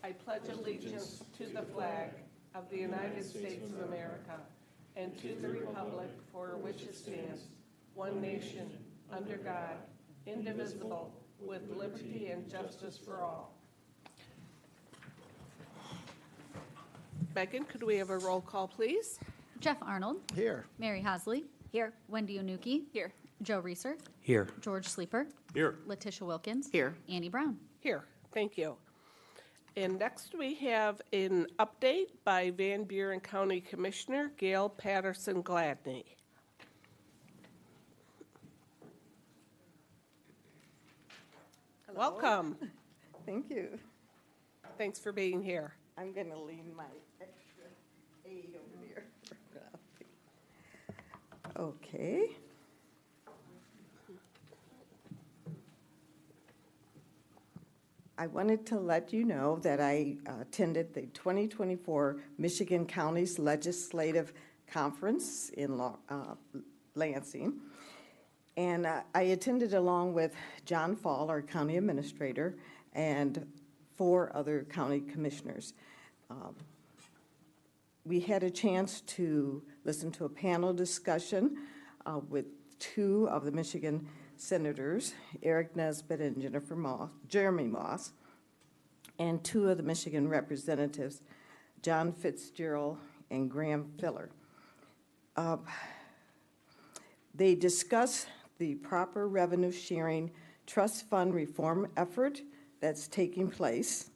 I pledge allegiance to the flag of the United States of America and to the republic for which it stands, one nation, under God, indivisible, with liberty and justice for all. Megan, could we have a roll call, please? Jeff Arnold. Here. Mary Hasley. Here. Wendy Onuki. Here. Joe Reeser. Here. George Sleeper. Here. Letitia Wilkins. Here. Annie Brown. Here, thank you. And next we have an update by Van Buren County Commissioner Gail Patterson Gladney. Hello. Welcome. Thank you. Thanks for being here. I'm going to lean my extra aid over here. Okay. I wanted to let you know that I attended the 2024 Michigan Counties Legislative Conference in Lansing. And I attended along with John Fall, our county administrator, and 4 other county commissioners. We had a chance to listen to a panel discussion with 2 of the Michigan senators, Eric Nesbitt and Jeremy Moss, and 2 of the Michigan representatives, John Fitzgerald and Graham Filler. They discussed the proper revenue sharing trust fund reform effort that's taking place.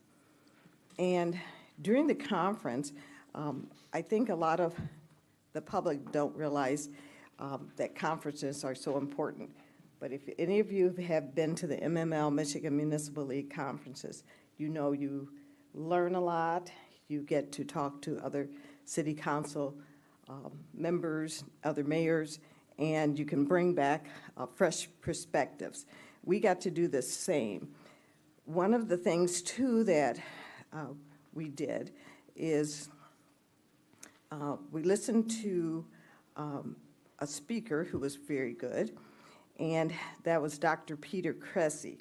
And during the conference, I think a lot of the public don't realize that conferences are so important. But if any of you have been to the MML, Michigan Municipal League conferences, you know you learn a lot. You get to talk to other city council members, other mayors, and you can bring back fresh perspectives. We got to do the same. One of the things, too, that we did is we listened to a speaker who was very good, and that was Dr. Peter Cressy.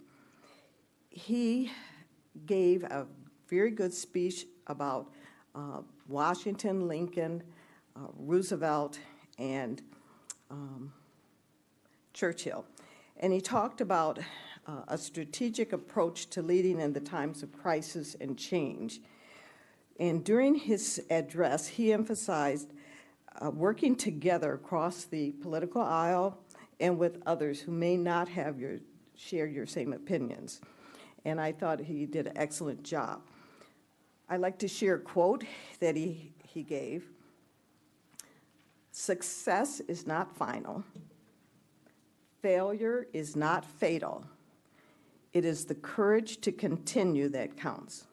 He gave a very good speech about Washington, Lincoln, Roosevelt, and Churchill. And he talked about a strategic approach to leading in the times of crisis and change. And during his address, he emphasized working together across the political aisle and with others who may not have share your same opinions. And I thought he did an excellent job. I'd like to share a quote that he gave. Success is not final. Failure is not fatal. It is the courage to continue that counts.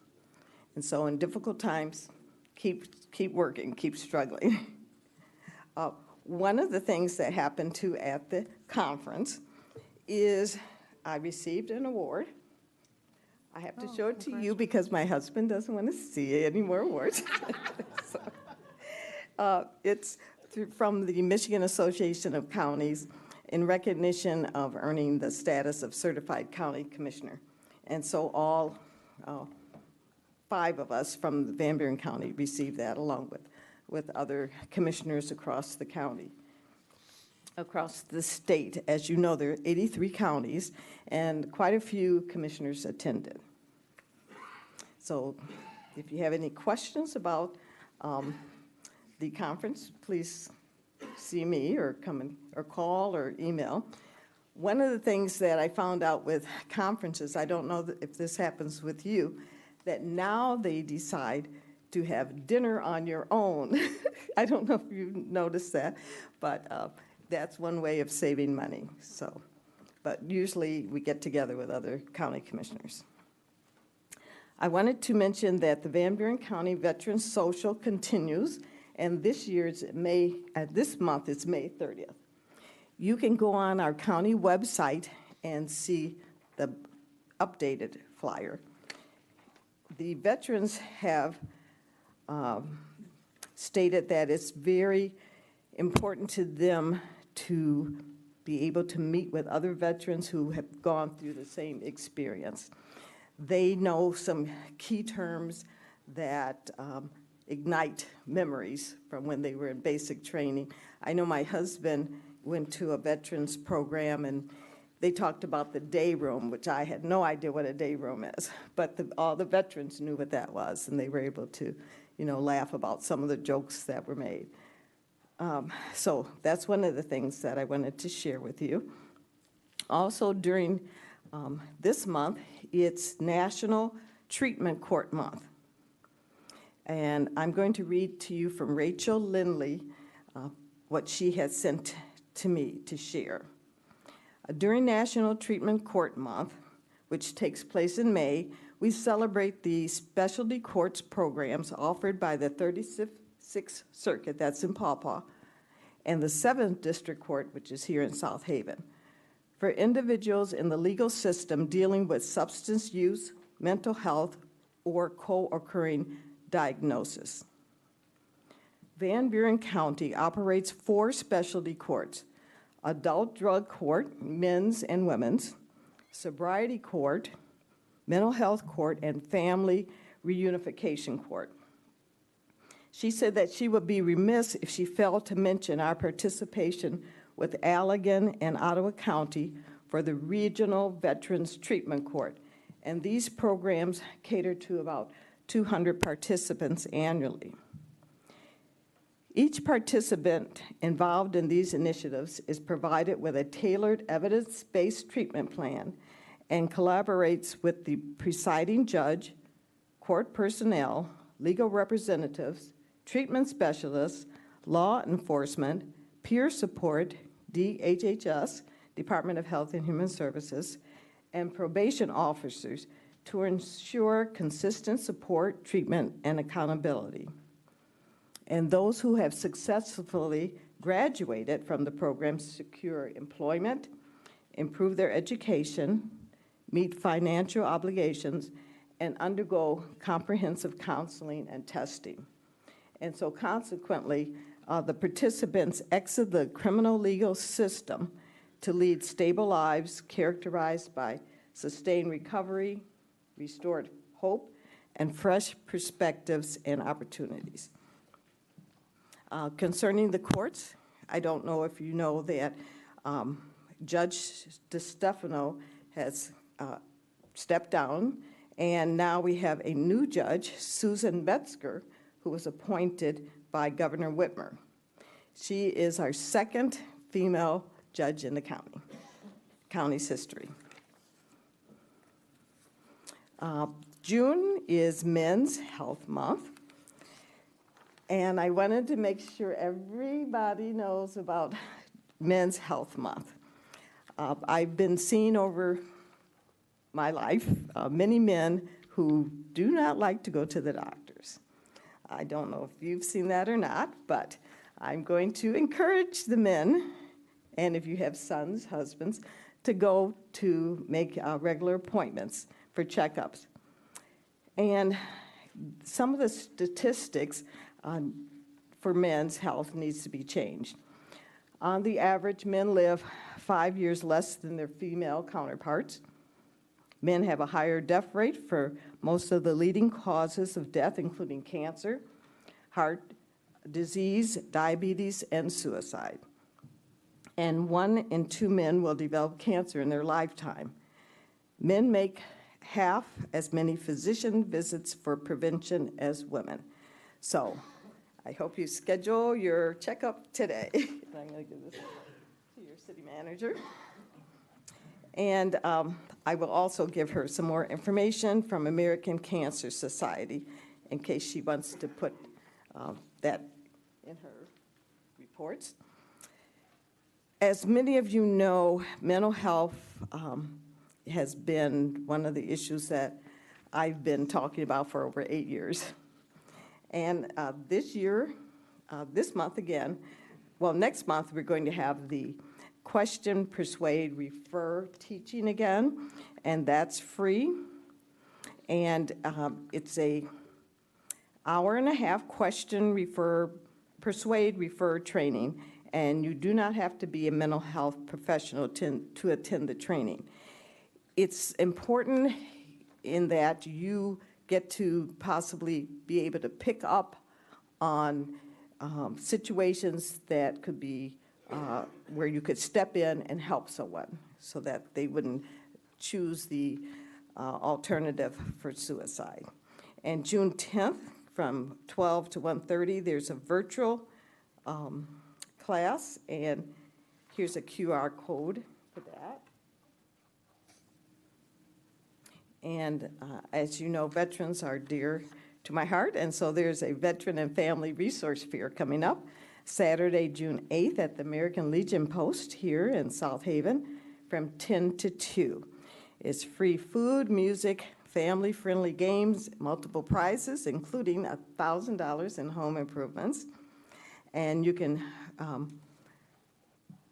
And so in difficult times, keep working, keep struggling. One of the things that happened too at the conference is I received an award. I have to show it to you because my husband doesn't want to see any more awards. It's from the Michigan Association of Counties in recognition of earning the status of Certified County Commissioner. And so all 5 of us from Van Buren County received that along with other commissioners across the county, across the state. As you know, there are 83 counties, and quite a few commissioners attended. So if you have any questions about the conference, please see me or come in, or call or email. One of the things that I found out with conferences, I don't know if this happens with you, that now they decide to have dinner on your own. I don't know if you noticed that, but that's one way of saving money. So, but usually we get together with other county commissioners. I wanted to mention that the Van Buren County Veterans Social continues, and this month it's May 30th. You can go on our county website and see the updated flyer. The veterans have stated that it's very important to them to be able to meet with other veterans who have gone through the same experience. they know some key terms that ignite memories from when they were in basic training. I know my husband went to a veterans program, and they talked about the day room, which I had no idea what a day room is, but all the veterans knew what that was, and they were able to, laugh about some of the jokes that were made. So that's one of the things that I wanted to share with you. Also, during this month, it's National Treatment Court Month. And I'm going to read to you from Rachel Lindley what she has sent to me to share. During National Treatment Court Month, which takes place in May, we celebrate the specialty courts programs offered by the 36th Circuit, that's in Paw Paw, and the 7th District Court, which is here in South Haven, for individuals in the legal system dealing with substance use, mental health, or co-occurring diagnosis. Van Buren County operates 4 specialty courts: Adult Drug Court, men's and women's, Sobriety Court, Mental Health Court, and Family Reunification Court. She said that she would be remiss if she failed to mention our participation with Allegan and Ottawa County for the Regional Veterans Treatment Court. And these programs cater to about 200 participants annually. Each participant involved in these initiatives is provided with a tailored evidence-based treatment plan and collaborates with the presiding judge, court personnel, legal representatives, treatment specialists, law enforcement, peer support, DHHS, Department of Health and Human Services, and probation officers to ensure consistent support, treatment, and accountability. And those who have successfully graduated from the program secure employment, improve their education, meet financial obligations, and undergo comprehensive counseling and testing. And so consequently, the participants exit the criminal legal system to lead stable lives characterized by sustained recovery, restored hope, and fresh perspectives and opportunities. Concerning the courts, I don't know if you know that Judge DeStefano has stepped down, and now we have a new judge, Susan Metzger, who was appointed by Governor Whitmer. She is our 2nd female judge in the county's history. June is Men's Health Month, and I wanted to make sure everybody knows about Men's Health Month. I've been seeing over my life many men who do not like to go to the doctors. I don't know if you've seen that or not, but I'm going to encourage the men, and if you have sons, husbands, to go to make regular appointments for checkups. And some of the statistics for men's health needs to be changed. On the average, men live 5 years less than their female counterparts. Men have a higher death rate for most of the leading causes of death, including cancer, heart disease, diabetes, and suicide. And 1 in 2 men will develop cancer in their lifetime. Men make half as many physician visits for prevention as women. So I hope you schedule your checkup today. I'm going to give this to your city manager. And I will also give her some more information from American Cancer Society in case she wants to put that in her reports. As many of you know, mental health has been one of the issues that I've been talking about for over 8 years. And this year, this month again, well, next month we're going to have the Question, Persuade, Refer teaching again, and that's free. And it's a hour-and-a-half question, refer, persuade, refer training, and you do not have to be a mental health professional to attend the training. It's important in that you get to possibly be able to pick up on situations that could be where you could step in and help someone so that they wouldn't choose the alternative for suicide. And June 10th, from 12 to 1:30, there's a virtual class, and here's a QR code for that. And as you know, veterans are dear to my heart, and so there's a Veteran and Family Resource Fair coming up Saturday, June 8th at the American Legion Post here in South Haven from 10 to 2. It's free food, music, family-friendly games, multiple prizes, including $1,000 in home improvements. And you can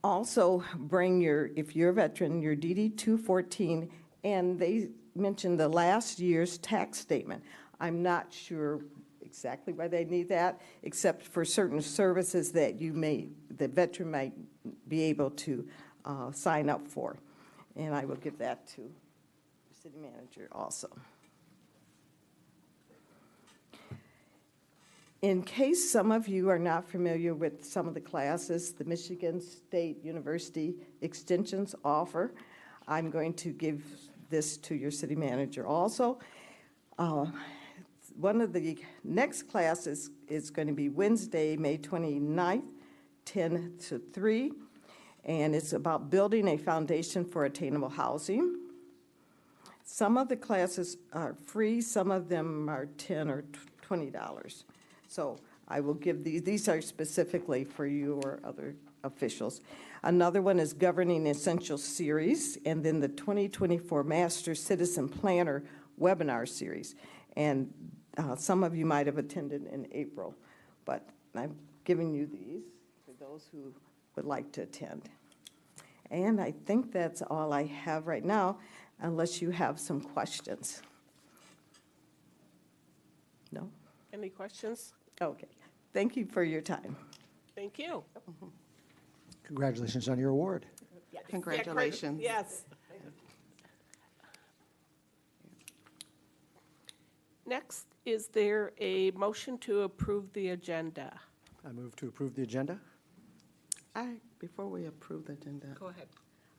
also bring your, if you're a veteran, your DD-214, and they mentioned the last year's tax statement. I'm not sure exactly why they need that, except for certain services that the veteran might be able to sign up for. And I will give that to the city manager also. In case some of you are not familiar with some of the classes the Michigan State University Extensions offer, I'm going to give this to your city manager also. One of the next classes is going to be Wednesday, May 29th, 10 to 3, and it's about building a foundation for attainable housing. Some of the classes are free, some of them are $10 or $20. So I will give these are specifically for you or other officials. Another one is Governing Essentials Series, and then the 2024 Master Citizen Planner webinar series. And some of you might have attended in April, but I'm giving you these for those who would like to attend. And I think that's all I have right now, unless you have some questions. No? Any questions? Okay. Thank you for your time. Thank you. Congratulations on your award. Congratulations. Yes. Next, is there a motion to approve the agenda? I move to approve the agenda. Before we approve the agenda, Go ahead.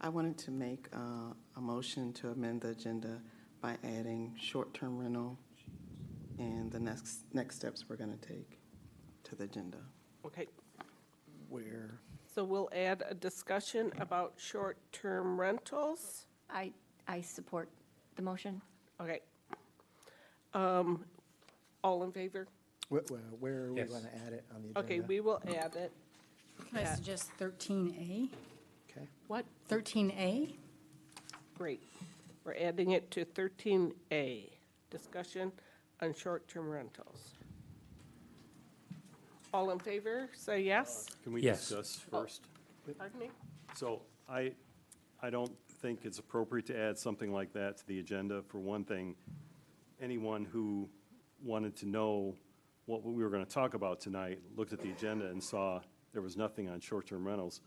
I wanted to make a motion to amend the agenda by adding short-term rental and the next steps we're going to take to the agenda. Okay, Where? so we'll add a discussion about short-term rentals. I support the motion. Okay. All in favor? Where are we Yes. going to add it on the agenda? Okay, we will add it. Can I suggest 13A? Okay. What? 13A? Great. We're adding it to 13A, discussion on short-term rentals. All in favor, say yes. Can we Yes. discuss first? Pardon me? So I don't think it's appropriate to add something like that to the agenda. For one thing, anyone who wanted to know what we were going to talk about tonight looked at the agenda and saw there was nothing on short-term rentals.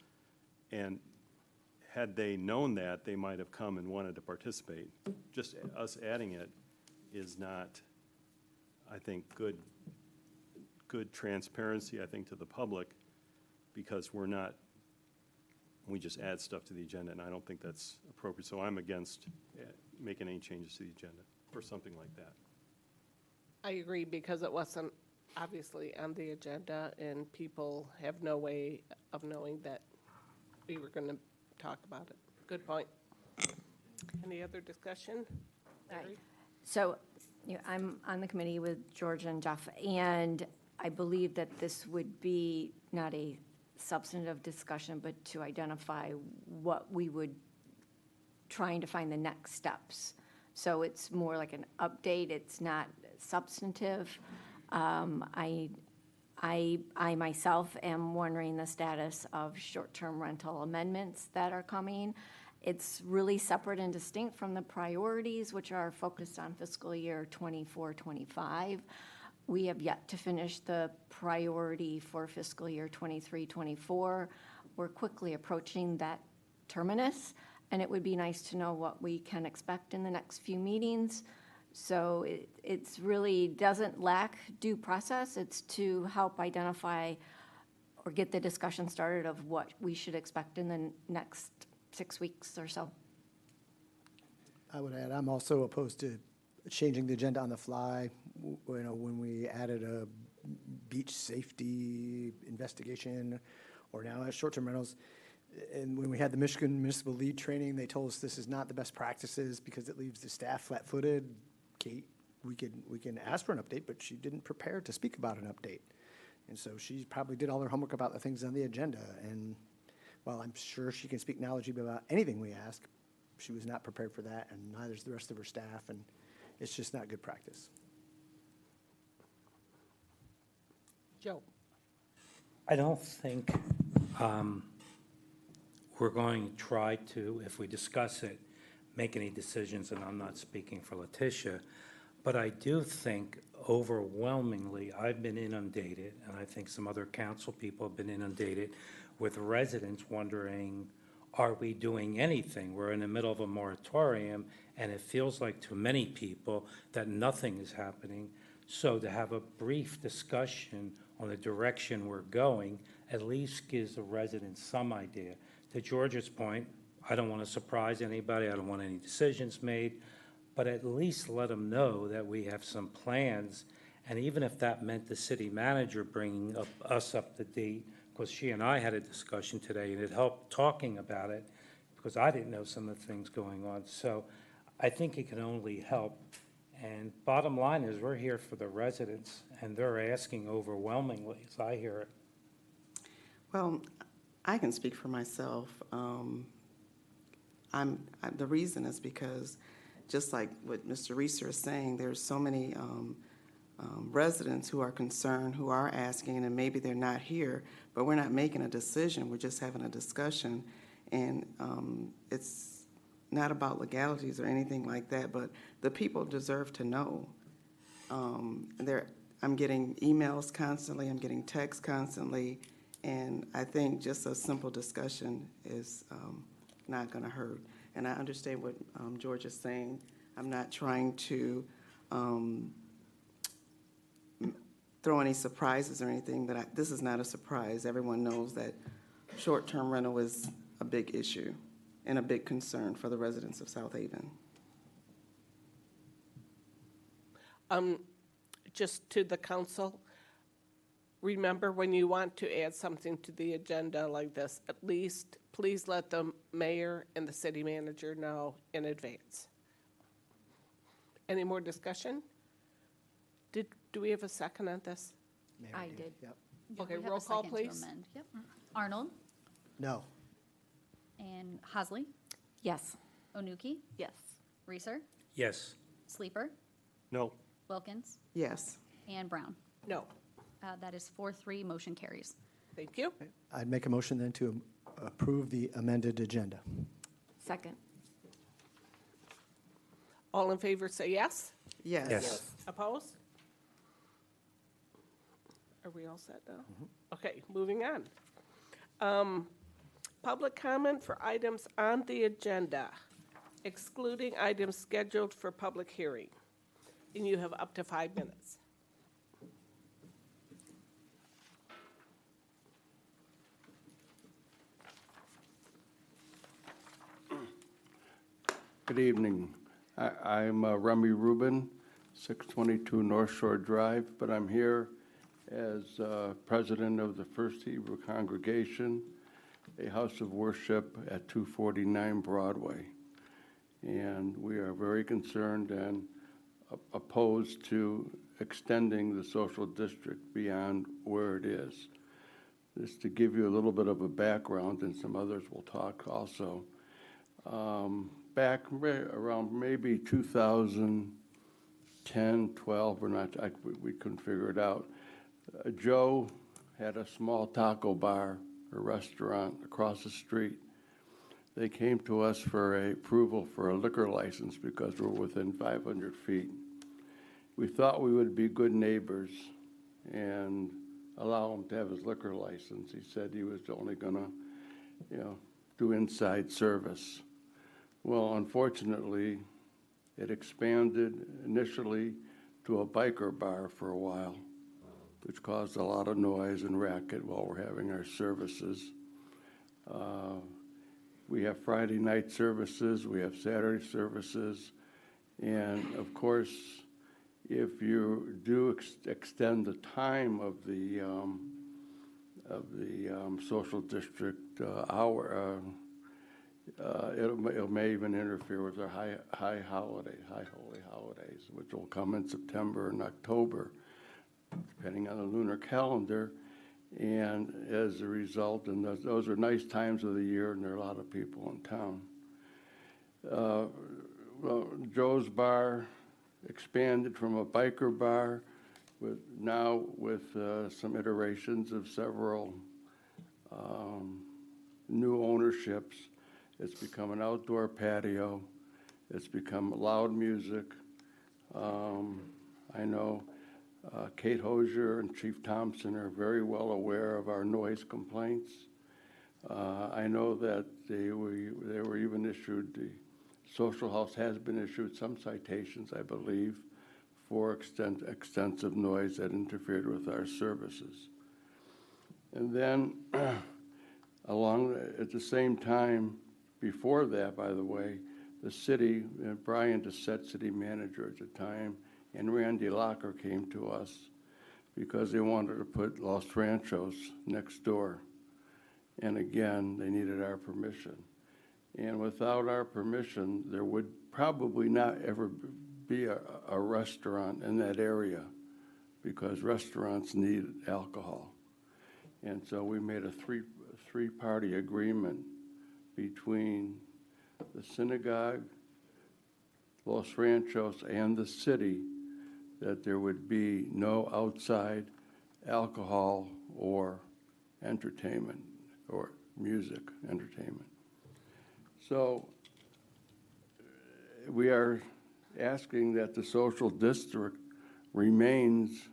And had they known that, they might have come and wanted to participate. Just us adding it is not, I think, good transparency, I think, to the public, because we just add stuff to the agenda, and I don't think that's appropriate. So I'm against making any changes to the agenda for something like that. I agree, because it wasn't obviously on the agenda, and people have no way of knowing that we were going to talk about it. Good point. Any other discussion? Mary? So I'm on the committee with George and Jeff, and I believe that this would be not a substantive discussion, but to identify what we would, trying to find the next steps. So it's more like an update, it's not substantive. I myself am wondering the status of short-term rental amendments that are coming. It's really separate and distinct from the priorities, which are focused on fiscal year 24-25. We have yet to finish the priority for fiscal year 23-24. We're quickly approaching that terminus, and it would be nice to know what we can expect in the next few meetings So it's really doesn't lack due process. It's to help identify or get the discussion started of what we should expect in the next 6 weeks or so. I would add, I'm also opposed to changing the agenda on the fly. When we added a beach safety investigation, or now short-term rentals, and when we had the Michigan Municipal Lead training, they told us this is not the best practices because it leaves the staff flat-footed. Kate, we can ask for an update, but she didn't prepare to speak about an update. And so she probably did all her homework about the things on the agenda. And while I'm sure she can speak knowledgeably about anything we ask, she was not prepared for that, and neither is the rest of her staff, and it's just not good practice. Joe? I don't think we're going to try to, if we discuss it, make any decisions, and I'm not speaking for Letitia, but I do think overwhelmingly, I've been inundated, and I think some other council people have been inundated with residents wondering, are we doing anything? We're in the middle of a moratorium, and it feels like to many people that nothing is happening. So to have a brief discussion on the direction we're going at least gives the residents some idea. To George's point, I don't want to surprise anybody. I don't want any decisions made, but at least let them know that we have some plans. And even if that meant the city manager bringing us up to date, because she and I had a discussion today, and it helped talking about it, because I didn't know some of the things going on. So I think it can only help. And bottom line is, we're here for the residents, and they're asking overwhelmingly, as I hear it. Well, I can speak for myself. The reason is because, just like what Mr. Reeser is saying, there's so many residents who are concerned, who are asking, and maybe they're not here, but we're not making a decision. We're just having a discussion, and it's not about legalities or anything like that, but the people deserve to know. I'm getting emails constantly, I'm getting texts constantly, and I think just a simple discussion is not going to hurt. And I understand what George is saying. I'm not trying to throw any surprises or anything, but this is not a surprise. Everyone knows that short-term rental is a big issue and a big concern for the residents of South Haven. Just to the council, remember when you want to add something to the agenda like this, at least please let the mayor and the city manager know in advance. Any more discussion? Do we have a second on this? Mary I did. Yep. Yeah, Okay, we have a roll call, second to please. amend. Yep. Arnold No. and Hasley, Yes. Onuki, Yes. Reeser, Yes. Sleeper, No, Wilkins, Yes. and Brown. No. That is 4-3, motion carries. Thank you. I'd make a motion then to approve the amended agenda. Second. All in favor say yes. Yes. Yes. Opposed? Are we all set now? Okay, moving on. Public comment for items on the agenda, excluding items scheduled for public hearing. And you have up to 5 minutes. Good evening. I'm Remy Rubin, 622 North Shore Drive, but I'm here as president of the First Hebrew Congregation, a house of worship at 249 Broadway. And we are very concerned and opposed to extending the social district beyond where it is. Just to give you a little bit of a background, and some others will talk also. Back around maybe 2010, 12, we couldn't figure it out. Joe had a small taco bar, a restaurant across the street. They came to us for approval for a liquor license because we're within 500 feet. We thought we would be good neighbors and allow him to have his liquor license. He said he was only gonna, do inside service. Well, unfortunately, It expanded initially to a biker bar for a while, which caused a lot of noise and racket while we're having our services. We have Friday night services, we have Saturday services, and of course, if you do extend the time of the social district hour, it may even interfere with our high holy holidays, which will come in September and October, depending on the lunar calendar. And as a result, and those are nice times of the year, and there are a lot of people in town. Well, Joe's Bar expanded from a biker bar with some iterations of several new ownerships. It's become an outdoor patio. It's become loud music. I know Kate Hosier and Chief Thompson are very well aware of our noise complaints. I know that they were even issued, the social house has been issued some citations, I believe, for extensive noise that interfered with our services. And then at the same time, before that, by the way, the city, Brian Doucette, city manager at the time, and Randy Locker came to us because they wanted to put Los Ranchos next door. And again, they needed our permission. And without our permission, there would probably not ever be a restaurant in that area, because restaurants need alcohol. And so we made a three-party agreement between the synagogue, Los Ranchos, and the city that there would be no outside alcohol or entertainment or music entertainment. So we are asking that the social district remains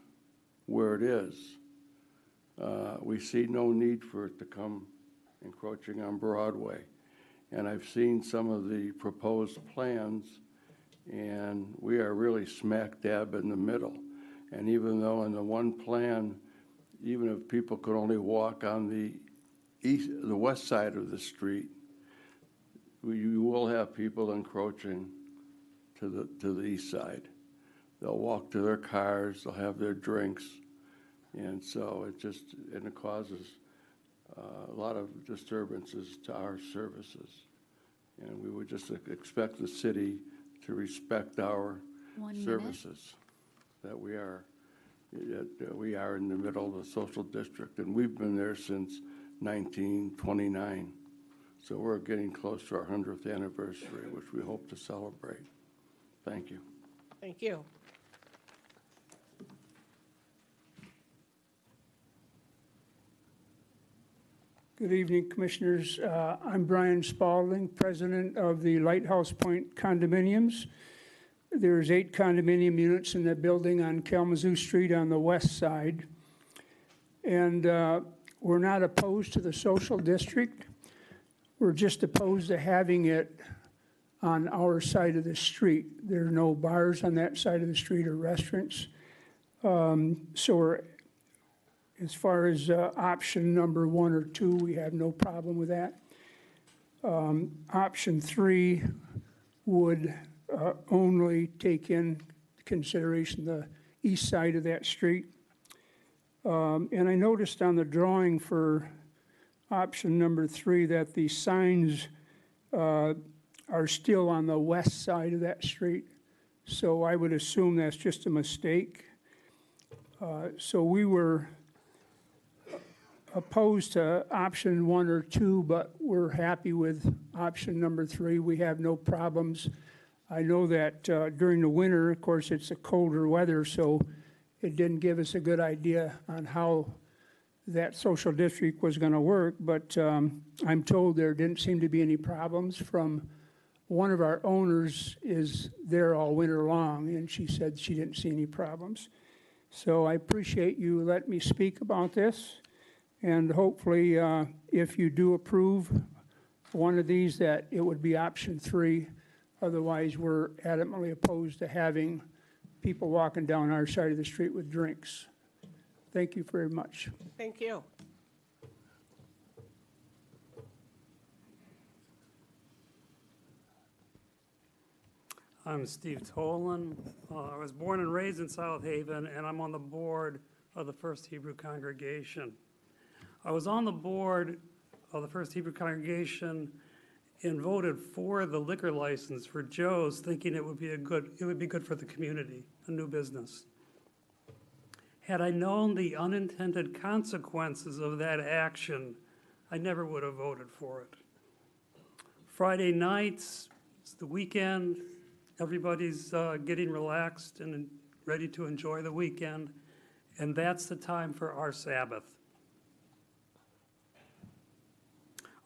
where it is. We see no need for it to come encroaching on Broadway. And I've seen some of the proposed plans, and we are really smack dab in the middle. And even though in the one plan, even if people could only walk on the west side of the street, you will have people encroaching to the east side. They'll walk to their cars, they'll have their drinks, and so it causes a lot of disturbances to our services. And we would just expect the city to respect our 1 minute. services, that we are in the middle of the social district, and we've been there since 1929. So we're getting close to our 100th anniversary, which we hope to celebrate. Thank you. Thank you. Good evening, Commissioners. I'm Brian Spalding, President of the Lighthouse Point Condominiums. There's 8 condominium units in the building on Kalamazoo Street on the west side. And we're not opposed to the social district. We're just opposed to having it on our side of the street. There are no bars on that side of the street or restaurants. As far as option number 1 or 2, we have no problem with that. Option 3 would only take in consideration the east side of that street. And I noticed on the drawing for option number 3 that the signs are still on the west side of that street. So I would assume that's just a mistake. So we were opposed to option 1 or 2, but we're happy with option number 3. We have no problems. I know that during the winter, of course, it's a colder weather, so it didn't give us a good idea on how that social district was going to work, but I'm told there didn't seem to be any problems. From one of our owners is there all winter long, and she said she didn't see any problems. So I appreciate you letting me speak about this. And hopefully, if you do approve one of these, that it would be option 3. Otherwise, we're adamantly opposed to having people walking down our side of the street with drinks. Thank you very much. Thank you. I'm Steve Tolan. I was born and raised in South Haven, and I'm on the board of the First Hebrew Congregation. I was on the board of the First Hebrew Congregation and voted for the liquor license for Joe's, thinking it would be good for the community, a new business. Had I known the unintended consequences of that action, I never would have voted for it. Friday nights, it's the weekend, everybody's getting relaxed and ready to enjoy the weekend, and that's the time for our Sabbath.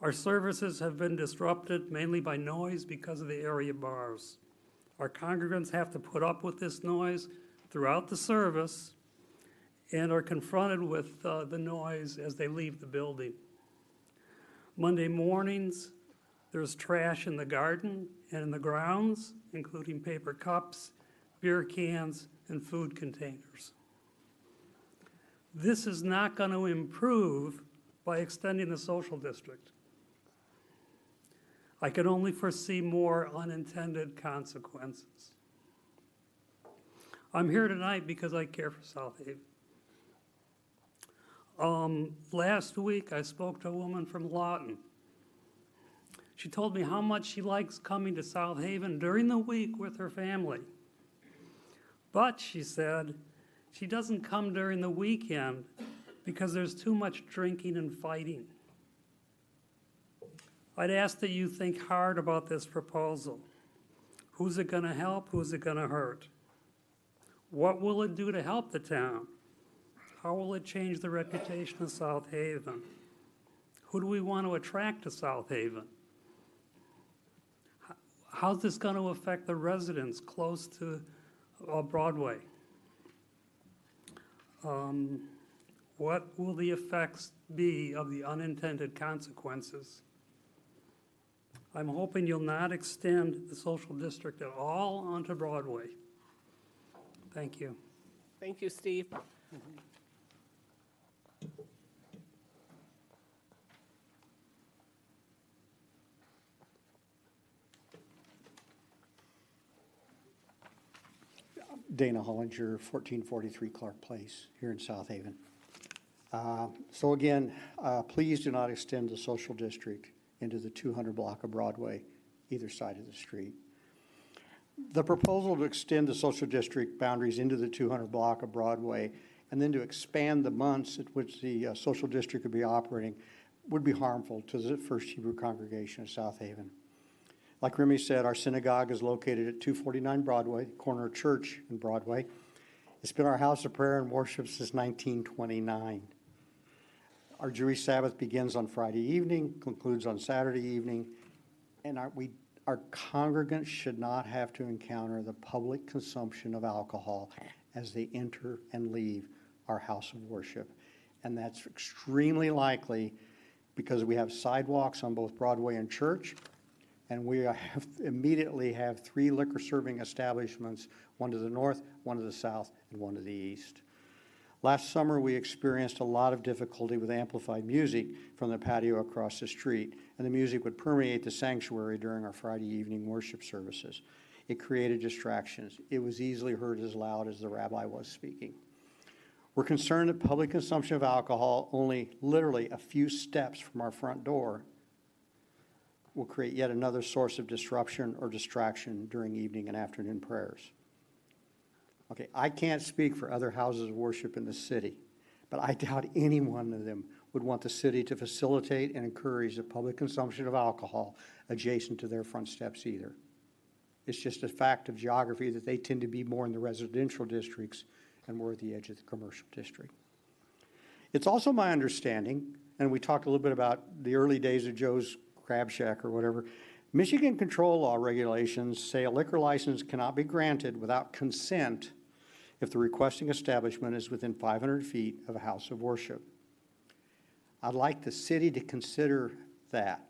Our services have been disrupted mainly by noise because of the area bars. Our congregants have to put up with this noise throughout the service and are confronted with the noise as they leave the building. Monday mornings, there's trash in the garden and in the grounds, including paper cups, beer cans, and food containers. This is not going to improve by extending the social district. I can only foresee more unintended consequences. I'm here tonight because I care for South Haven. Last week, I spoke to a woman from Lawton. She told me how much she likes coming to South Haven during the week with her family. But, she said, she doesn't come during the weekend because there's too much drinking and fighting. I'd ask that you think hard about this proposal. Who's it going to help? Who's it going to hurt? What will it do to help the town? How will it change the reputation of South Haven? Who do we want to attract to South Haven? How's this going to affect the residents close to Broadway? What will the effects be of the unintended consequences? I'm hoping you'll not extend the social district at all onto Broadway. Thank you. Thank you, Steve. Dana Hollinger, 1443 Clark Place, here in South Haven. So again, please do not extend the social district into the 200 block of Broadway, either side of the street. The proposal to extend the social district boundaries into the 200 block of Broadway and then to expand the months at which the social district could be operating would be harmful to the First Hebrew Congregation of South Haven. Like Remy said, our synagogue is located at 249 Broadway, corner church in Broadway. It's been our house of prayer and worship since 1929. Our Jewish Sabbath begins on Friday evening, concludes on Saturday evening, and our congregants should not have to encounter the public consumption of alcohol as they enter and leave our house of worship. And that's extremely likely because we have sidewalks on both Broadway and Church, and we immediately have 3 liquor serving establishments, one to the north, one to the south, and one to the east. Last summer, we experienced a lot of difficulty with amplified music from the patio across the street, and the music would permeate the sanctuary during our Friday evening worship services. It created distractions. It was easily heard as loud as the rabbi was speaking. We're concerned that public consumption of alcohol only literally a few steps from our front door will create yet another source of disruption or distraction during evening and afternoon prayers. Okay, I can't speak for other houses of worship in the city, but I doubt any one of them would want the city to facilitate and encourage the public consumption of alcohol adjacent to their front steps either. It's just a fact of geography that they tend to be more in the residential districts and more at the edge of the commercial district. It's also my understanding, and we talked a little bit about the early days of Joe's Crab Shack or whatever, Michigan control law regulations say a liquor license cannot be granted without consent if the requesting establishment is within 500 feet of a house of worship. I'd like the city to consider that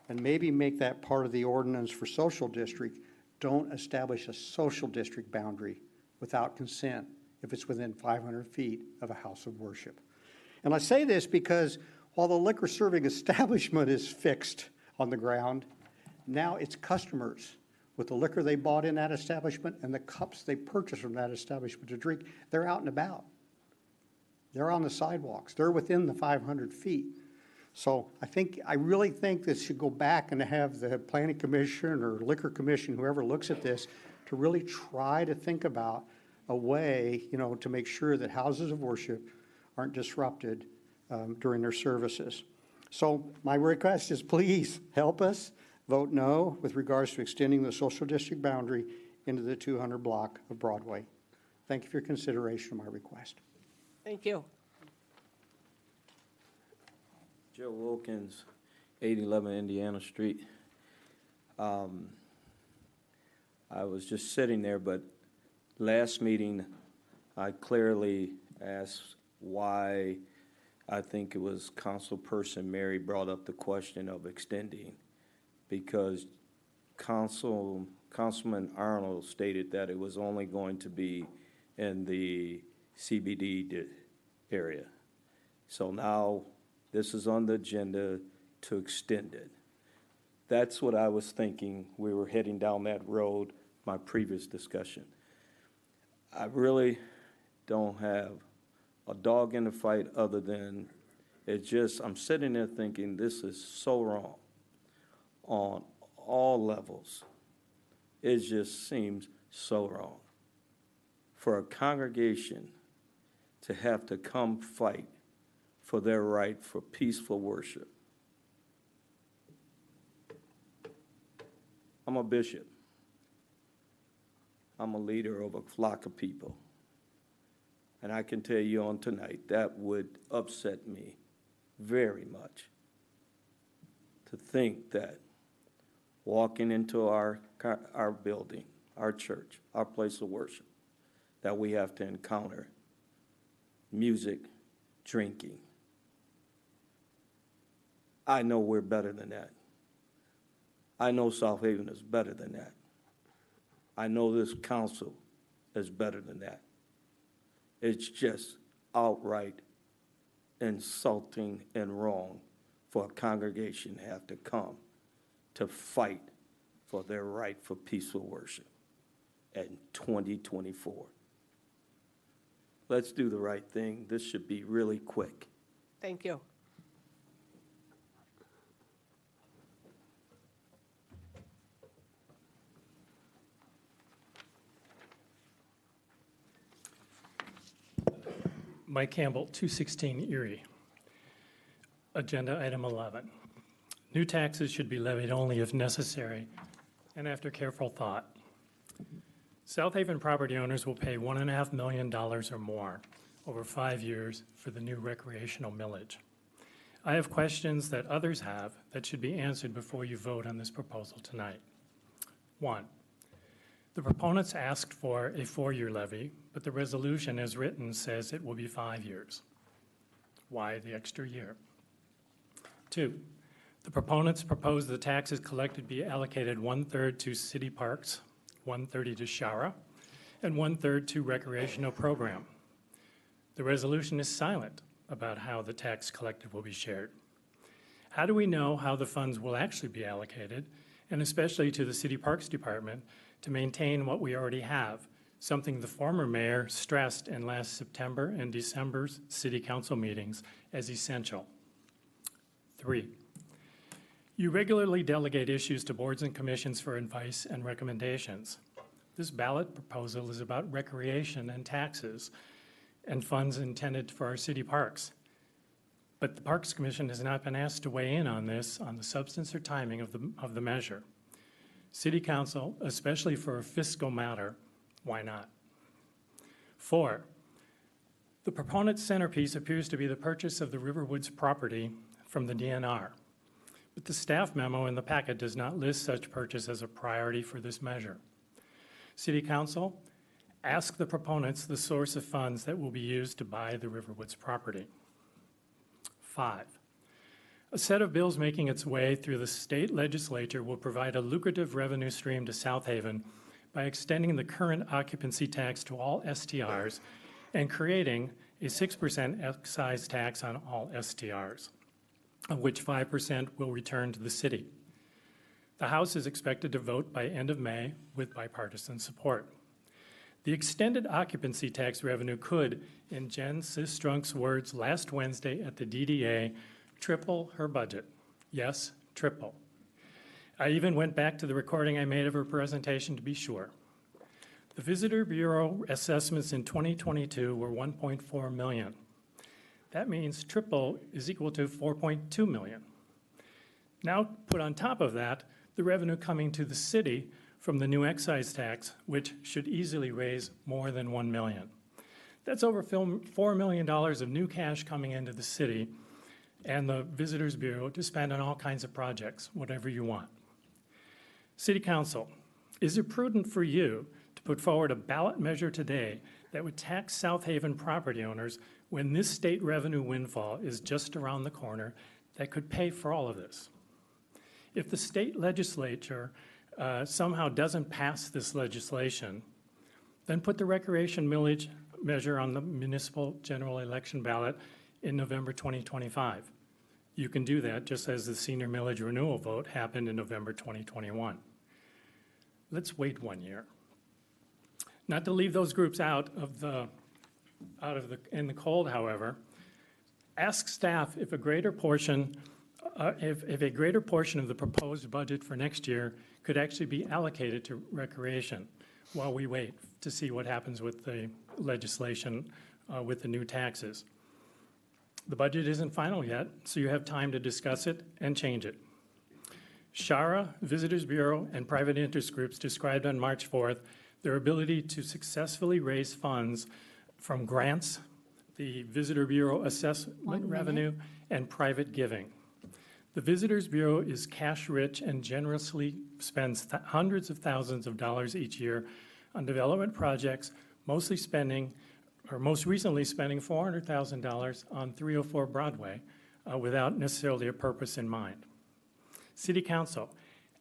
and maybe make that part of the ordinance for social district don't establish a social district boundary without consent if it's within 500 feet of a house of worship. And I say this because while the liquor serving establishment is fixed on the ground, now it's customers with the liquor they bought in that establishment and the cups they purchased from that establishment to drink. They're out and about. They're on the sidewalks. They're within the 500 feet. So I really think this should go back and have the planning commission or liquor commission, whoever looks at this, to really try to think about a way, to make sure that houses of worship aren't disrupted during their services. So my request is please help us vote no with regards to extending the social district boundary into the 200 block of Broadway. Thank you for your consideration of my request. Thank you. Joe Wilkins, 811 Indiana Street. I was just sitting there, but last meeting, I clearly asked why I think it was Councilperson Mary brought up the question of extending, because Councilman Arnold stated that it was only going to be in the CBD area. So now this is on the agenda to extend it. That's what I was thinking. We were heading down that road, my previous discussion. I really don't have a dog in the fight other than I'm sitting there thinking this is so wrong on all levels. It just seems so wrong for a congregation to have to come fight for their right for peaceful worship. I'm a bishop. I'm a leader of a flock of people. And I can tell you on tonight, that would upset me very much to think that walking into our building, our church, our place of worship, that we have to encounter music, drinking. I know we're better than that. I know South Haven is better than that. I know this council is better than that. It's just outright insulting and wrong for a congregation to have to come to fight for their right for peaceful worship in 2024. Let's do the right thing. This should be really quick. Thank you. Mike Campbell, 216 Erie. Agenda item 11. New taxes should be levied only if necessary and after careful thought. South Haven property owners will pay $1.5 million or more over 5 years for the new recreational millage. I have questions that others have that should be answered before you vote on this proposal tonight. 1, the proponents asked for a 4-year levy, but the resolution as written says it will be 5 years. Why the extra year? 2, the proponents propose the taxes collected be allocated 1/3 to city parks, 1/3 to Shara, and 1/3 to recreational program. The resolution is silent about how the tax collected will be shared. How do we know how the funds will actually be allocated, and especially to the City Parks Department, to maintain what we already have, something the former mayor stressed in last September and December's city council meetings as essential? 3, you regularly delegate issues to boards and commissions for advice and recommendations. This ballot proposal is about recreation and taxes and funds intended for our city parks. But the Parks Commission has not been asked to weigh in on this, on the substance or timing of the measure. City Council, especially for a fiscal matter, why not? 4, the proponent's centerpiece appears to be the purchase of the Riverwoods property from the DNR. But the staff memo in the packet does not list such purchase as a priority for this measure. City Council, ask the proponents the source of funds that will be used to buy the Riverwoods property. 5, A set of bills making its way through the state legislature will provide a lucrative revenue stream to South Haven by extending the current occupancy tax to all STRs and creating a 6% excise tax on all STRs, of which 5% will return to the city. The House is expected to vote by end of May with bipartisan support. The extended occupancy tax revenue could, in Jen Sistrunk's words last Wednesday at the DDA, triple her budget. Yes, triple. I even went back to the recording I made of her presentation to be sure. The Visitor Bureau assessments in 2022 were $1.4 million. That means triple is equal to $4.2 million. Now put on top of that the revenue coming to the city from the new excise tax, which should easily raise more than $1 million. That's over $4 million of new cash coming into the city and the Visitors Bureau to spend on all kinds of projects, whatever you want. City Council, is it prudent for you to put forward a ballot measure today that would tax South Haven property owners when this state revenue windfall is just around the corner that could pay for all of this? If the state legislature somehow doesn't pass this legislation, then put the recreation millage measure on the municipal general election ballot in November 2025. You can do that just as the senior millage renewal vote happened in November 2021. Let's wait 1 year. Not to leave those groups in the cold, however, ask staff if a greater portion of the proposed budget for next year could actually be allocated to recreation while we wait to see what happens with the legislation with the new taxes. The budget isn't final yet, so you have time to discuss it and change it. Shara, Visitors Bureau, and private interest groups described on March 4th their ability to successfully raise funds from grants, the Visitor Bureau assessment revenue, and private giving. The Visitors Bureau is cash-rich and generously spends hundreds of thousands of dollars each year on development projects, most recently spending $400,000 on 304 Broadway without necessarily a purpose in mind. City Council,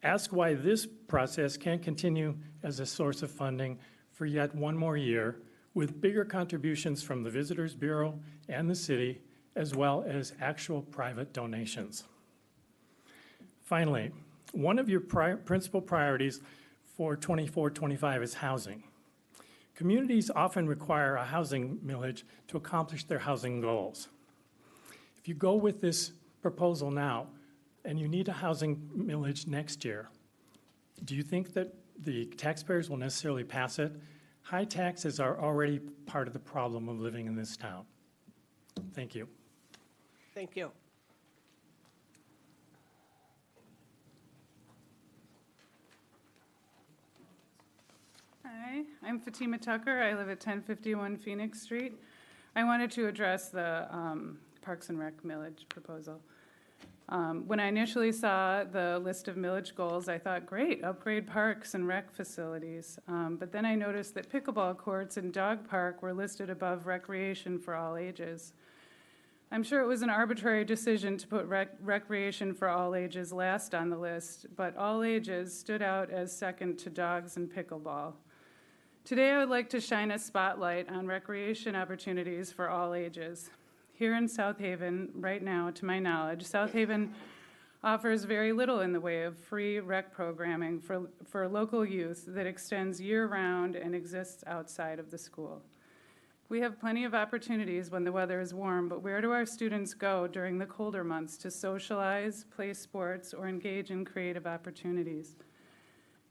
ask why this process can't continue as a source of funding for yet 1 more year with bigger contributions from the Visitors Bureau and the city, as well as actual private donations. Finally, one of your principal priorities for 24-25 is housing. Communities often require a housing millage to accomplish their housing goals. If you go with this proposal now and you need a housing millage next year, do you think that the taxpayers will necessarily pass it? High taxes are already part of the problem of living in this town. Thank you. Thank you. Hi, I'm Fatima Tucker. I live at 1051 Phoenix Street. I wanted to address the Parks and Rec millage proposal. When I initially saw the list of millage goals, I thought, great, upgrade parks and rec facilities. But then I noticed that pickleball courts and dog park were listed above recreation for all ages. I'm sure it was an arbitrary decision to put recreation for all ages last on the list, but all ages stood out as second to dogs and pickleball. Today, I would like to shine a spotlight on recreation opportunities for all ages. Here in South Haven, right now, to my knowledge, South Haven offers very little in the way of free rec programming for local youth that extends year-round and exists outside of the school. We have plenty of opportunities when the weather is warm, but where do our students go during the colder months to socialize, play sports, or engage in creative opportunities?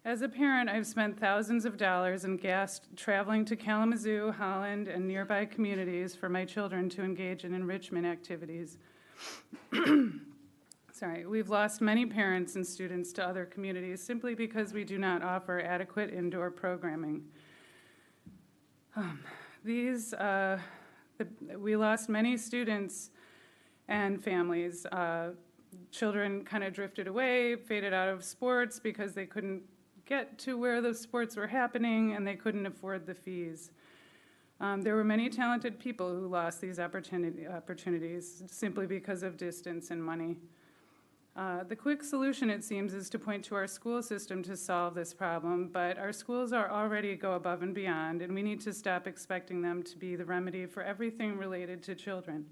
As a parent, I've spent thousands of dollars in gas traveling to Kalamazoo, Holland, and nearby communities for my children to engage in enrichment activities. We've lost many parents and students to other communities simply because we do not offer adequate indoor programming. We lost many students and families. Children kind of drifted away, faded out of sports because they couldn't get to where the sports were happening and they couldn't afford the fees. There were many talented people who lost these opportunities simply because of distance and money. The quick solution, it seems, is to point to our school system to solve this problem, but our schools are already go above and beyond, and we need to stop expecting them to be the remedy for everything related to children.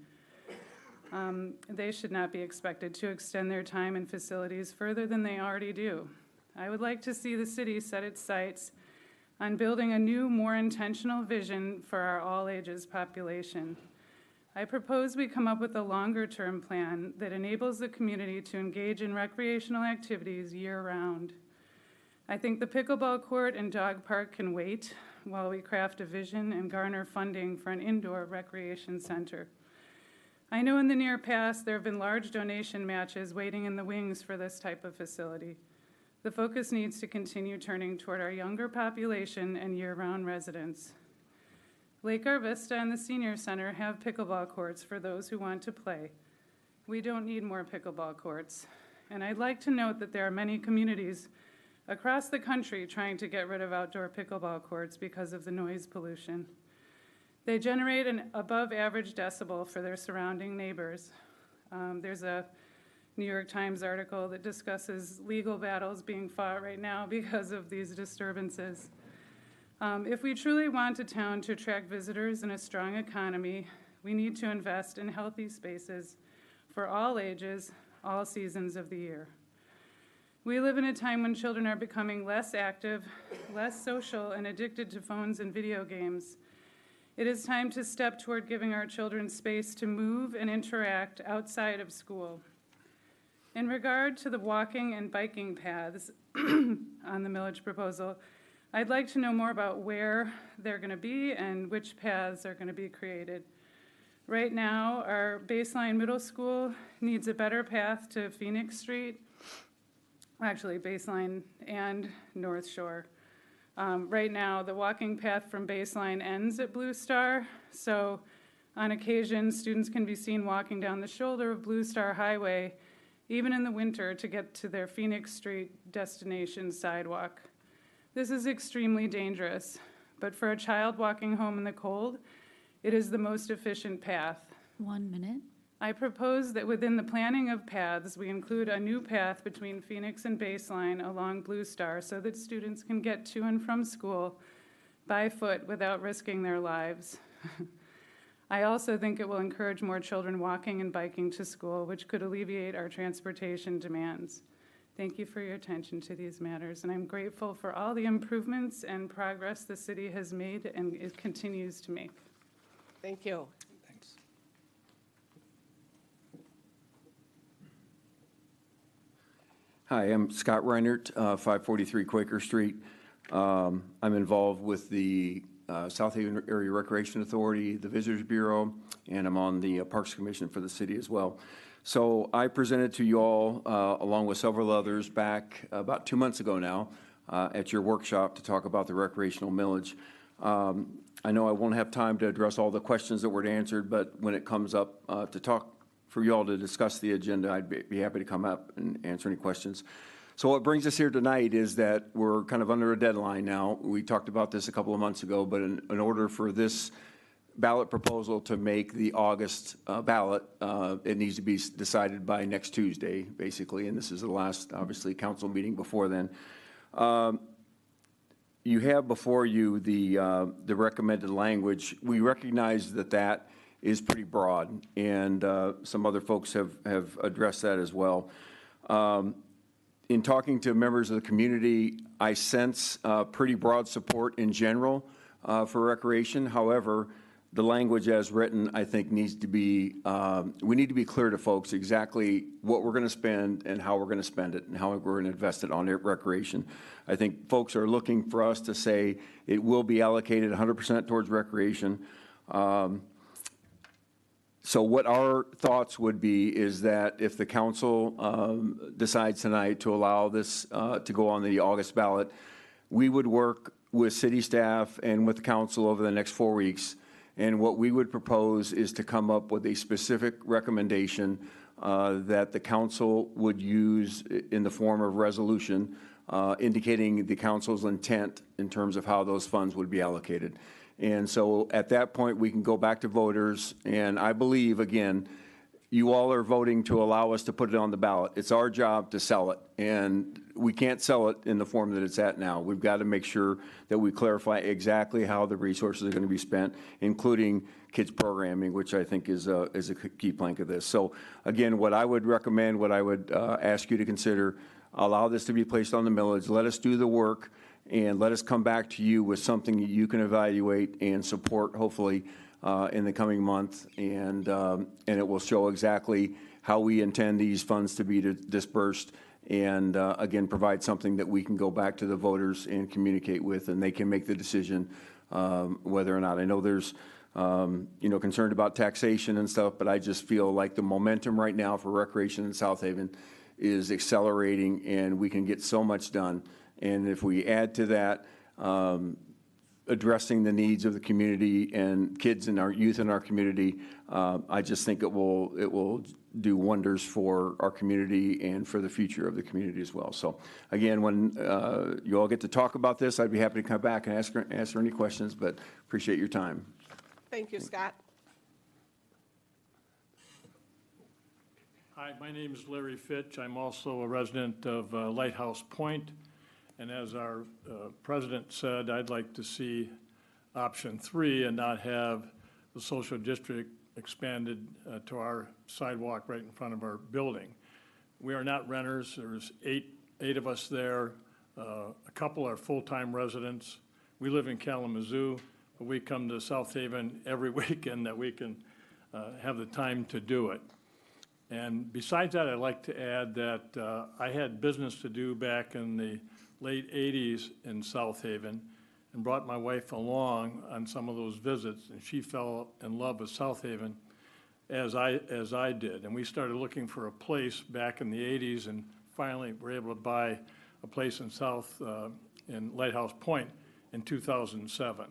They should not be expected to extend their time and facilities further than they already do. I would like to see the city set its sights on building a new, more intentional vision for our all-ages population. I propose we come up with a longer-term plan that enables the community to engage in recreational activities year-round. I think the pickleball court and dog park can wait while we craft a vision and garner funding for an indoor recreation center. I know in the near past there have been large donation matches waiting in the wings for this type of facility. The focus needs to continue turning toward our younger population and year-round residents. Lake Vista and the Senior Center have pickleball courts for those who want to play. We don't need more pickleball courts. And I'd like to note that there are many communities across the country trying to get rid of outdoor pickleball courts because of the noise pollution. They generate an above-average decibel for their surrounding neighbors. There's a New York Times article that discusses legal battles being fought right now because of these disturbances. If we truly want a town to attract visitors and a strong economy, we need to invest in healthy spaces for all ages, all seasons of the year. We live in a time when children are becoming less active, less social, and addicted to phones and video games. It is time to step toward giving our children space to move and interact outside of school. In regard to the walking and biking paths on the millage proposal, I'd like to know more about where they're going to be and which paths are going to be created. Right now, our Baseline Middle School needs a better path to Phoenix Street, actually Baseline and North Shore. Right now, the walking path from Baseline ends at Blue Star, so on occasion, students can be seen walking down the shoulder of Blue Star Highway, even in the winter, to get to their Phoenix Street destination sidewalk. This is extremely dangerous, but for a child walking home in the cold, it is the most efficient path. 1 minute. I propose that within the planning of paths, we include a new path between Phoenix and Baseline along Blue Star so that students can get to and from school by foot without risking their lives. I also think it will encourage more children walking and biking to school, which could alleviate our transportation demands. Thank you for your attention to these matters, and I'm grateful for all the improvements and progress the city has made and it continues to make. Thank you. Thanks. Hi, I'm Scott Reinert, 543 Quaker Street. I'm involved with the South Haven Area Recreation Authority, the Visitors Bureau, and I'm on the Parks Commission for the city as well. So I presented to you all, along with several others, back about 2 months ago now, at your workshop to talk about the recreational millage. I know I won't have time to address all the questions that were answered, but when it comes up to talk for you all to discuss the agenda, I'd be happy to come up and answer any questions. So what brings us here tonight is that we're kind of under a deadline now. We talked about this a couple of months ago, but in order for this ballot proposal to make the August ballot, it needs to be decided by next Tuesday, basically, and this is the last, obviously, council meeting before then. You have before you the recommended language. We recognize that that is pretty broad, and some other folks have addressed that as well. In talking to members of the community, I sense pretty broad support in general for recreation. However, the language as written, I think, needs to be, we need to be clear to folks exactly what we're going to spend and how we're going to spend it and how we're going to invest it on recreation. I think folks are looking for us to say it will be allocated 100% towards recreation. So what our thoughts would be is that if the council decides tonight to allow this to go on the August ballot, we would work with city staff and with the council over the next 4 weeks. And what we would propose is to come up with a specific recommendation that the council would use in the form of resolution, indicating the council's intent in terms of how those funds would be allocated. And so at that point, we can go back to voters. And I believe, again, you all are voting to allow us to put it on the ballot. It's our job to sell it, and we can't sell it in the form that it's at now. We've got to make sure that we clarify exactly how the resources are going to be spent, including kids programming, which I think is a key plank of this. So again, what I would recommend, what I would ask you to consider, allow this to be placed on the millage. Let us do the work, and let us come back to you with something that you can evaluate and support, hopefully, in the coming month, and it will show exactly how we intend these funds to be dispersed, and again, provide something that we can go back to the voters and communicate with, and they can make the decision whether or not. I know there's concerned about taxation and stuff, but I just feel like the momentum right now for recreation in South Haven is accelerating, and we can get so much done. And if we add to that, addressing the needs of the community and kids and our youth in our community, I just think it will do wonders for our community and for the future of the community as well. So again, when you all get to talk about this, I'd be happy to come back and answer any questions, but appreciate your time. Thank you, Scott. Hi, my name is Larry Fitch. I'm also a resident of Lighthouse Point. And as our president said, I'd like to see option 3 and not have the social district expanded to our sidewalk right in front of our building. We are not renters. There's eight of us there. A couple are full-time residents. We live in Kalamazoo, but we come to South Haven every weekend that we can have the time to do it. And besides that, I'd like to add that I had business to do back in the late 80s in South Haven, and brought my wife along on some of those visits, and she fell in love with South Haven as I did. And we started looking for a place back in the 80s, and finally were able to buy a place in Lighthouse Point in 2007.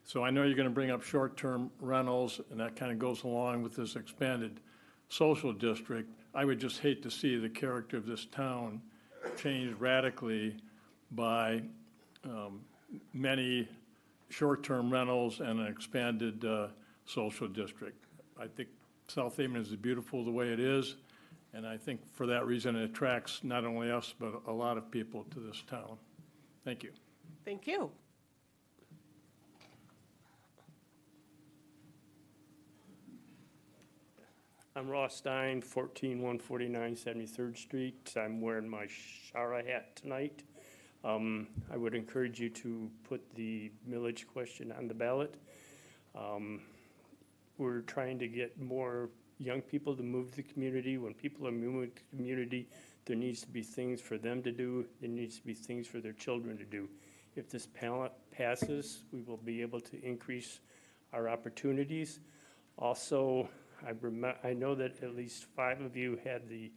So I know you're going to bring up short-term rentals, and that kind of goes along with this expanded social district. I would just hate to see the character of this town changed radically by many short-term rentals and an expanded social district. I think South Haven is beautiful the way it is, and I think for that reason it attracts not only us but a lot of people to this town. Thank you. Thank you. I'm Ross Stein, 14149 73rd Street. I'm wearing my Shara hat tonight. I would encourage you to put the millage question on the ballot. We're trying to get more young people to move to the community. When people are moving to the community, there needs to be things for them to do. There needs to be things for their children to do. If this ballot passes, we will be able to increase our opportunities. Also, I know that at least 5 of you had the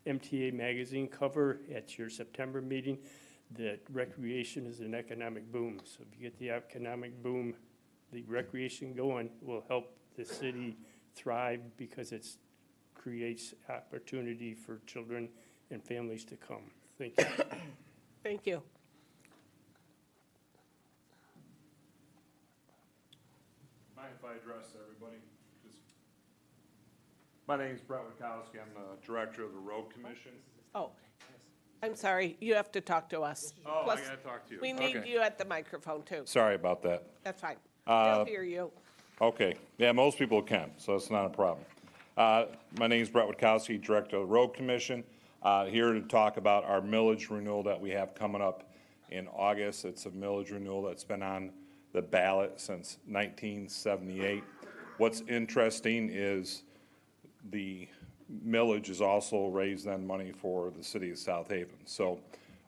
MTA magazine cover at your September meeting, that recreation is an economic boom. So if you get the economic boom, the recreation going will help the city thrive, because it creates opportunity for children and families to come. Thank you. Thank you. If I address everybody, my name is Brett Witkowski. I'm the director of the Road Commission. Oh, I'm sorry. You have to talk to us. Oh, Plus, I got to talk to you. We need Okay. you at the microphone, too. Sorry about that. That's fine. They'll hear you. Okay. Yeah, most people can, so it's not a problem. My name is Brett Witkowski, director of the Road Commission. Here to talk about our millage renewal that we have coming up in August. It's a millage renewal that's been on the ballot since 1978. What's interesting is the millage is also raised then money for the city of South Haven. So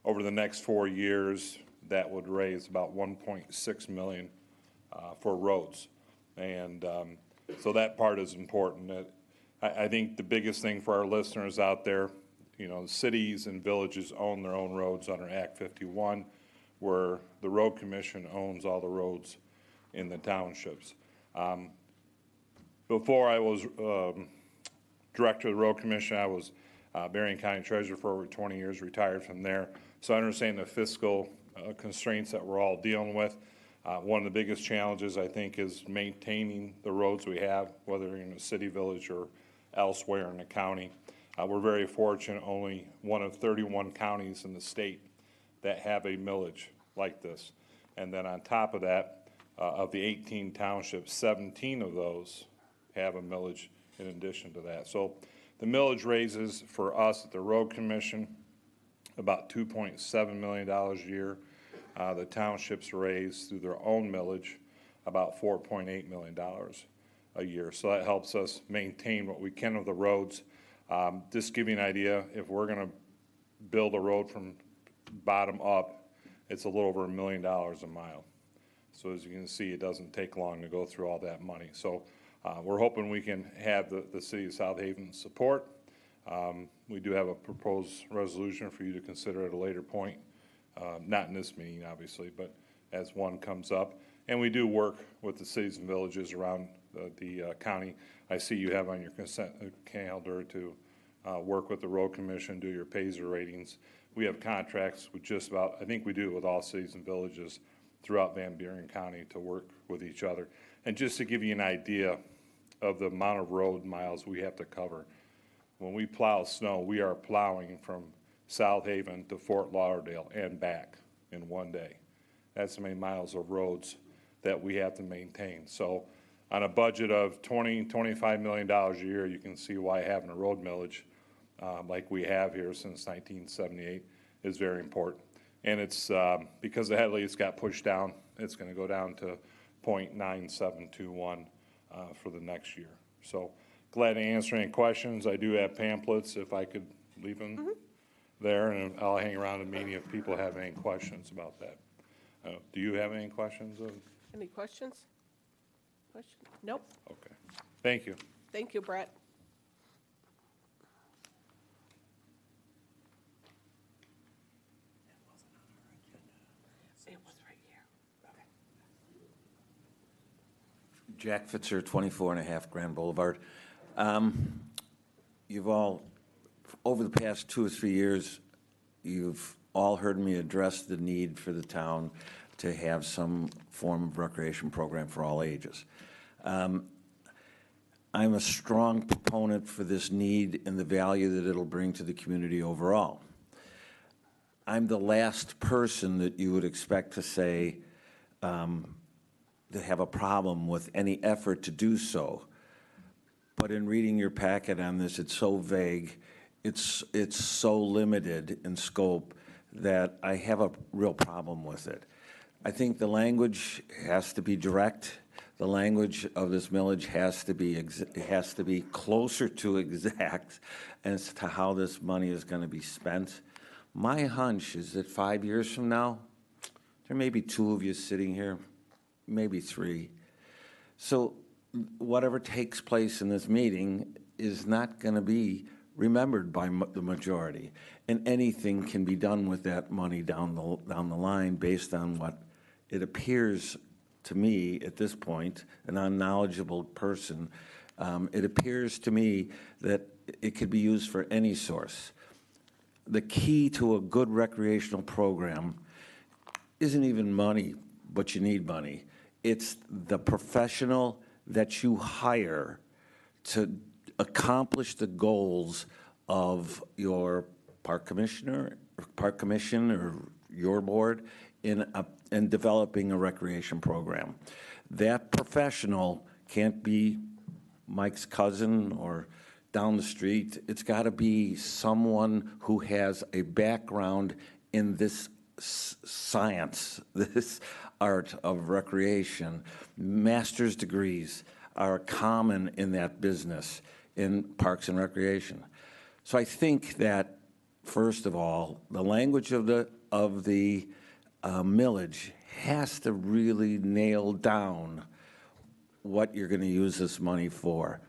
over the next 4 years, that would raise about $1.6 million for roads. And so that part is important. I think the biggest thing for our listeners out there, cities and villages own their own roads under Act 51, where the Road Commission owns all the roads in the townships. Before I was director of the Road Commission, I was Berrien County Treasurer for over 20 years, retired from there. So I understand the fiscal constraints that we're all dealing with. One of the biggest challenges, I think, is maintaining the roads we have, whether in a city, village, or elsewhere in the county. We're very fortunate, only one of 31 counties in the state that have a millage like this. And then on top of that, of the 18 townships, 17 of those have a millage in addition to that. So the millage raises for us at the Road Commission about $2.7 million a year. The townships raise through their own millage about $4.8 million a year. So that helps us maintain what we can of the roads. Just give you an idea, if we're going to build a road from bottom up, it's a little over $1 million a mile. So as you can see, it doesn't take long to go through all that money. So we're hoping we can have the city of South Haven support. We do have a proposed resolution for you to consider at a later point. Not in this meeting, obviously, but as one comes up. And we do work with the cities and villages around the county. I see you have on your consent calendar to work with the Road Commission, do your PASER ratings. We have contracts with just about, I think we do with all cities and villages throughout Van Buren County to work with each other. And just to give you an idea of the amount of road miles we have to cover, when we plow snow, we are plowing from South Haven to Fort Lauderdale and back in one day. That's how many miles of roads that we have to maintain. So on a budget of $25 million a year, you can see why having a road millage like we have here since 1978 is very important. And it's because the headlights got pushed down, it's going to go down to 0.9721 for the next year. So glad to answer any questions. I do have pamphlets if I could leave them there, and I'll hang around the meeting if people have any questions about that. Do you have any questions? Any questions? Nope. Okay. Thank you. Thank you, Brett. It was right here. Okay. Jack Fitzer, 24.5 Grand Boulevard. You've all, over the past 2 or 3 years, you've all heard me address the need for the town to have some form of recreation program for all ages. I'm a strong proponent for this need and the value that it'll bring to the community overall. I'm the last person that you would expect to say to have a problem with any effort to do so. But in reading your packet on this, it's so vague, it's so limited in scope that I have a real problem with it. I think the language has to be direct. The language of this millage has to be closer to exact as to how this money is going to be spent. My hunch is that 5 years from now, there may be 2 of you sitting here, maybe 3. So whatever takes place in this meeting is not going to be remembered by the majority, and anything can be done with that money down the line based on what it appears to me at this point, an unknowledgeable person. It appears to me that it could be used for any source. The key to a good recreational program isn't even money, but you need money. It's the professional that you hire to accomplish the goals of your park commission or your board in developing a recreation program. That professional can't be Mike's cousin or down the street. It's got to be someone who has a background in this science, this art of recreation. Master's degrees are common in that business, in parks and recreation. So I think that, first of all, the language of the millage has to really nail down what you're going to use this money for.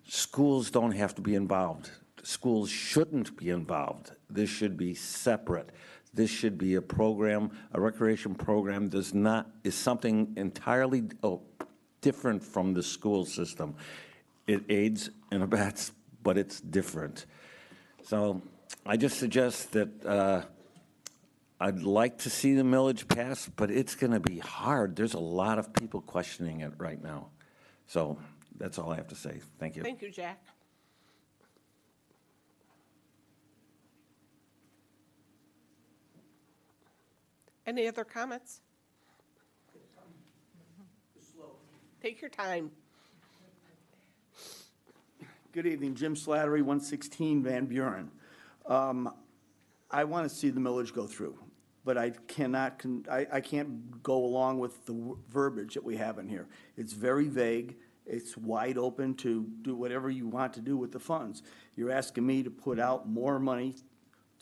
Schools don't have to be involved. Schools shouldn't be involved. This should be separate. This should be a program, a recreation program is something entirely different from the school system. It aids and abets, but it's different. So I just suggest that I'd like to see the millage pass, but it's going to be hard. There's a lot of people questioning it right now. So that's all I have to say. Thank you. Thank you, Jack. Any other comments? Take your time. Good evening, Jim Slattery, 116 Van Buren. I want to see the millage go through, but I cannot, I can't go along with the verbiage that we have in here. It's very vague. It's wide open to do whatever you want to do with the funds. You're asking me to put out more money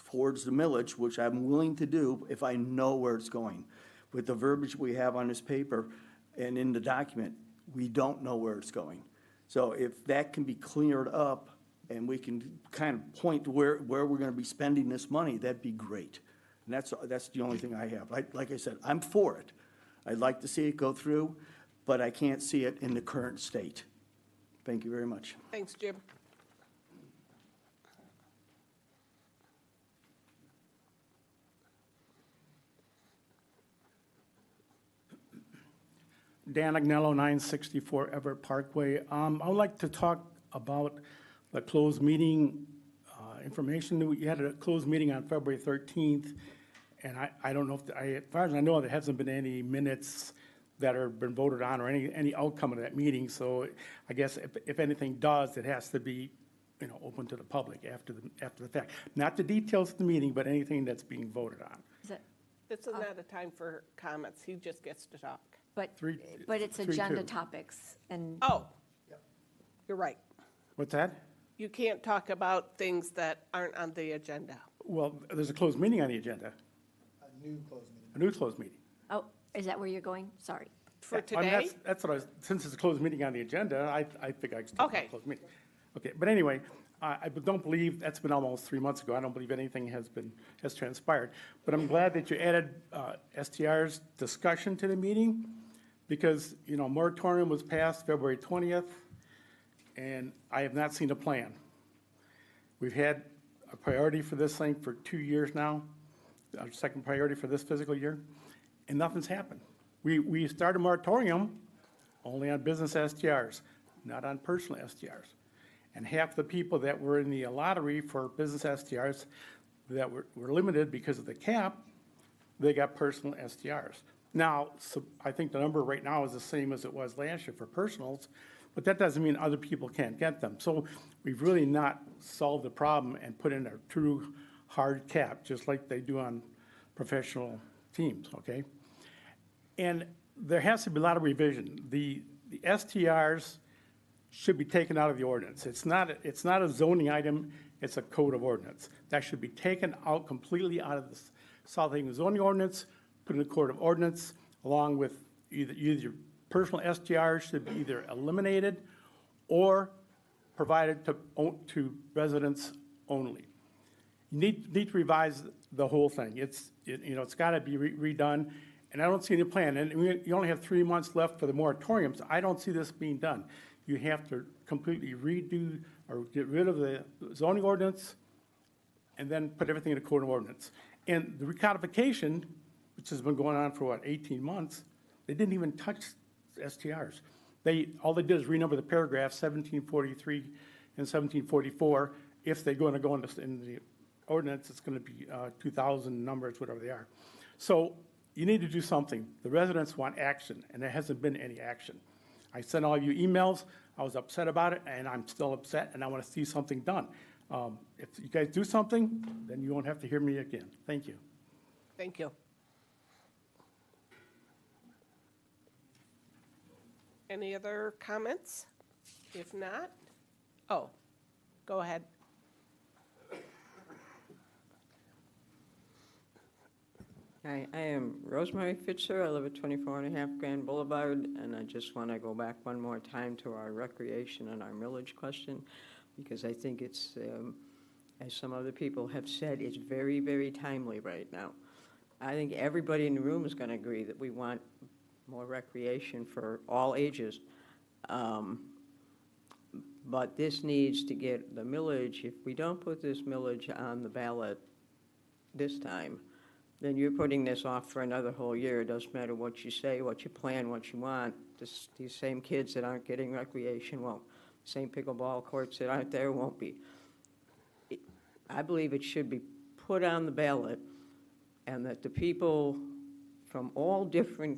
towards the millage, which I'm willing to do if I know where it's going. With the verbiage we have on this paper and in the document, we don't know where it's going. So if that can be cleared up and we can kind of point to where we're going to be spending this money, that'd be great. And that's the only thing I have. Like I said, I'm for it. I'd like to see it go through, but I can't see it in the current state. Thank you very much. Thanks, Jim. Dan Agnello, 964 Everett Parkway. I would like to talk about the closed meeting information. We had a closed meeting on February 13th, and I don't know if, as far as I know, there hasn't been any minutes that have been voted on or any outcome of that meeting. So I guess if anything does, it has to be, open to the public after the fact. Not the details of the meeting, but anything that's being voted on. This is not a time for comments. He just gets to talk. But it's 3-2. agenda topics, and Oh, you're right. What's that? You can't talk about things that aren't on the agenda. Well, there's a closed meeting on the agenda. A new closed meeting. A new closed meeting. oh, is that where you're going? Sorry. For I mean, today? that's what since it's a closed meeting on the agenda, I think I should talk about Okay. a closed meeting. Okay, but anyway, I don't believe, that's been almost 3 months ago, I don't believe anything has transpired. But I'm glad that you added STR's discussion to the meeting, because, moratorium was passed February 20th, and I have not seen a plan. We've had a priority for this thing for 2 years now, our second priority for this fiscal year, and nothing's happened. We started a moratorium only on business STRs, not on personal STRs. And half the people that were in the lottery for business STRs that were limited because of the cap, they got personal STRs. Now, so I think the number right now is the same as it was last year for personals, but that doesn't mean other people can't get them. So we've really not solved the problem and put in a true hard cap, just like they do on professional teams, okay? And there has to be a lot of revision. The STRs should be taken out of the ordinance. It's not a zoning item, it's a code of ordinance. That should be taken out completely out of the South Haven zoning ordinance, put in the code of ordinance, along with either personal STRs should be either eliminated or provided to residents only. You need to revise the whole thing. It's got to be redone, and I don't see any plan. And you only have 3 months left for the moratoriums. I don't see this being done. You have to completely redo or get rid of the zoning ordinance and then put everything in a code of ordinance. And the recodification, which has been going on for 18 months, they didn't even touch STRs. All they did is renumber the paragraphs 1743 and 1744. If they're going to go in the ordinance, it's going to be 2,000 numbers, whatever they are. So you need to do something. The residents want action, and there hasn't been any action. I sent all of you emails. I was upset about it, and I'm still upset, and I want to see something done. If you guys do something, then you won't have to hear me again. Thank you. Thank you. Any other comments? If not, go ahead. Hi, I am Rosemary Fitzer. I live at 24.5 Grand Boulevard, and I just want to go back one more time to our recreation and our millage question, because I think it's, as some other people have said, it's very, very timely right now. I think everybody in the room is going to agree that we want more recreation for all ages. But this needs to get the millage. If we don't put this millage on the ballot this time, then you're putting this off for another whole year. It doesn't matter what you say, what you plan, what you want. These same kids that aren't getting recreation won't. Same pickleball courts that aren't there won't be. I believe it should be put on the ballot, and that the people from all different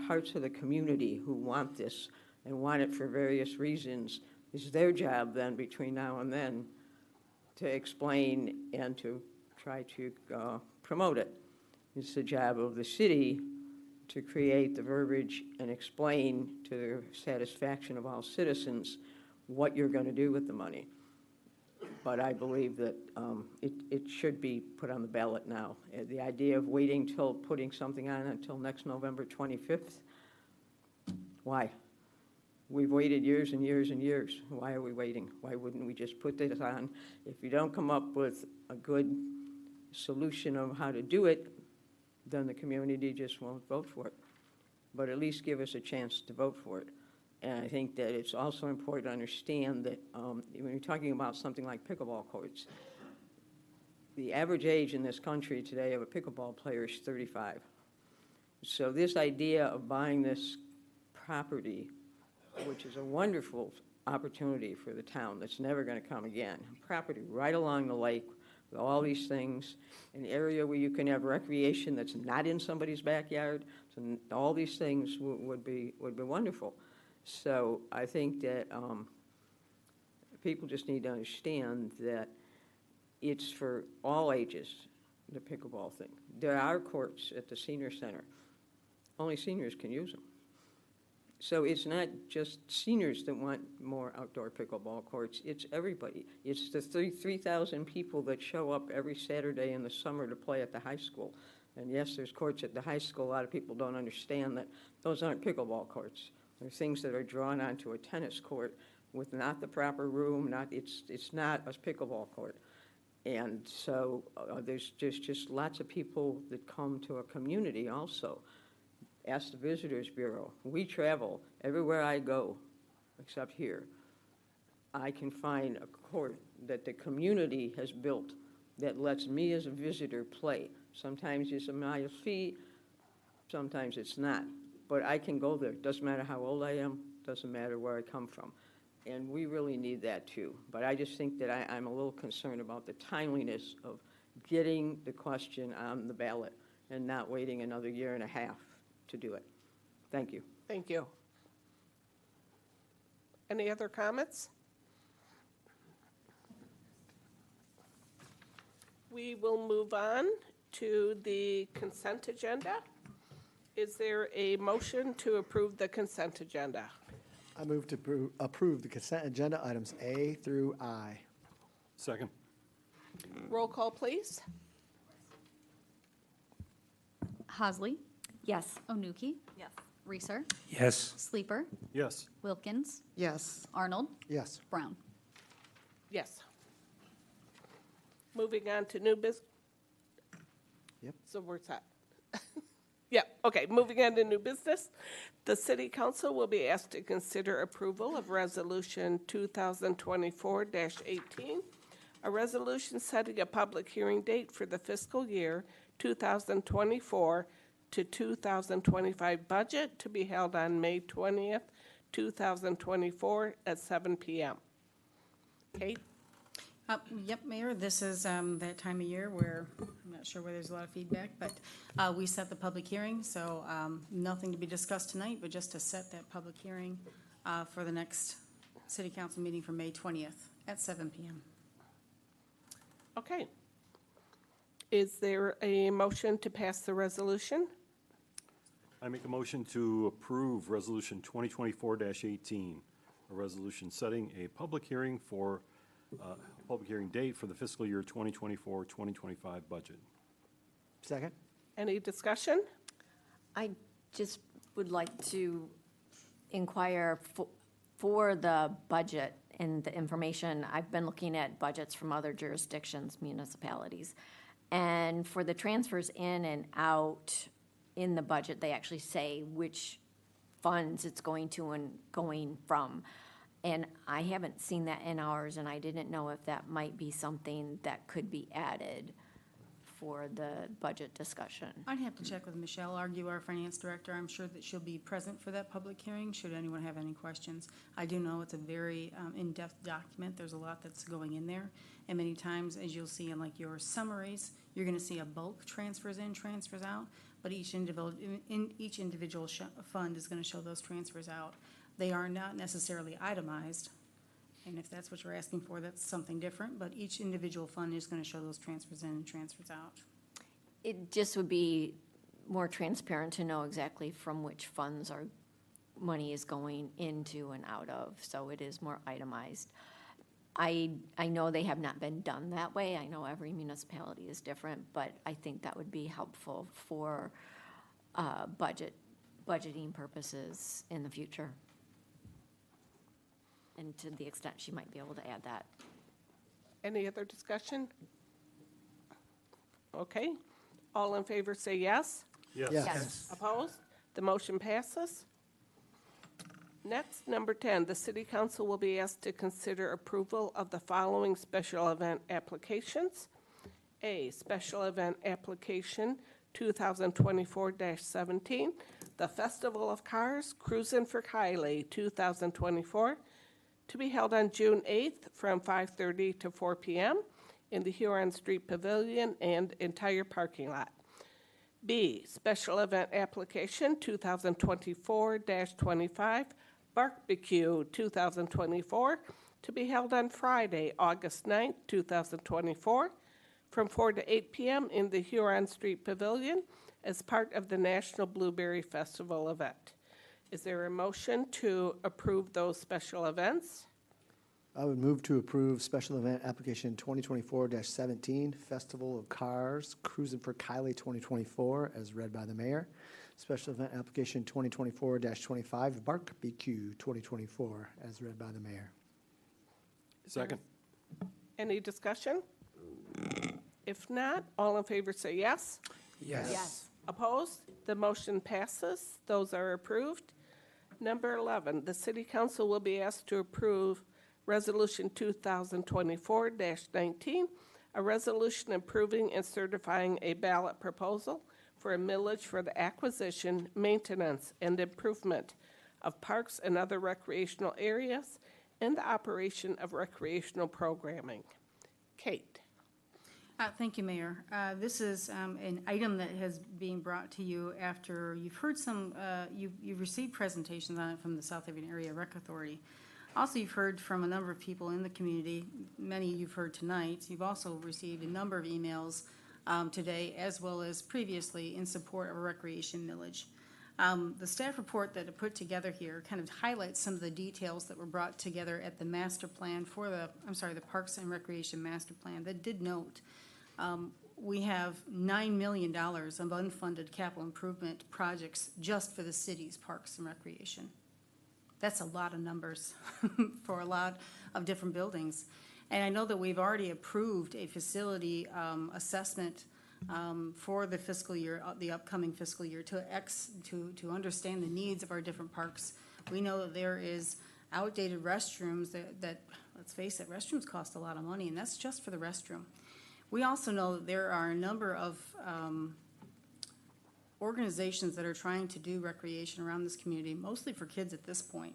parts of the community who want this and want it for various reasons, it's their job then, between now and then, to explain and to try to promote it. It's the job of the city to create the verbiage and explain to the satisfaction of all citizens what you're going to do with the money. But I believe that it should be put on the ballot now. The idea of waiting till putting something on until next November 25th, why? We've waited years and years and years. Why are we waiting? Why wouldn't we just put this on? If you don't come up with a good solution of how to do it, then the community just won't vote for it. But at least give us a chance to vote for it. And I think that it's also important to understand that when you're talking about something like pickleball courts, the average age in this country today of a pickleball player is 35. So this idea of buying this property, which is a wonderful opportunity for the town that's never going to come again, property right along the lake with all these things, an area where you can have recreation that's not in somebody's backyard, so all these things would be wonderful. So I think that people just need to understand that it's for all ages, the pickleball thing. There are courts at the senior center. Only seniors can use them. So it's not just seniors that want more outdoor pickleball courts, it's everybody. It's the 3,000 people that show up every Saturday in the summer to play at the high school. And yes, there's courts at the high school. A lot of people don't understand that those aren't pickleball courts. They're things that are drawn onto a tennis court with not the proper room, it's not a pickleball court. And so there's just lots of people that come to a community also. Ask the Visitors Bureau. We travel everywhere I go, except here. I can find a court that the community has built that lets me as a visitor play. Sometimes it's a mile fee, sometimes it's not. But I can go there. Doesn't matter how old I am, doesn't matter where I come from. And we really need that too. But I just think that I'm a little concerned about the timeliness of getting the question on the ballot and not waiting another year and a half to do it. Thank you. Thank you. Any other comments? We will move on to the consent agenda. Is there a motion to approve the consent agenda? I move to approve the consent agenda items A through I. Second. Roll call, please. Hasley, Yes. Onuki. Yes. Reeser, Yes. Sleeper, Yes. Wilkins, Yes. Arnold, Yes. Brown. Yes. Moving on to new business. Yep. So where's that? Yeah, okay, moving on to new business. The city council will be asked to consider approval of resolution 2024-18, a resolution setting a public hearing date for the fiscal year 2024 to 2025 budget to be held on May 20th, 2024 at 7 p.m. Kate? Yep, Mayor, this is that time of year where, I'm not sure where there's a lot of feedback, but we set the public hearing, so nothing to be discussed tonight, but just to set that public hearing for the next city council meeting for May 20th at 7 p.m. Okay. Is there a motion to pass the resolution? I make a motion to approve Resolution 2024-18, a resolution setting a public hearing for public hearing date for the fiscal year 2024-2025 budget. Second? Any discussion? I just would like to inquire for the budget and the information. I've been looking at budgets from other jurisdictions, municipalities. And for the transfers in and out in the budget, they actually say which funds it's going to and going from. And I haven't seen that in ours, and I didn't know if that might be something that could be added for the budget discussion. I'd have to check with Michelle Argue, our finance director. I'm sure that she'll be present for that public hearing, should anyone have any questions. I do know it's a very in-depth document. There's a lot that's going in there. And many times, as you'll see in like your summaries, you're gonna see a bulk transfers in, transfers out, but each individual fund is gonna show those transfers out. They are not necessarily itemized, and if that's what you're asking for, that's something different, but each individual fund is gonna show those transfers in and transfers out. It just would be more transparent to know exactly from which funds money is going into and out of, so it is more itemized. I know they have not been done that way. I know every municipality is different, but I think that would be helpful for budgeting purposes in the future. And to the extent she might be able to add that. Any other discussion? Okay. All in favor say yes. Yes. Yes. Opposed? The motion passes. Next, number 10, the City Council will be asked to consider approval of the following special event applications. A, special event application 2024-17, the Festival of Cars Cruisin' for Kylie 2024, to be held on June 8th from 5:30 to 4 p.m. in the Huron Street Pavilion and entire parking lot. B, special event application 2024-25, Barbecue 2024, to be held on Friday, August 9th, 2024, from 4 to 8 p.m. in the Huron Street Pavilion as part of the National Blueberry Festival event. Is there a motion to approve those special events? I would move to approve special event application 2024-17, Festival of Cars Cruisin' for Kylie 2024, as read by the mayor. Special event application 2024-25, Barbecue 2024, as read by the mayor. Second. Any discussion? If not, all in favor say yes. Yes. Opposed? The motion passes. Those are approved. Number 11, the City Council will be asked to approve Resolution 2024-19, a resolution approving and certifying a ballot proposal for a millage for the acquisition, maintenance, and improvement of parks and other recreational areas and the operation of recreational programming. Kate. Thank you, Mayor. This is an item that has been brought to you after you've heard you've received presentations on it from the South Haven Area Rec Authority. Also, you've heard from a number of people in the community, many you've heard tonight. You've also received a number of emails today, as well as previously, in support of a recreation millage. The staff report that I put together here kind of highlights some of the details that were brought together at the master plan for the Parks and Recreation Master Plan that did note we have $9 million of unfunded capital improvement projects just for the city's parks and recreation. That's a lot of numbers for a lot of different buildings. And I know that we've already approved a facility assessment for the fiscal year, the upcoming fiscal year, to understand the needs of our different parks. We know that there is outdated restrooms that, let's face it, restrooms cost a lot of money, and that's just for the restroom. We also know that there are a number of organizations that are trying to do recreation around this community, mostly for kids at this point,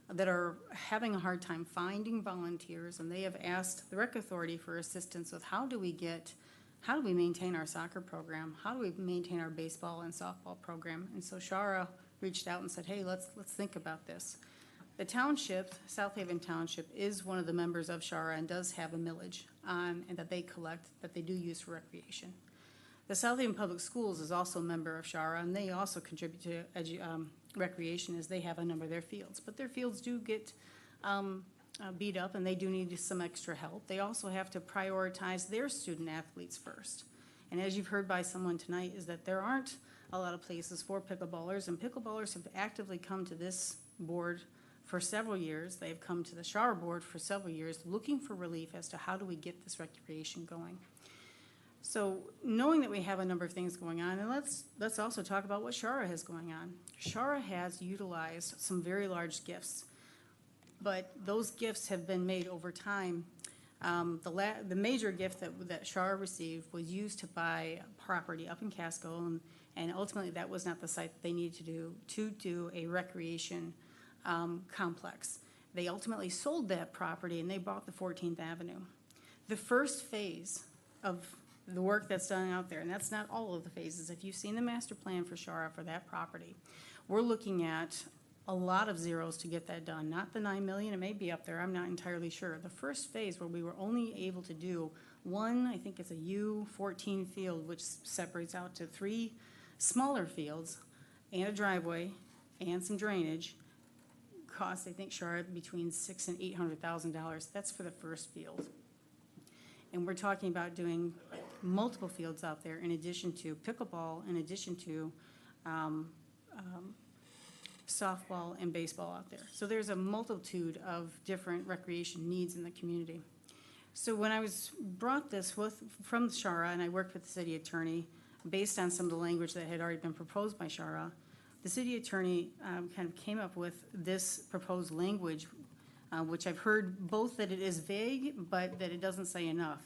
that are having a hard time finding volunteers, and they have asked the Rec Authority for assistance with how do we maintain our soccer program? How do we maintain our baseball and softball program? And so Shara reached out and said, hey, let's think about this. The township, South Haven Township, is one of the members of Shara and does have a millage and that they collect, that they do use for recreation. The South Haven Public Schools is also a member of Shara, and they also contribute to recreation as they have a number of their fields. But their fields do get beat up, and they do need some extra help. They also have to prioritize their student athletes first. And as you've heard by someone tonight, is that there aren't a lot of places for pickleballers, and pickleballers have actively come to this board for several years. They've come to the Shara board for several years looking for relief as to how do we get this recreation going. So knowing that we have a number of things going on, and let's also talk about what Shara has going on. Shara has utilized some very large gifts, but those gifts have been made over time The major gift that Shar received was used to buy property up in Casco, and ultimately that was not the site that they needed to do a recreation complex. They ultimately sold that property and they bought the 14th Avenue. The first phase of the work that's done out there, and that's not all of the phases, if you've seen the master plan for Shara for that property, we're looking at a lot of zeros to get that done, not the 9 million, it may be up there, I'm not entirely sure. The first phase where we were only able to do one, I think it's a U14 field, which separates out to 3 smaller fields and a driveway and some drainage, cost, I think, Shara, between $600,000 and $800,000. That's for the first field. And we're talking about doing multiple fields out there in addition to pickleball, in addition to softball and baseball out there. So there's a multitude of different recreation needs in the community. So when I was brought this from Shara, and I worked with the city attorney, based on some of the language that had already been proposed by Shara, the city attorney kind of came up with this proposed language, which I've heard both that it is vague, but that it doesn't say enough.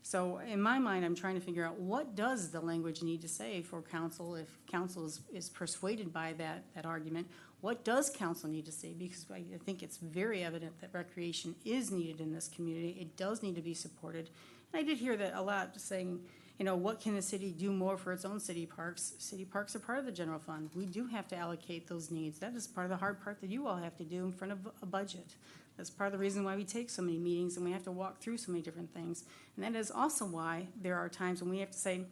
So in my mind, I'm trying to figure out what does the language need to say for council, if council is persuaded by that argument. What does council need to say? Because I think it's very evident that recreation is needed in this community. It does need to be supported. And I did hear that a lot, saying, you know, what can the city do more for its own city parks? City parks are part of the general fund. We do have to allocate those needs. That is part of the hard part that you all have to do in front of a budget. That's part of the reason why we take so many meetings and we have to walk through so many different things. And that is also why there are times when we have to say,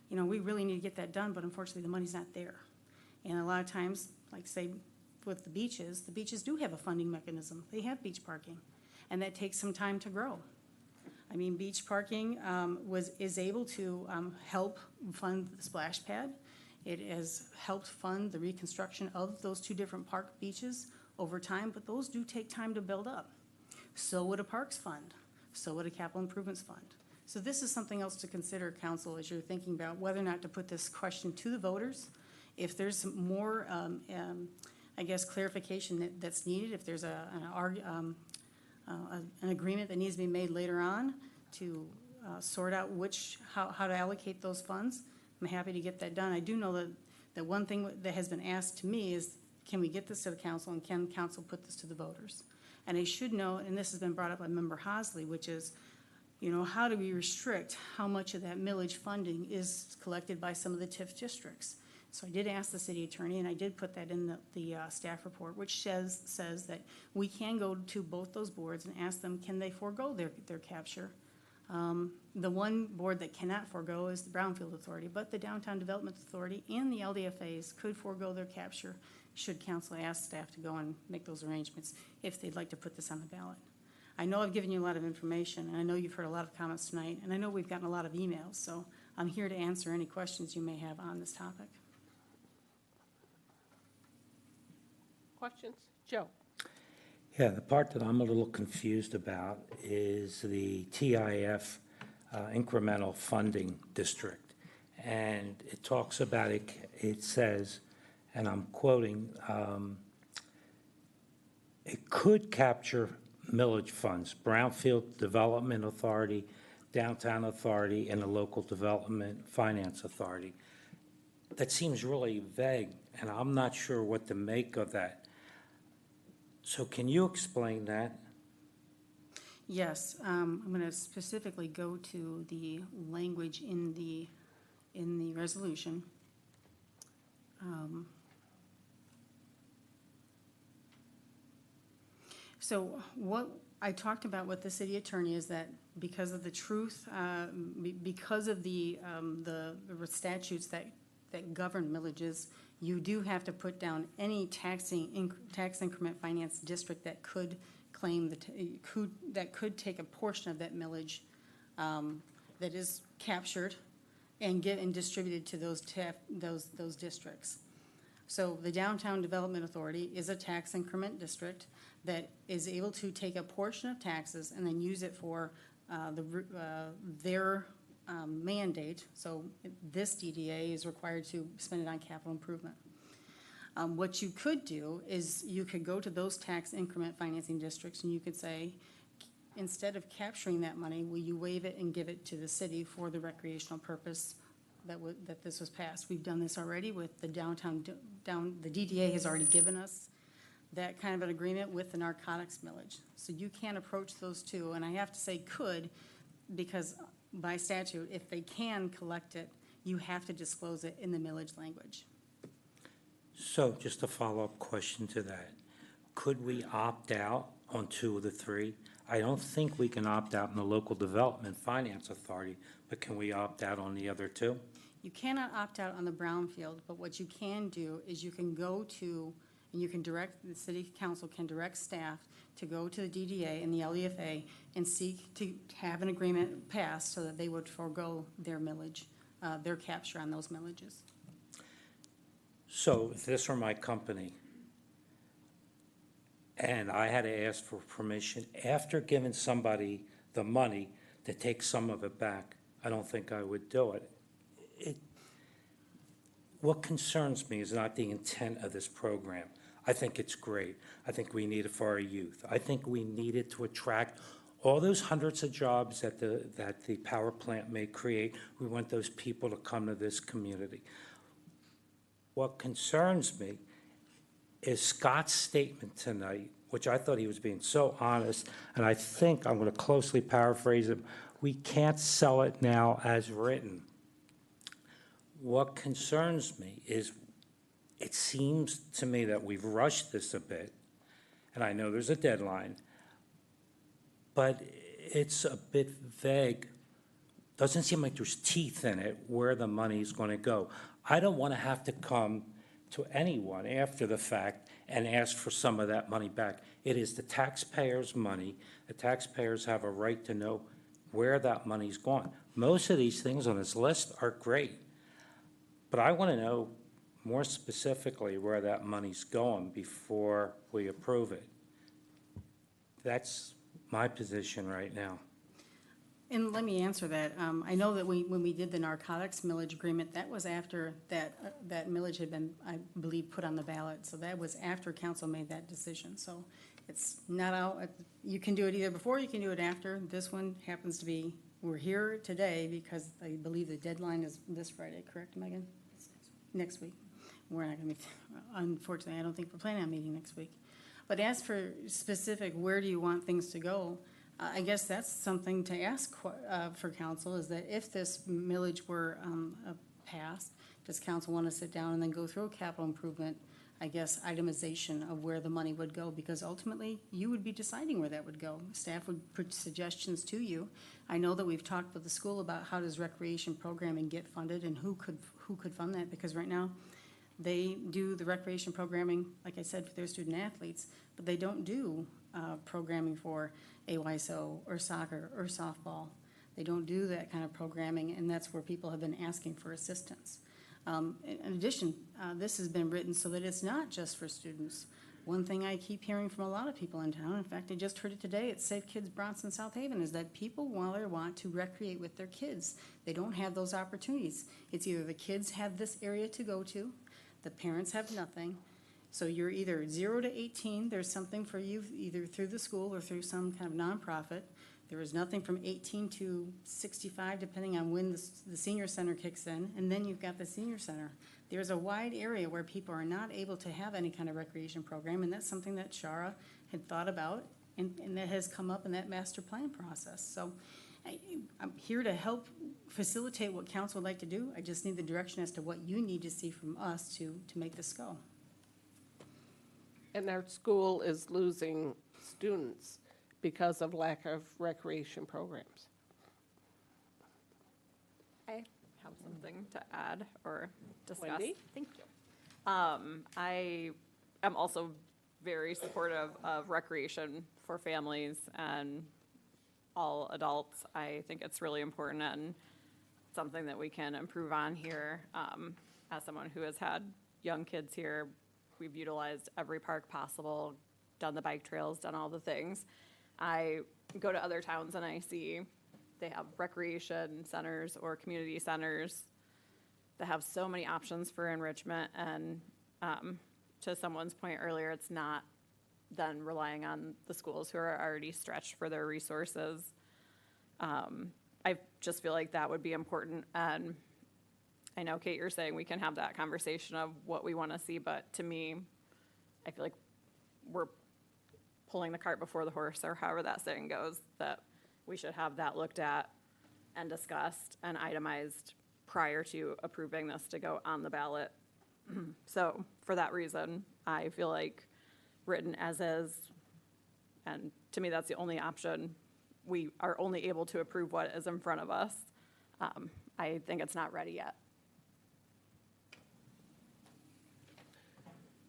you know, we really need to get that done, but unfortunately the money's not there. And a lot of times, like say with the beaches do have a funding mechanism. They have beach parking, and that takes some time to grow. I mean, beach parking is able to help fund the splash pad. It has helped fund the reconstruction of those 2 different park beaches over time, but those do take time to build up. So would a parks fund. So would a capital improvements fund. So this is something else to consider, council, as you're thinking about whether or not to put this question to the voters. If there's some more, I guess, clarification that's needed, if there's an agreement that needs to be made later on to sort out how to allocate those funds, I'm happy to get that done. I do know that one thing that has been asked to me is, can we get this to the council, and can council put this to the voters? And I should know, and this has been brought up by Member Hosley, which is, you know, how do we restrict how much of that millage funding is collected by some of the TIF districts? So I did ask the city attorney, and I did put that in the staff report, which says that we can go to both those boards and ask them, can they forego their capture? The one board that cannot forego is the Brownfield Authority, but the Downtown Development Authority and the LDFAs could forego their capture should council ask staff to go and make those arrangements if they'd like to put this on the ballot. I know I've given you a lot of information, and I know you've heard a lot of comments tonight, and I know we've gotten a lot of emails, so I'm here to answer any questions you may have on this topic. Questions? Joe? Yeah, the part that I'm a little confused about is the TIF incremental funding district. And it talks about it says, and I'm quoting, it could capture millage funds, Brownfield Development Authority, Downtown Authority, and the Local Development Finance Authority. That seems really vague, and I'm not sure what to make of that. So can you explain that? Yes, I'm going to specifically go to the language in the resolution. So what I talked about with the city attorney is that because of the truth, because of the statutes that govern millages, you do have to put down any tax increment finance district that could claim that could take a portion of that millage that is captured and distributed to those districts. So the Downtown Development Authority is a tax increment district that is able to take a portion of taxes and then use it for their mandate. So this DDA is required to spend it on capital improvement. What you could do is you could go to those tax increment financing districts and you could say, instead of capturing that money, will you waive it and give it to the city for the recreational purpose that this was passed? We've done this already with the the DDA has already given us that kind of an agreement with the narcotics millage. So you can approach those two, and I have to say could, because by statute, if they can collect it, you have to disclose it in the millage language. So just a follow-up question to that. Could we opt out on 2 of the 3? I don't think we can opt out in the Local Development Finance Authority, but can we opt out on the other 2? You cannot opt out on the brownfield, but what you can do is you can go to, and you can direct, the city council can direct staff to go to the DDA and the LEFA and seek to have an agreement passed so that they would forego their millage, their capture on those millages. So if this were my company, and I had to ask for permission after giving somebody the money to take some of it back, I don't think I would do it. What concerns me is not the intent of this program. I think it's great. I think we need it for our youth. I think we need it to attract all those hundreds of jobs that the power plant may create. We want those people to come to this community. What concerns me is Scott's statement tonight, which I thought he was being so honest, and I think I'm going to closely paraphrase him. We can't sell it now as written. What concerns me is it seems to me that we've rushed this a bit, and I know there's a deadline, but it's a bit vague. Doesn't seem like there's teeth in it where the money's going to go. I don't want to have to come to anyone after the fact and ask for some of that money back. It is the taxpayers' money. The taxpayers have a right to know where that money's gone. Most of these things on this list are great, but I want to know more specifically where that money's going before we approve it. That's my position right now. And let me answer that. I know that when we did the narcotics millage agreement, that was after that millage had been, I believe, put on the ballot. So that was after council made that decision. So it's not out, you can do it either before, you can do it after. This one happens to be, we're here today because I believe the deadline is this Friday, correct, Megan? Next week. We're not gonna be, unfortunately, I don't think we're planning on meeting next week. But as for specific, where do you want things to go? I guess that's something to ask for council, is that if this millage were passed, does council want to sit down and then go through a capital improvement, I guess, itemization of where the money would go? Because ultimately, you would be deciding where that would go. Staff would put suggestions to you. I know that we've talked with the school about how does recreation programming get funded and who could fund that, because right now, they do the recreation programming, like I said, for their student athletes, but they don't do programming for AYSO or soccer or softball. They don't do that kind of programming, and that's where people have been asking for assistance. In addition, this has been written so that it's not just for students. One thing I keep hearing from a lot of people in town, in fact, I just heard it today at Safe Kids Bronson South Haven, is that people want to recreate with their kids. They don't have those opportunities. It's either the kids have this area to go to, the parents have nothing. So you're either 0 to 18, there's something for you either through the school or through some kind of nonprofit. There is nothing from 18 to 65, depending on when the senior center kicks in, and then you've got the senior center. There's a wide area where people are not able to have any kind of recreation program, and that's something that Shara had thought about, and that has come up in that master plan process. So I'm here to help facilitate what council would like to do. I just need the direction as to what you need to see from us to make this go. And our school is losing students because of lack of recreation programs. I have something to add or discuss. Wendy? Thank you. I am also very supportive of recreation for families and all adults. I think it's really important and something that we can improve on here. As someone who has had young kids here, we've utilized every park possible, done the bike trails, done all the things. I go to other towns and I see they have recreation centers or community centers that have so many options for enrichment. And to someone's point earlier, it's not than relying on the schools who are already stretched for their resources. I just feel like that would be important. And I know, Kate, you're saying we can have that conversation of what we want to see, but to me, I feel like we're pulling the cart before the horse, or however that saying goes, that we should have that looked at and discussed and itemized prior to approving this to go on the ballot. So for that reason, I feel like written as is, and to me, that's the only option. We are only able to approve what is in front of us. I think it's not ready yet.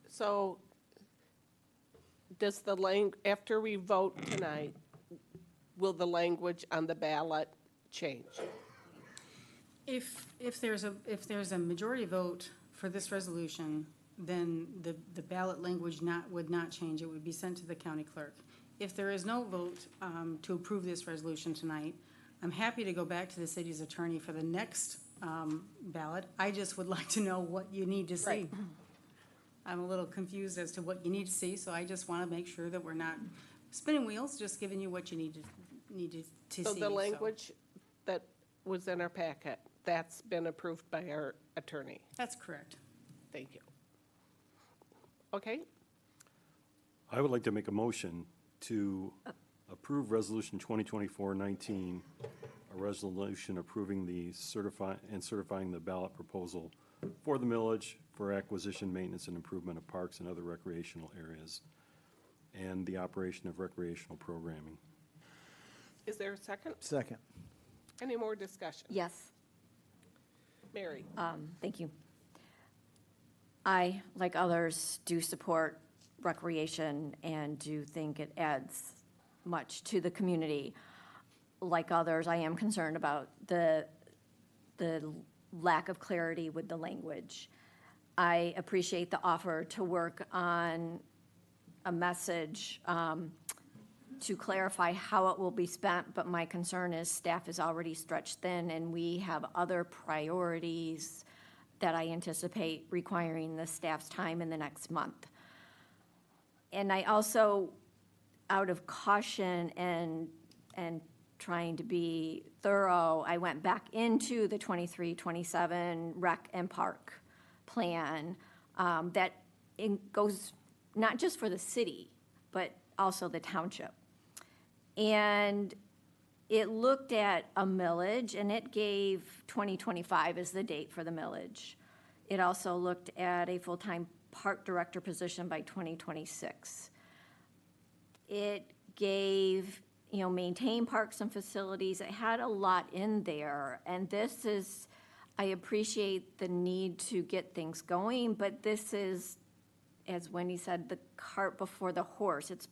So does after we vote tonight, will the language on the ballot change? If there's a majority vote for this resolution, then the ballot language would not change. It would be sent to the county clerk. If there is no vote to approve this resolution tonight, I'm happy to go back to the city's attorney for the next ballot. I just would like to know what you need to see. Right. I'm a little confused as to what you need to see, so I just want to make sure that we're not spinning wheels, just giving you what you need to see. So the language that was in our packet, that's been approved by our attorney? That's correct. Thank you. Okay, I would like to make a motion to approve Resolution 2024-19, a resolution approving the certifying the ballot proposal for the millage for acquisition, maintenance, and improvement of parks and other recreational areas, and the operation of recreational programming. is there a second? Second. Any more discussion? Yes. Mary? Thank you. I, like others, do support recreation and do think it adds much to the community. Like others, I am concerned about the lack of clarity with the language. I appreciate the offer to work on a message to clarify how it will be spent, but my concern is staff is already stretched thin and we have other priorities that I anticipate requiring the staff's time in the next month. And I also, out of caution and trying to be thorough, I went back into the 23-27 rec and park plan that goes not just for the city, but also the township. And it looked at a millage, and it gave 2025 as the date for the millage. It also looked at a full-time park director position by 2026. It gave, maintain parks and facilities. It had a lot in there, and this is, I appreciate the need to get things going, but this is, as Wendy said, the cart before the horse. It's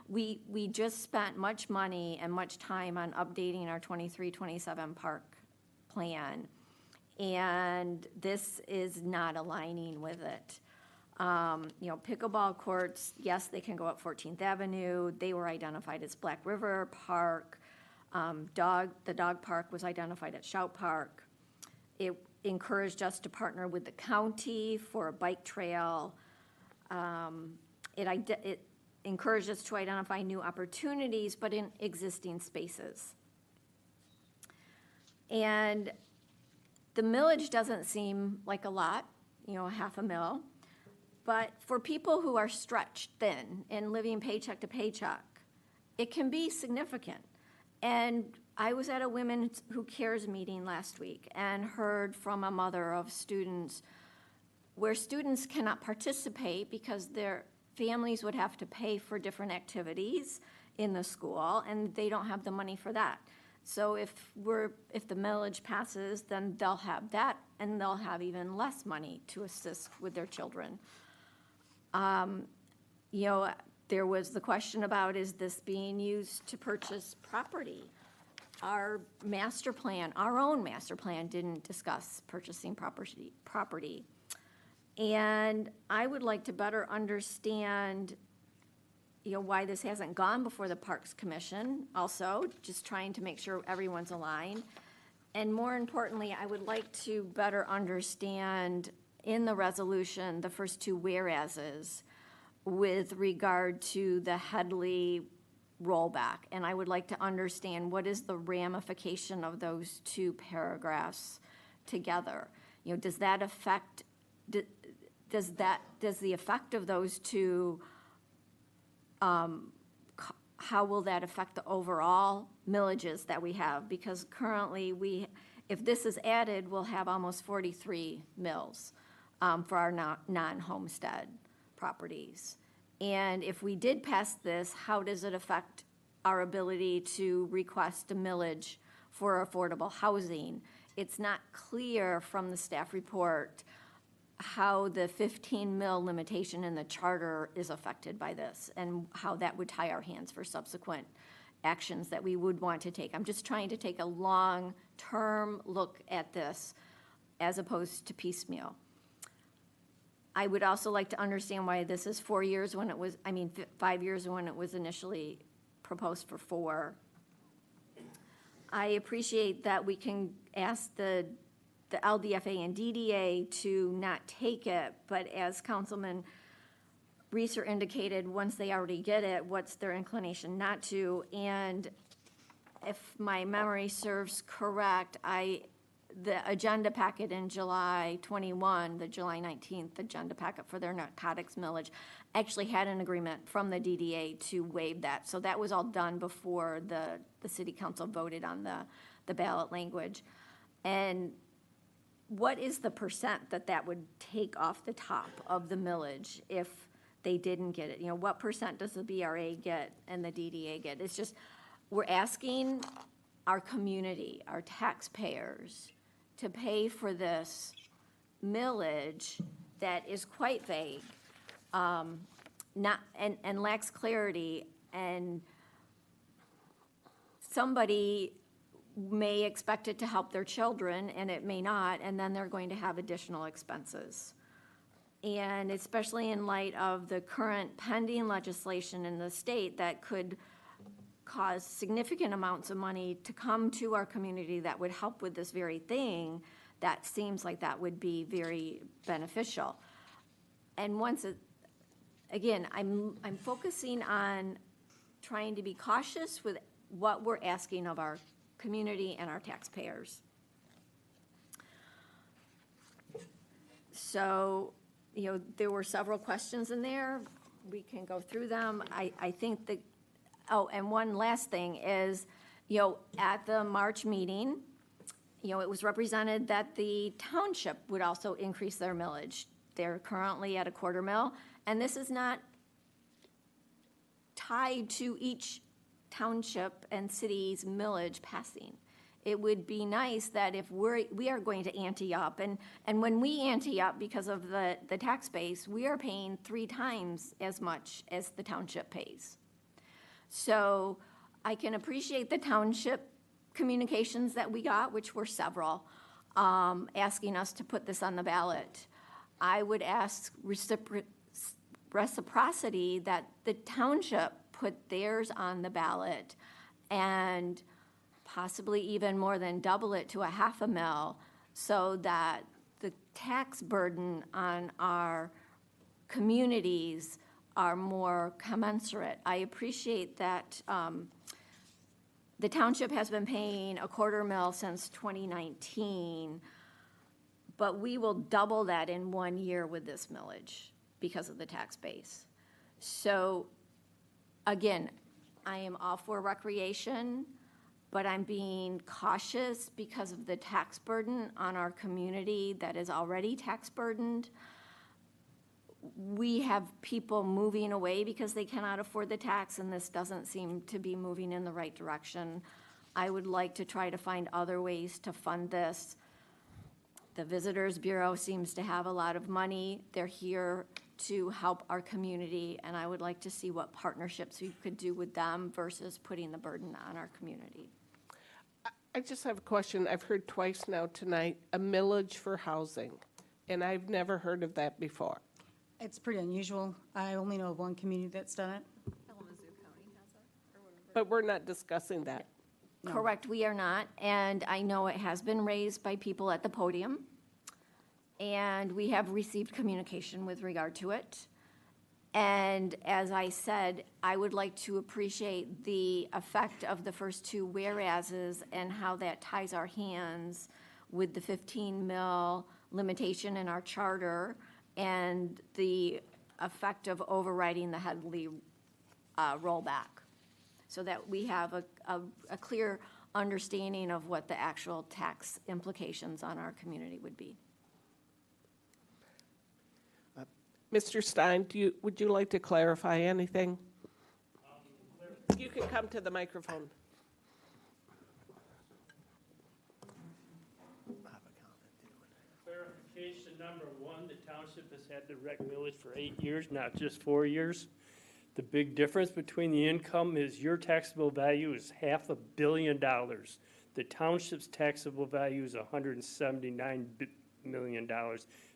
we just spent much money and much time on updating our 23-27 park plan, and this is not aligning with it. Pickleball courts, yes, they can go up 14th Avenue. They were identified as Black River Park. The dog park was identified at Shout Park. It encouraged us to partner with the county for a bike trail. It encouraged us to identify new opportunities, but in existing spaces. And the millage doesn't seem like a lot, $500,000. But for people who are stretched thin and living paycheck to paycheck, it can be significant. And I was at a Women Who Cares meeting last week and heard from a mother of students where students cannot participate because their families would have to pay for different activities in the school, and they don't have the money for that. So if the millage passes, then they'll have that, and they'll have even less money to assist with their children. There was the question about, is this being used to purchase property? Our own master plan didn't discuss purchasing property. And I would like to better understand, why this hasn't gone before the Parks Commission also, just trying to make sure everyone's aligned. And more importantly, I would like to better understand in the resolution, the first two whereases, with regard to the Headley rollback, and I would like to understand what is the ramification of those two paragraphs together. You know, does that affect, does the effect of those two, how will that affect the overall millages that we have? Because currently if this is added, we'll have almost 43 mills for our non-homestead properties. And if we did pass this, how does it affect our ability to request a millage for affordable housing? It's not clear from the staff report how the 15 mil limitation in the charter is affected by this and how that would tie our hands for subsequent actions that we would want to take. I'm just trying to take a long-term look at this as opposed to piecemeal. I would also like to understand why this is 4 years when it was, 5 years when it was initially proposed for 4. I appreciate that we can ask the LDFA and DDA to not take it, but as Councilman Reeser indicated, once they already get it, what's their inclination not to? And if my memory serves correct, the agenda packet in July 21, the July 19th agenda packet for their narcotics millage, actually had an agreement from the DDA to waive that. So that was all done before the city council voted on the ballot language. And what is the percent that would take off the top of the millage if they didn't get it? You know, what percent does the BRA get and the DDA get? It's just, we're asking our community, our taxpayers, to pay for this millage that is quite vague, and lacks clarity, and somebody may expect it to help their children, and it may not, and then they're going to have additional expenses. And especially in light of the current pending legislation in the state that could cause significant amounts of money to come to our community that would help with this very thing, that seems like that would be very beneficial. And again, I'm focusing on trying to be cautious with what we're asking of our community and our taxpayers. So, you know, there were several questions in there. We can go through them. I think that, oh, and one last thing is, you know, at the March meeting, you know, it was represented that the township would also increase their millage. They're currently at a quarter mill, and this is not tied to each township and city's millage passing. It would be nice that if we are going to ante up, and when we ante up because of the tax base, we are paying 3 times as much as the township pays. So I can appreciate the township communications that we got, which were several, asking us to put this on the ballot. I would ask reciprocity that the township put theirs on the ballot and possibly even more than double it to a half a mil, so that the tax burden on our communities are more commensurate. I appreciate that the township has been paying a quarter mil since 2019, but we will double that in 1 year with this millage because of the tax base. So again, I am all for recreation, but I'm being cautious because of the tax burden on our community that is already tax burdened. We have people moving away because they cannot afford the tax, and this doesn't seem to be moving in the right direction. I would like to try to find other ways to fund this. The Visitors Bureau seems to have a lot of money. They're here to help our community, and I would like to see what partnerships we could do with them versus putting the burden on our community. I just have a question. I've heard twice now tonight, a millage for housing, and I've never heard of that before. It's pretty unusual. I only know of one community that's done it. But we're not discussing that. No. Correct, we are not, and I know it has been raised by people at the podium, and we have received communication with regard to it. And as I said, I would like to appreciate the effect of the first two whereases and how that ties our hands with the 15 mil limitation in our charter and the effect of overriding the Headley rollback, so that we have a clear understanding of what the actual tax implications on our community would be. Mr. Stein, would you like to clarify anything? You can come to the microphone. Clarification number one, the township has had the rec millage for 8 years, not just 4 years. The big difference between the income is your taxable value is $500 million. The township's taxable value is $179 million.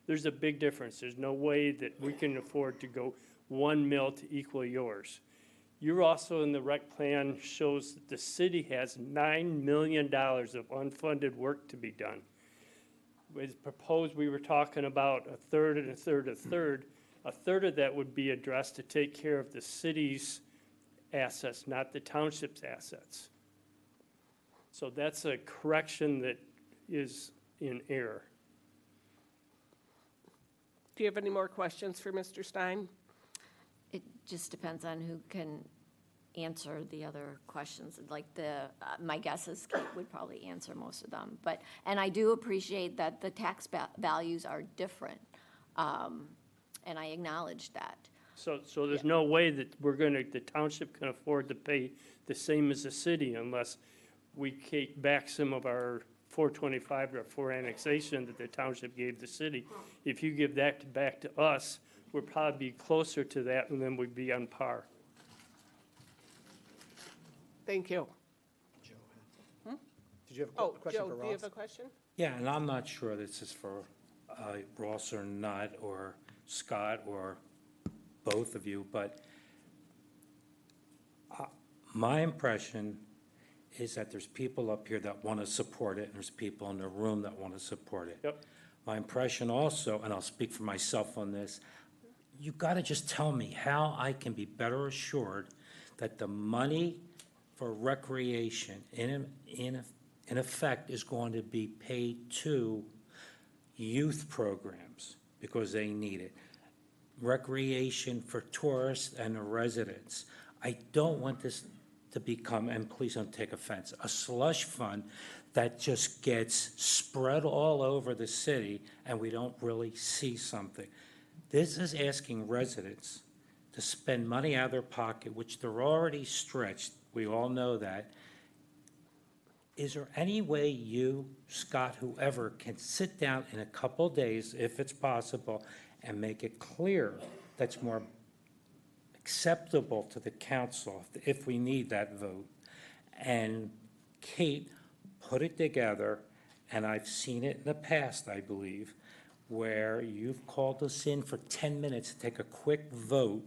There's a big difference. There's no way that we can afford to go 1 mil to equal yours. You're also in the rec plan shows that the city has $9 million of unfunded work to be done. As proposed, we were talking about a third and a third, a third. A third of that would be addressed to take care of the city's assets, not the township's assets. So that's a correction that is in error. Do you have any more questions for Mr. Stein? It just depends on who can answer the other questions. Like my guess is Kate would probably answer most of them. And I do appreciate that the tax values are different, and I acknowledge that. So there's no way that the township can afford to pay the same as the city unless we take back some of our 425 or 4 annexation that the township gave the city. If you give that back to us, we'll probably be closer to that and then we'd be on par. Thank you. Did you have a question Joe, for Ross? do you have a question? Yeah, and I'm not sure this is for Ross or not, or Scott, or both of you, but my impression is that there's people up here that want to support it, and there's people in the room that want to support it. Yep. My impression also, and I'll speak for myself on this, you got to just tell me how I can be better assured that the money for recreation in effect is going to be paid to youth programs because they need it. Recreation for tourists and the residents. I don't want this to become, and please don't take offense, a slush fund that just gets spread all over the city and we don't really see something. This is asking residents to spend money out of their pocket, which they're already stretched. We all know that. Is there any way you, Scott, whoever, can sit down in a couple days, if it's possible, and make it clear that's more acceptable to the council if we need that vote? And Kate, put it together, and I've seen it in the past, I believe, where you've called us in for 10 minutes to take a quick vote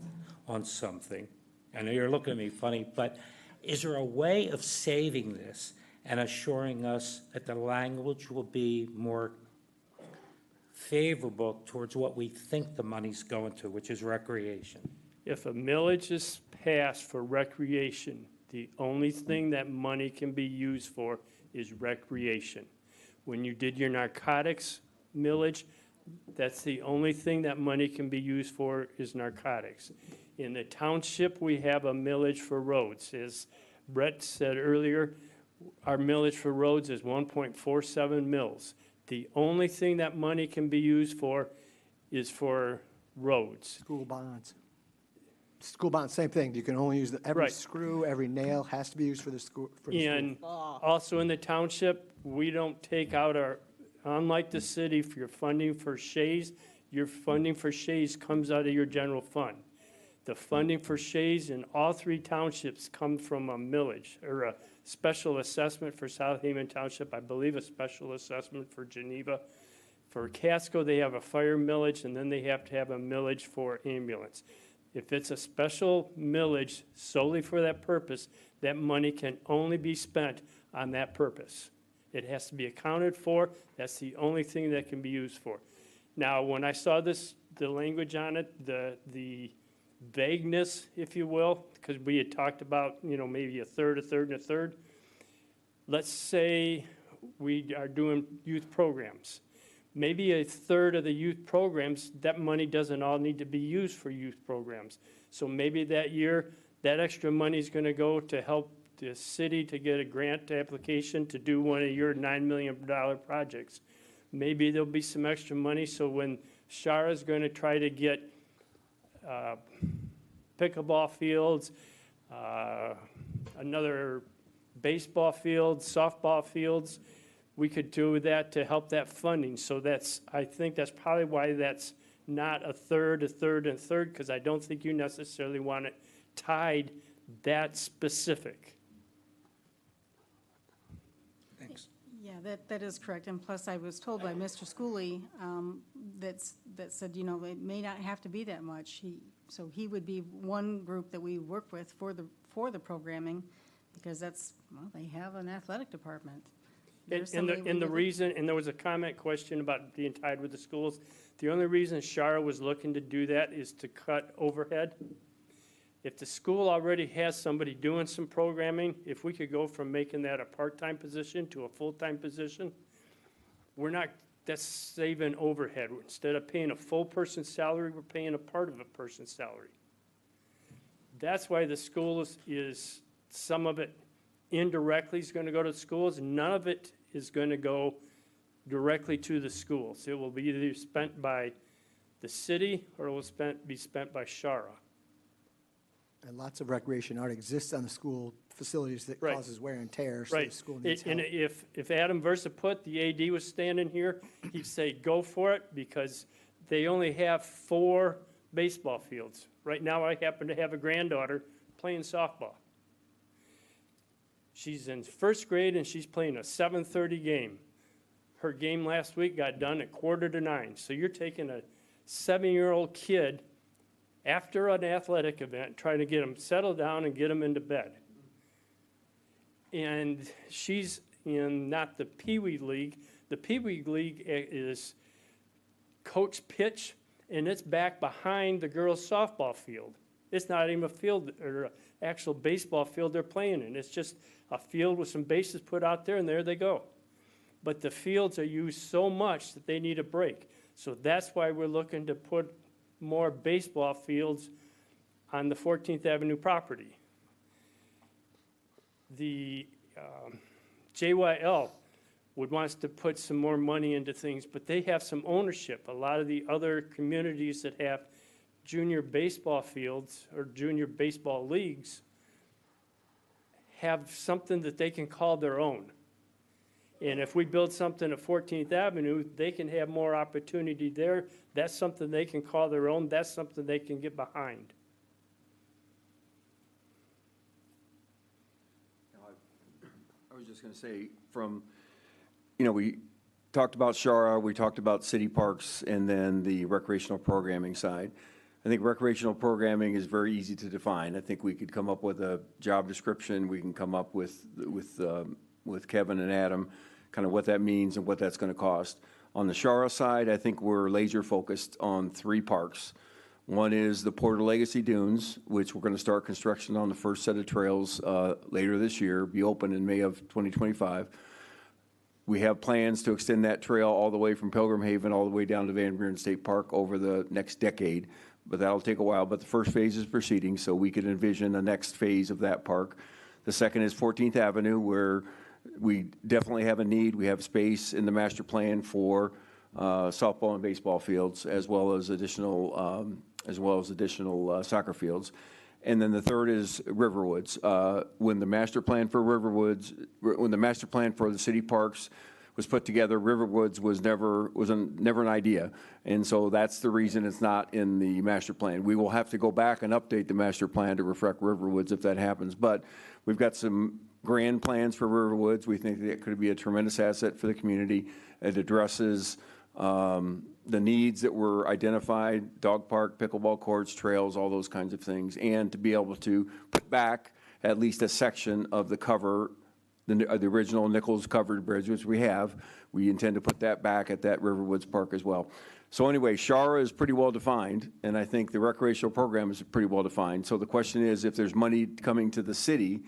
on something. I know you're looking at me funny, but is there a way of saving this and assuring us that the language will be more favorable towards what we think the money's going to, which is recreation? If a millage is passed for recreation, the only thing that money can be used for is recreation. When you did your narcotics millage, that's the only thing that money can be used for is narcotics. In the township, we have a millage for roads. As Brett said earlier, our millage for roads is 1.47 mils. The only thing that money can be used for is for roads. School bonds. School bonds, same thing. You can only use every Right. screw, every nail has to be used for the school. And also in the township, we don't take out unlike the city, for your funding for Shays, your funding for Shays comes out of your general fund. The funding for Shays in all 3 townships come from a millage, or a special assessment for South Haven Township, I believe a special assessment for Geneva. For Casco, they have a fire millage, and then they have to have a millage for ambulance. If it's a special millage solely for that purpose, that money can only be spent on that purpose. It has to be accounted for. That's the only thing that can be used for. Now, when I saw the language on it, the vagueness, if you will, because we had talked about, maybe a third, and a third. Let's say we are doing youth programs. Maybe a third of the youth programs, that money doesn't all need to be used for youth programs. So maybe that year, that extra money is going to go to help the city to get a grant application to do one of your $9 million projects. Maybe there'll be some extra money, so when Shara's going to try to get pickleball fields, another baseball field, softball fields, we could do that to help that funding. So I think that's probably why that's not a third, and a third, because I don't think you necessarily want it tied that specific. Thanks. Yeah, that is correct. And plus, I was told by Mr. Schooley that said, it may not have to be that much. So he would be one group that we work with for the programming, because they have an athletic department. And the reason, and there was a comment question about being tied with the schools, the only reason Shara was looking to do that is to cut overhead. If the school already has somebody doing some programming, if we could go from making that a part-time position to a full-time position, that's saving overhead. Instead of paying a full person's salary, we're paying a part of a person's salary. That's why the school is some of it indirectly is going to go to schools, and none of it is going to go directly to the schools. It will be either spent by the city or it will be spent by Shara. And lots of recreation already exists on the school facilities that Right. causes wear and tear, so Right. the school needs And help. if Adam Versaput, the AD, was standing here, he'd say, go for it, because they only have 4 baseball fields. Right now, I happen to have a granddaughter playing softball. She's in first grade, and she's playing a 7:30 game. Her game last week got done at 8:45. So you're taking a 7-year-old kid after an athletic event, trying to get them settled down and get them into bed. And she's in not the Pee Wee League. The Pee Wee League is coach pitch, and it's back behind the girls' softball field. It's not even a field or an actual baseball field they're playing in. It's just a field with some bases put out there, and there they go. But the fields are used so much that they need a break. So that's why we're looking to put more baseball fields on the 14th Avenue property. The JYL wants to put some more money into things, but they have some ownership. A lot of the other communities that have junior baseball fields or junior baseball leagues have something that they can call their own. And if we build something at 14th Avenue, they can have more opportunity there. That's something they can call their own. That's something they can get behind. I was just going to say, we talked about Shara, we talked about city parks, and then the recreational programming side. I think recreational programming is very easy to define. I think we could come up with a job description. We can come up with Kevin and Adam, kind of what that means and what that's going to cost. On the Shara side, I think we're laser focused on 3 parks. One is the Porter Legacy Dunes, which we're going to start construction on the first set of trails later this year, be open in May of 2025. We have plans to extend that trail all the way from Pilgrim Haven all the way down to Van Buren State Park over the next decade, but that'll take a while. But the first phase is proceeding, so we could envision the next phase of that park. The second is 14th Avenue, where we definitely have a need. We have space in the master plan for softball and baseball fields, as well as additional soccer fields. And then the third is Riverwoods. When the master plan for the city parks was put together, Riverwoods was never an idea. And so that's the reason it's not in the master plan. We will have to go back and update the master plan to reflect Riverwoods if that happens. But we've got some grand plans for Riverwoods. We think that it could be a tremendous asset for the community. It addresses the needs that were identified: dog park, pickleball courts, trails, all those kinds of things, and to be able to put back at least a section of the cover the original Nichols covered bridge, which we have. We intend to put that back at that Riverwoods Park as well. So anyway, Shara is pretty well defined, and I think the recreational program is pretty well defined. So the question is, if there's money coming to the city,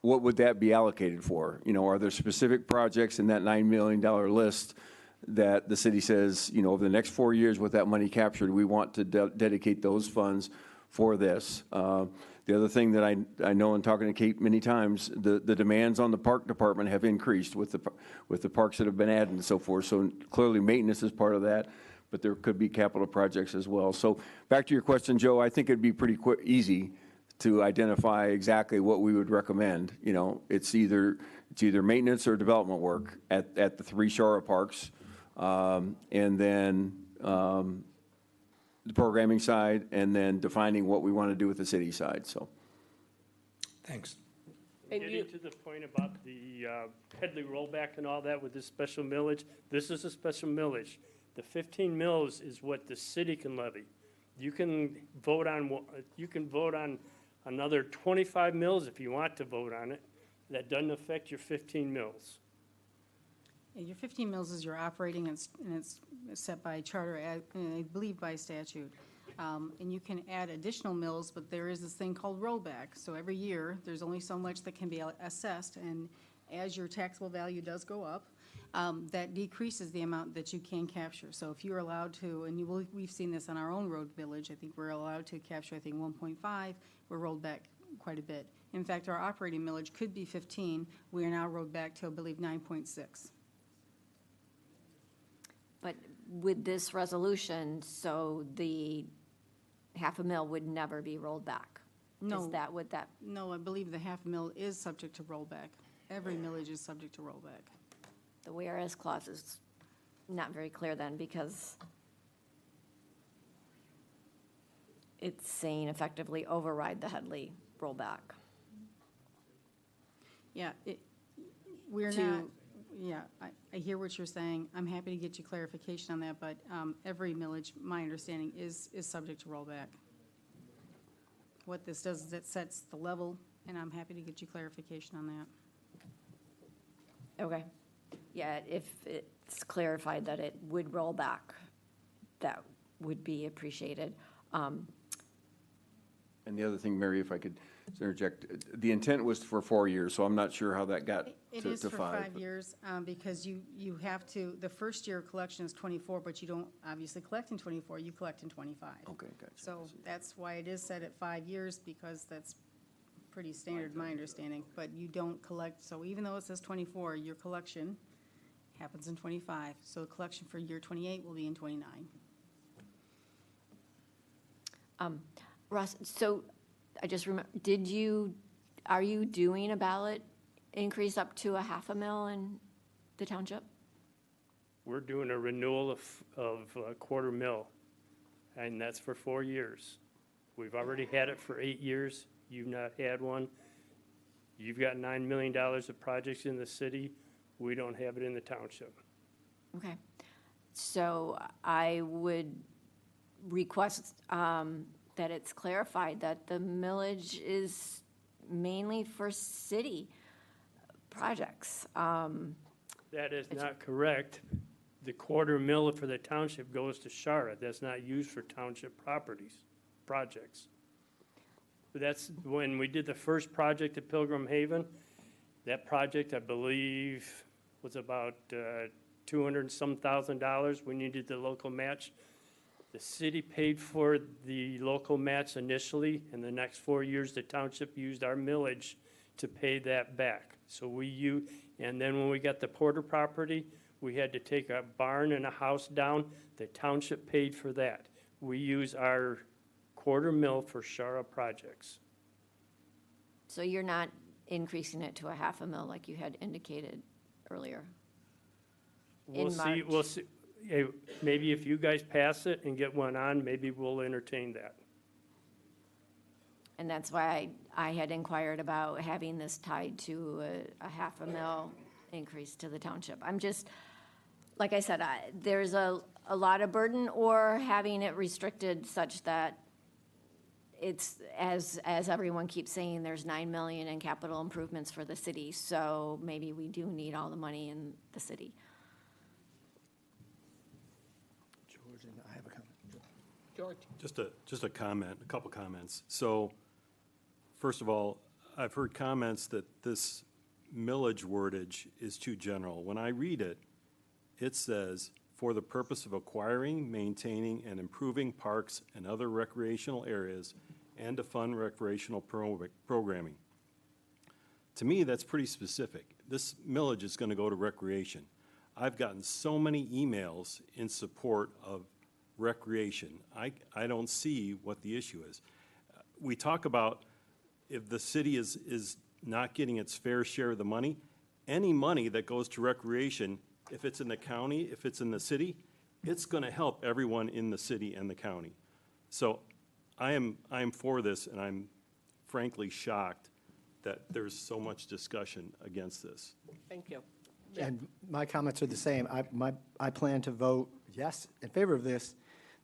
what would that be allocated for? You know, are there specific projects in that $9 million list that the city says, you know, over the next 4 years with that money captured, we want to dedicate those funds for this? The other thing that I know in talking to Kate many times, the demands on the park department have increased with the parks that have been added and so forth. So clearly maintenance is part of that, but there could be capital projects as well. So back to your question, Joe, I think it'd be pretty easy to identify exactly what we would recommend. You know, it's either maintenance or development work at the 3 Shara parks, and then the programming side, and then defining what we want to do with the city side, so. Thanks. Getting to the point about the Headley rollback and all that with this special millage, this is a special millage. The 15 mills is what the city can levy. You can vote on another 25 mills if you want to vote on it. That doesn't affect your 15 mills. Yeah, your 15 mills is your operating, and it's set by charter, I believe by statute. And you can add additional mills, but there is this thing called rollback. So every year, there's only so much that can be assessed, and as your taxable value does go up, that decreases the amount that you can capture. So if you're allowed to, and we've seen this on our own road village, I think we're allowed to capture, 1.5, we're rolled back quite a bit. In fact, our operating millage could be 15, we are now rolled back to, I believe, 9.6. But with this resolution, so the $500,000 would never be rolled back? No. Is that what that? No, I believe the $500,000 is subject to rollback. Every millage is subject to rollback. The whereas clause is not very clear then, because it's saying effectively override the Headley rollback. Yeah, we're To- not, yeah, I hear what you're saying. I'm happy to get you clarification on that, but every millage, my understanding, is subject to rollback. What this does is it sets the level, and I'm happy to get you clarification on that. Okay. Yeah, if it's clarified that it would roll back, that would be appreciated. And the other thing, Mary, if I could interject, the intent was for 4 years, so I'm not sure how that got It to is for 5. 5 years, because you have to, the first year collection is 24, but you don't obviously collect in 24, you collect in 25. Okay, gotcha. So that's why it is set at 5 years, because that's pretty standard, my understanding. But you don't collect, so even though it says 24, your collection happens in 25. So the collection for year 28 will be in 29. Ross, so I just remember, are you doing a ballot increase up to $500,000 in the township? We're doing a renewal of a $250,000, and that's for 4 years. We've already had it for 8 years. You've not had one. You've got $9 million of projects in the city. We don't have it in the township. Okay. So I would request that it's clarified that the millage is mainly for city projects. That is not correct. The $250,000 for the township goes to Shara. That's not used for township projects. But that's when we did the first project at Pilgrim Haven. That project, I believe, was about $200-some thousand. We needed the local match. The city paid for the local match initially, and the next 4 years, the township used our millage to pay that back. So and then when we got the Porter property, we had to take a barn and a house down. The township paid for that. We use our $250,000 for Shara projects. So you're not increasing it to $500,000 like you had indicated earlier? We'll see. Hey, maybe if you guys pass it and get one on, maybe we'll entertain that. And that's why I had inquired about having this tied to a $500,000 increase to the township. I'm just, like I said, there's a lot of burden, or having it restricted such that it's, as everyone keeps saying, there's 9 million in capital improvements for the city, so maybe we do need all the money in the city. George, and I have a comment. George? Just a comment, a couple comments. So, first of all, I've heard comments that this millage wordage is too general. When I read it, it says, for the purpose of acquiring, maintaining, and improving parks and other recreational areas, and to fund recreational programming. To me, that's pretty specific. This millage is going to go to recreation. I've gotten so many emails in support of recreation. I don't see what the issue is. We talk about if the city is not getting its fair share of the money, any money that goes to recreation, if it's in the county, if it's in the city, it's going to help everyone in the city and the county. So I am for this, and I'm frankly shocked that there's so much discussion against this. Thank you. And my comments are the same. I plan to vote yes in favor of this.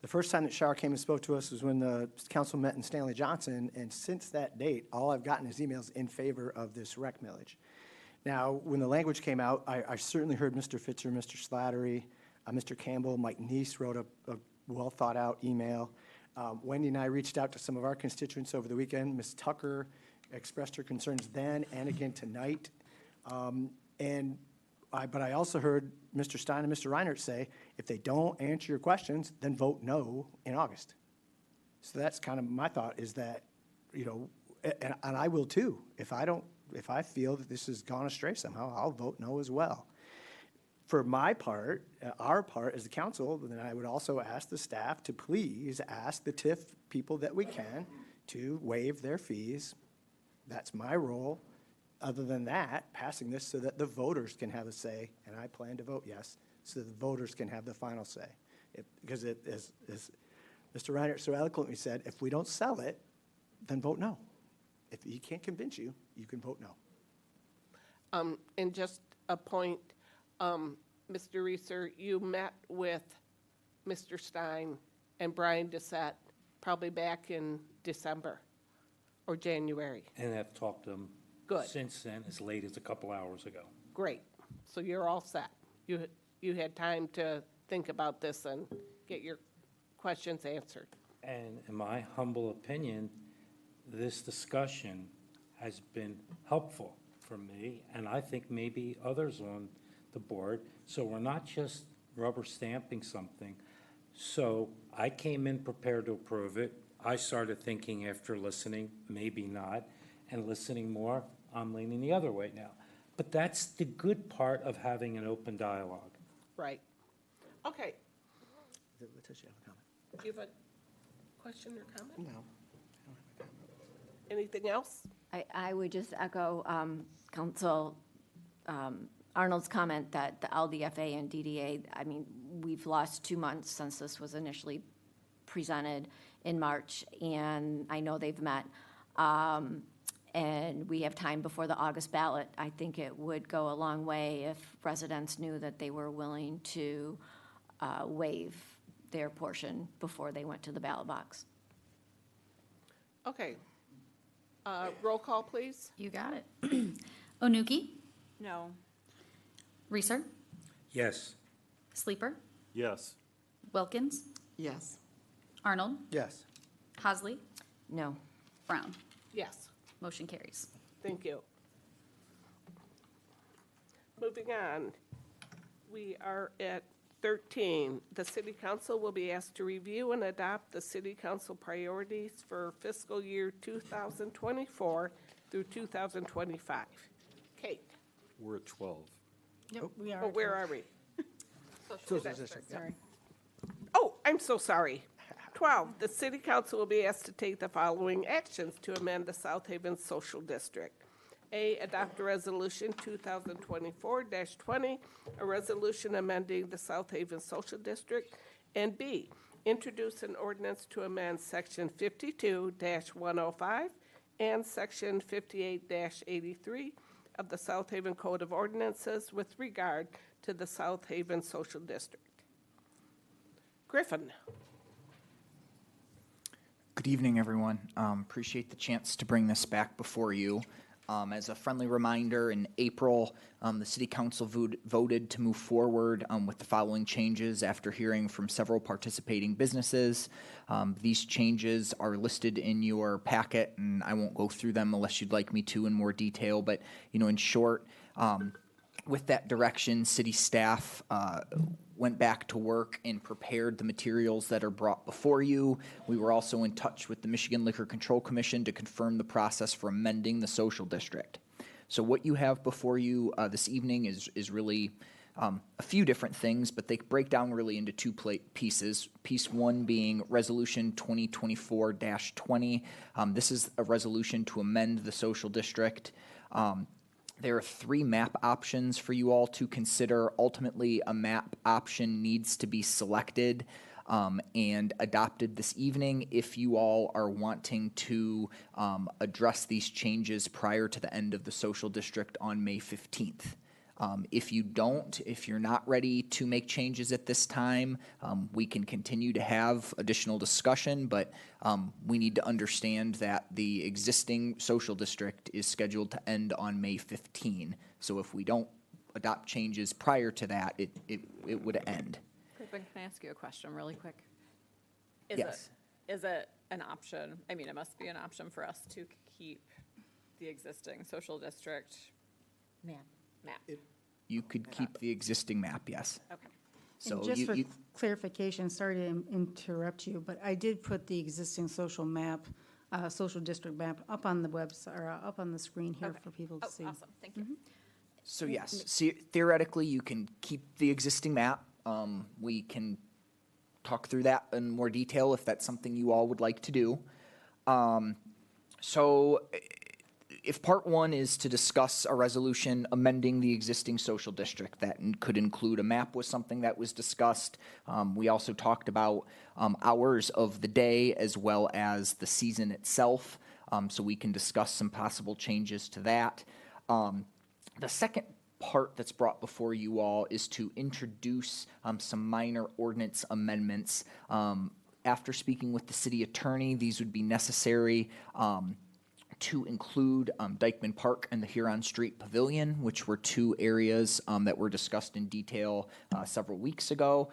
The first time that Shar came and spoke to us was when the council met in Stanley Johnson, and since that date, all I've gotten is emails in favor of this rec millage. Now, when the language came out, I certainly heard Mr. Fitzer, Mr. Slattery, Mr. Campbell, Mike Neese wrote a well-thought-out email. Wendy and I reached out to some of our constituents over the weekend. Ms. Tucker expressed her concerns then and again tonight. But I also heard Mr. Stein and Mr. Reinert say, if they don't answer your questions, then vote no in August. So that's kind of my thought, is that, you know, and I will too. If I feel that this has gone astray somehow, I'll vote no as well. For my part, our part as the council, then I would also ask the staff to please ask the TIF people that we can to waive their fees. That's my role. Other than that, passing this so that the voters can have a say, and I plan to vote yes, so the voters can have the final say. Because as Mr. Reinert so eloquently said, if we don't sell it, then vote no. If he can't convince you, you can vote no. And just a point, Mr. Reeser, you met with Mr. Stein and Brian Dissett probably back in December or January. And I've talked to them Good. since then, as late as a couple hours ago. Great. So you're all set. You had time to think about this and get your questions answered. And in my humble opinion, this discussion has been helpful for me, and I think maybe others on the board. So we're not just rubber stamping something. So I came in prepared to approve it. I started thinking after listening, maybe not, and listening more, I'm leaning the other way now. But that's the good part of having an open dialogue. Right. Okay. Letitia, have a comment? Do you have a question or comment? No. Anything else? I would just echo Council Arnold's comment that the LDFA and DDA, I mean, we've lost 2 months since this was initially presented in March, and I know they've met. And we have time before the August ballot. I think it would go a long way if residents knew that they were willing to waive their portion before they went to the ballot box. Okay. Roll call, please. You got it. Onuki, No. Reeser, Yes. Sleeper, Yes. Wilkins, Yes. Arnold, Yes. Hosley, No. Brown. Yes. Motion carries. Thank you. Moving on, we are at 13. The City Council will be asked to review and adopt the City Council priorities for fiscal year 2024 through 2025. Kate? We're at 12. Yep, we are. Oh, where are we? Social district. Sorry. Oh, I'm so sorry. 12, the City Council will be asked to take the following actions to amend the South Haven Social District. A, adopt a resolution 2024-20, a resolution amending the South Haven Social District. And B, introduce an ordinance to amend Section 52-105 and Section 58-83 of the South Haven Code of Ordinances with regard to the South Haven Social District. Griffin. Good evening, everyone. Appreciate the chance to bring this back before you. As a friendly reminder, in April, the City Council voted to move forward with the following changes after hearing from several participating businesses. These changes are listed in your packet, and I won't go through them unless you'd like me to in more detail. But, in short, with that direction, city staff went back to work and prepared the materials that are brought before you. We were also in touch with the Michigan Liquor Control Commission to confirm the process for amending the social district. So what you have before you this evening is really a few different things, but they break down really into two pieces. Piece one being Resolution 2024-20. This is a resolution to amend the social district. There are 3 map options for you all to consider. Ultimately, a map option needs to be selected and adopted this evening if you all are wanting to address these changes prior to the end of the social district on May 15th. If you don't, if you're not ready to make changes at this time, we can continue to have additional discussion, but we need to understand that the existing social district is scheduled to end on May 15. So if we don't adopt changes prior to that, it would end. Crippen, can I ask you a question really quick? Yes. Is it an option? I mean, it must be an option for us to keep the existing social district map. You could keep the existing map, yes. Okay. So And just for clarification, sorry to interrupt you, but I did put the existing social district map up on the website, or up on the screen here for people to see. Awesome, thank you. So yes, theoretically, you can keep the existing map. We can talk through that in more detail if that's something you all would like to do. So if part one is to discuss a resolution amending the existing social district, that could include a map was something that was discussed. We also talked about hours of the day as well as the season itself, so we can discuss some possible changes to that. The second part that's brought before you all is to introduce some minor ordinance amendments. After speaking with the city attorney, these would be necessary to include Dykeman Park and the Huron Street Pavilion, which were 2 areas that were discussed in detail several weeks ago.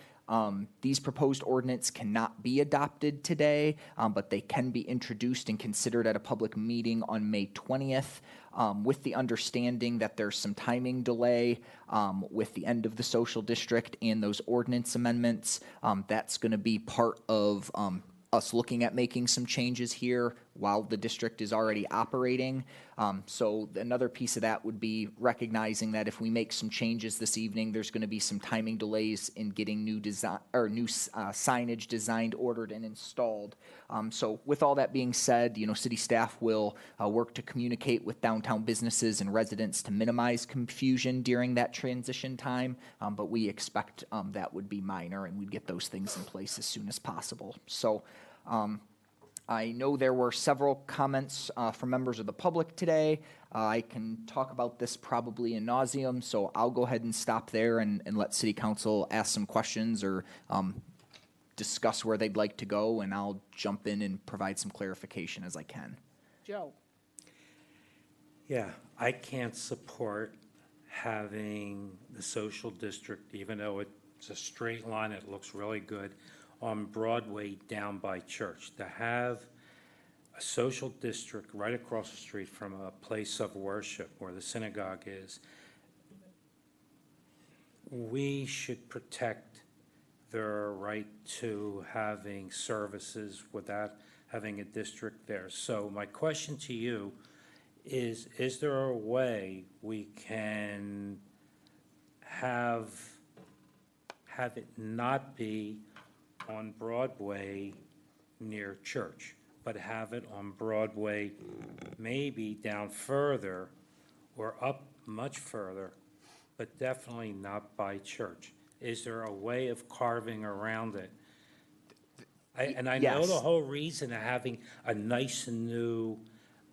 These proposed ordinance cannot be adopted today, but they can be introduced and considered at a public meeting on May 20th, with the understanding that there's some timing delay with the end of the social district and those ordinance amendments. That's going to be part of us looking at making some changes here while the district is already operating. So another piece of that would be recognizing that if we make some changes this evening, there's going to be some timing delays in getting new design or new signage designed, ordered, and installed. So with all that being said, city staff will work to communicate with downtown businesses and residents to minimize confusion during that transition time. But we expect that would be minor, and we'd get those things in place as soon as possible. So I know there were several comments from members of the public today. I can talk about this probably in nauseam, so I'll go ahead and stop there and let City Council ask some questions or discuss where they'd like to go, and I'll jump in and provide some clarification as I can. Joe? Yeah, I can't support having the social district, even though it's a straight line, it looks really good, on Broadway down by church. To have a social district right across the street from a place of worship where the synagogue is, we should protect their right to having services without having a district there. So my question to you is there a way we can have it not be on Broadway near church, but have it on Broadway maybe down further or up much further, but definitely not by church? Is there a way of carving around it? And I know Yes. the whole reason of having a nice new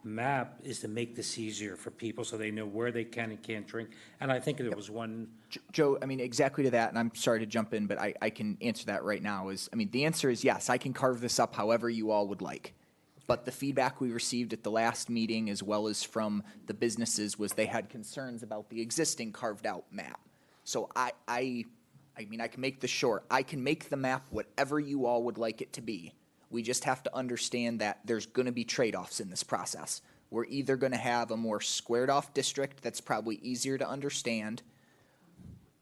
map is to make this easier for people so they know where they can and can't drink. And I think there was one. Joe, I mean, exactly to that, and I'm sorry to jump in, but I can answer that right now. The answer is yes, I can carve this up however you all would like. But the feedback we received at the last meeting, as well as from the businesses, was they had concerns about the existing carved-out map. So I mean, I can make this short. I can make the map whatever you all would like it to be. We just have to understand that there's going to be trade-offs in this process. We're either going to have a more squared-off district that's probably easier to understand,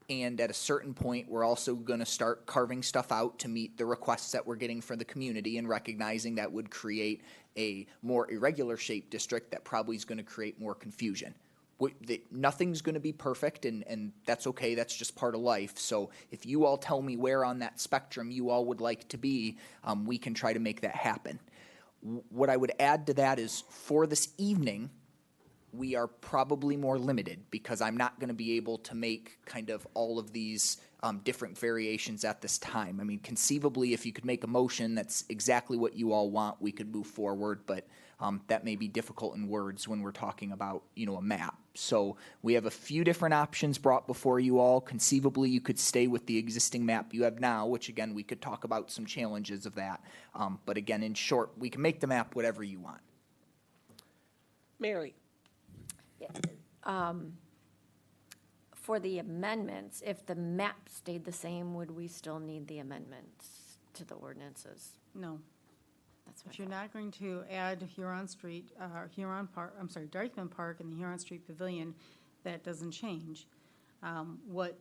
and at a certain point, we're also going to start carving stuff out to meet the requests that we're getting from the community and recognizing that would create a more irregular shaped district that probably is going to create more confusion. Nothing's going to be perfect, and that's okay. That's just part of life. So if you all tell me where on that spectrum you all would like to be, we can try to make that happen. What I would add to that is for this evening, we are probably more limited because I'm not going to be able to make kind of all of these different variations at this time. I mean, conceivably, if you could make a motion that's exactly what you all want, we could move forward, but that may be difficult in words when we're talking about, you know, a map. So we have a few different options brought before you all. Conceivably, you could stay with the existing map you have now, which again, we could talk about some challenges of that. But again, in short, we can make the map whatever you want. Mary? For the amendments, if the map stayed the same, would we still need the amendments to the ordinances? No. That's what If you're not going to add Huron Street, Huron Park, I'm sorry, Dykeman Park and the Huron Street Pavilion, that doesn't change. What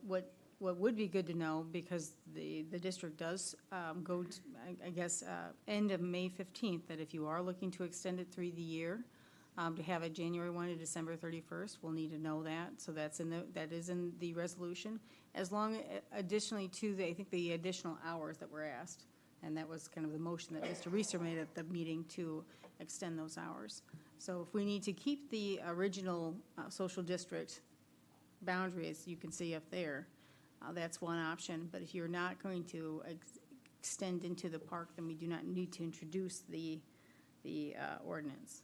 would be good to know, because the district does go to, I guess, end of May 15th, that if you are looking to extend it through the year, to have it January 1 to December 31st, we'll need to know that. So that is in the resolution. As long, additionally to I think the additional hours that were asked. And that was kind of the motion that Mr. Reeser made at the meeting to extend those hours. So if we need to keep the original social district boundaries, you can see up there, that's one option. But if you're not going to extend into the park, then we do not need to introduce the ordinance.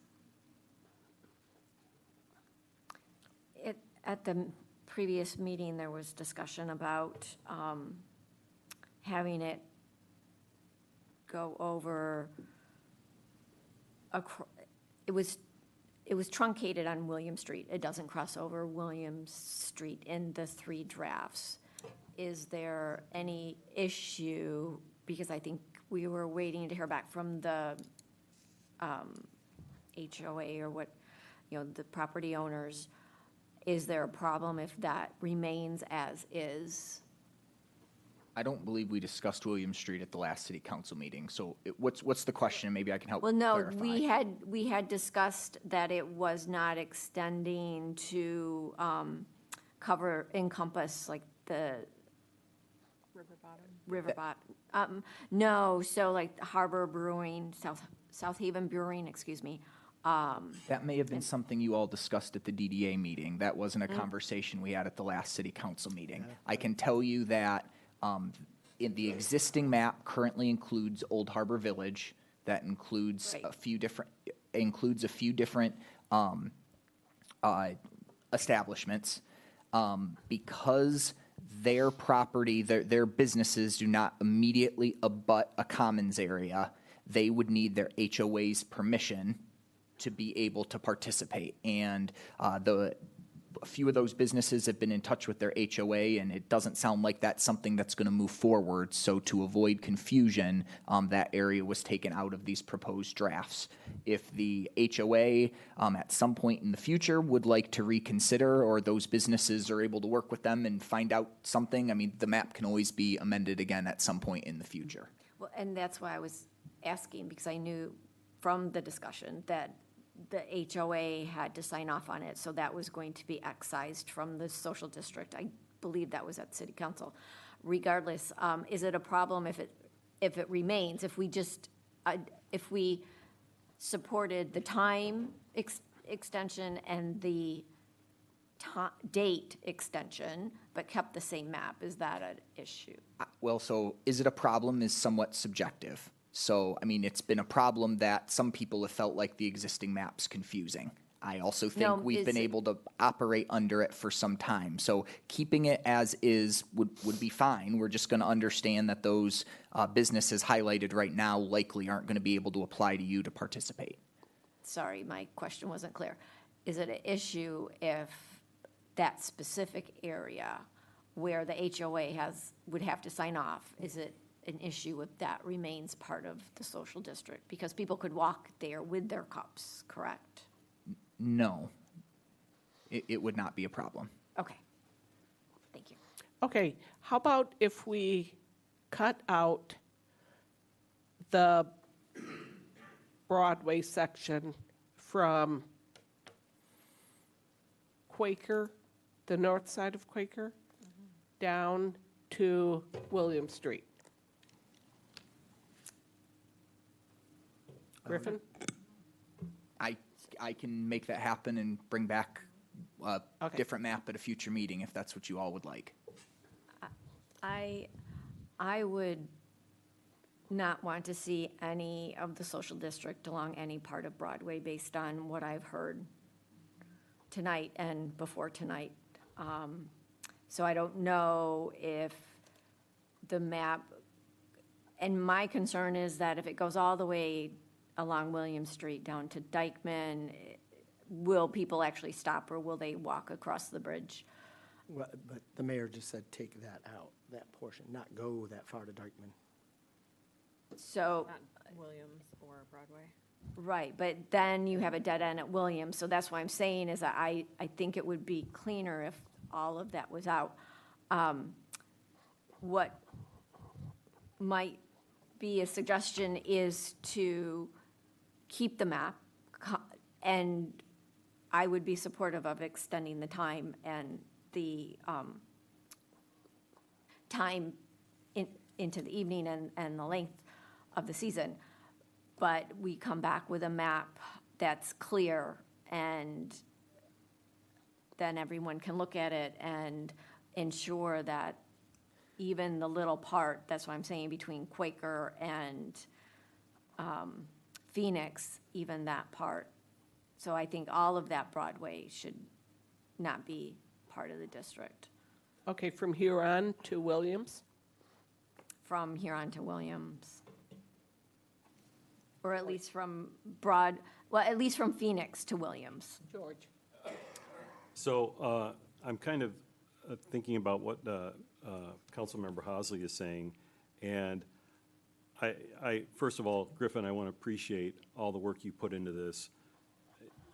At the previous meeting, there was discussion about having it go over, it was truncated on William Street. It doesn't cross over William Street in the three drafts. Is there any issue, because I think we were waiting to hear back from the HOA or what, you know, the property owners. Is there a problem if that remains as is? I don't believe we discussed William Street at the last city council meeting. So what's the question? Maybe I can help Well, no, clarify. we had discussed that it was not extending to encompass like the river bottom. No, so like Harbor Brewing, South Haven Brewing, excuse me. That may have been something you all discussed at the DDA meeting. That wasn't a conversation we had at the last city council meeting. I can tell you that in the existing map currently includes Old Harbor Village. That includes a few different establishments. Because their property, their businesses do not immediately abut a commons area, they would need their HOA's permission to be able to participate. And a few of those businesses have been in touch with their HOA, and it doesn't sound like that's something that's going to move forward. So to avoid confusion, that area was taken out of these proposed drafts. If the HOA at some point in the future would like to reconsider, or those businesses are able to work with them and find out something, I mean, the map can always be amended again at some point in the future. Well, and that's why I was asking, because I knew from the discussion that the HOA had to sign off on it, so that was going to be excised from the social district. I believe that was at city council. Regardless, is it a problem if it remains, if we supported the time extension and the date extension, but kept the same map? Is that an issue? Well, so is it a problem is somewhat subjective. So, I mean, it's been a problem that some people have felt like the existing map's confusing. I also No, think we've been is it- able to operate under it for some time. So keeping it as is would be fine. We're just going to understand that those businesses highlighted right now likely aren't going to be able to apply to you to participate. Sorry, my question wasn't clear. Is it an issue if that specific area where the HOA would have to sign off, is it an issue if that remains part of the social district? Because people could walk there with their cups, correct? No, it would not be a problem. Okay, thank you. Okay, how about if we cut out the Broadway section from Quaker, the north side of Quaker, down to William Street? Griffin? I can make that happen and bring back a Okay. different map at a future meeting if that's what you all would like. I would not want to see any of the social district along any part of Broadway based on what I've heard tonight and before tonight. So I don't know if the map, and my concern is that if it goes all the way along William Street down to Dykeman, will people actually stop or will they walk across the bridge? Well, but the mayor just said take that out, that portion, not go that far to Dykeman. So, Not Williams or Broadway. right, but then you have a dead end at Williams, so that's why I'm saying is that I think it would be cleaner if all of that was out. What might be a suggestion is to keep the map, and I would be supportive of extending the time and the time into the evening and the length of the season. But we come back with a map that's clear, and then everyone can look at it and ensure that even the little part, that's what I'm saying, between Quaker and Phoenix, even that part. So I think all of that Broadway should not be part of the district. Okay, from Huron to Williams? From Huron to Williams. Or at least from at least from Phoenix to Williams. George? So I'm kind of thinking about what Councilmember Hosley is saying, and I first of all, Griffin, I want to appreciate all the work you put into this.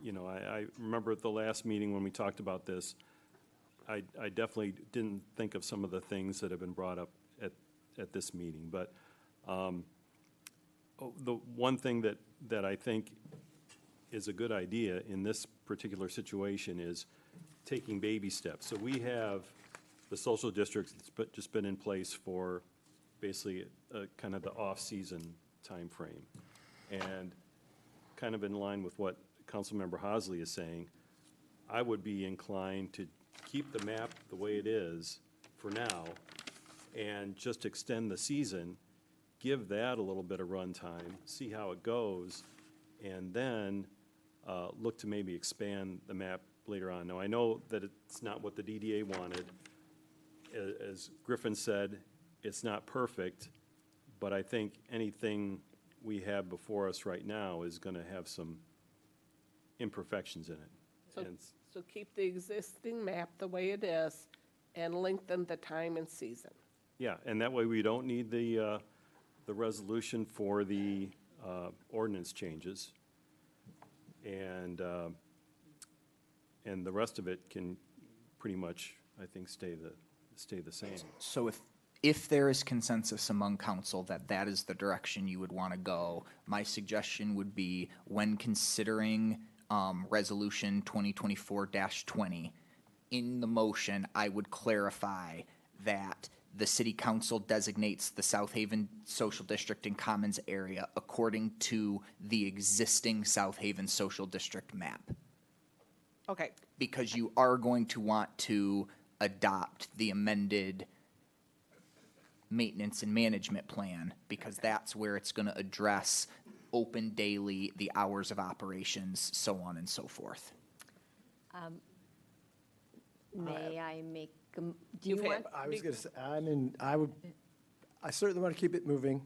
You know, I remember at the last meeting when we talked about this, I definitely didn't think of some of the things that have been brought up at this meeting, but the one thing that I think is a good idea in this particular situation is taking baby steps. So we have the social district that's just been in place for basically kind of the off-season timeframe. And kind of in line with what Councilmember Hosley is saying, I would be inclined to keep the map the way it is for now and just extend the season, give that a little bit of runtime, see how it goes, and then look to maybe expand the map later on. Now, I know that it's not what the DDA wanted. As Griffin said, it's not perfect, but I think anything we have before us right now is going to have some imperfections in it. So keep the existing map the way it is and lengthen the time and season. Yeah, and that way we don't need the resolution for the ordinance changes. And the rest of it can pretty much, I think, stay the same. So if there is consensus among council that that is the direction you would want to go, my suggestion would be when considering Resolution 2024-20, in the motion, I would clarify that the city council designates the South Haven Social District and Commons area according to the existing South Haven Social District map. Okay. Because you are going to want to adopt the amended maintenance and management plan, because that's where it's going to address open daily, the hours of operations, so on and so forth. May I make, do You've you had- want? I was going to say, I certainly want to keep it moving.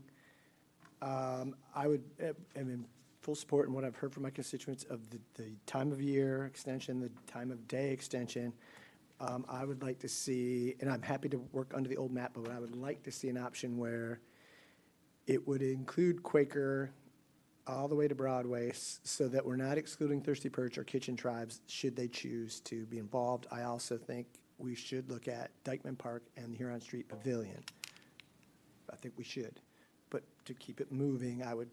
I am in full support in what I've heard from my constituents of the time of year extension, the time of day extension. I would like to see, and I'm happy to work under the old map, but I would like to see an option where it would include Quaker all the way to Broadway so that we're not excluding Thirsty Perch or Kitchen Tribes should they choose to be involved. I also think we should look at Dykeman Park and the Huron Street Pavilion. I think we should. But to keep it moving, I would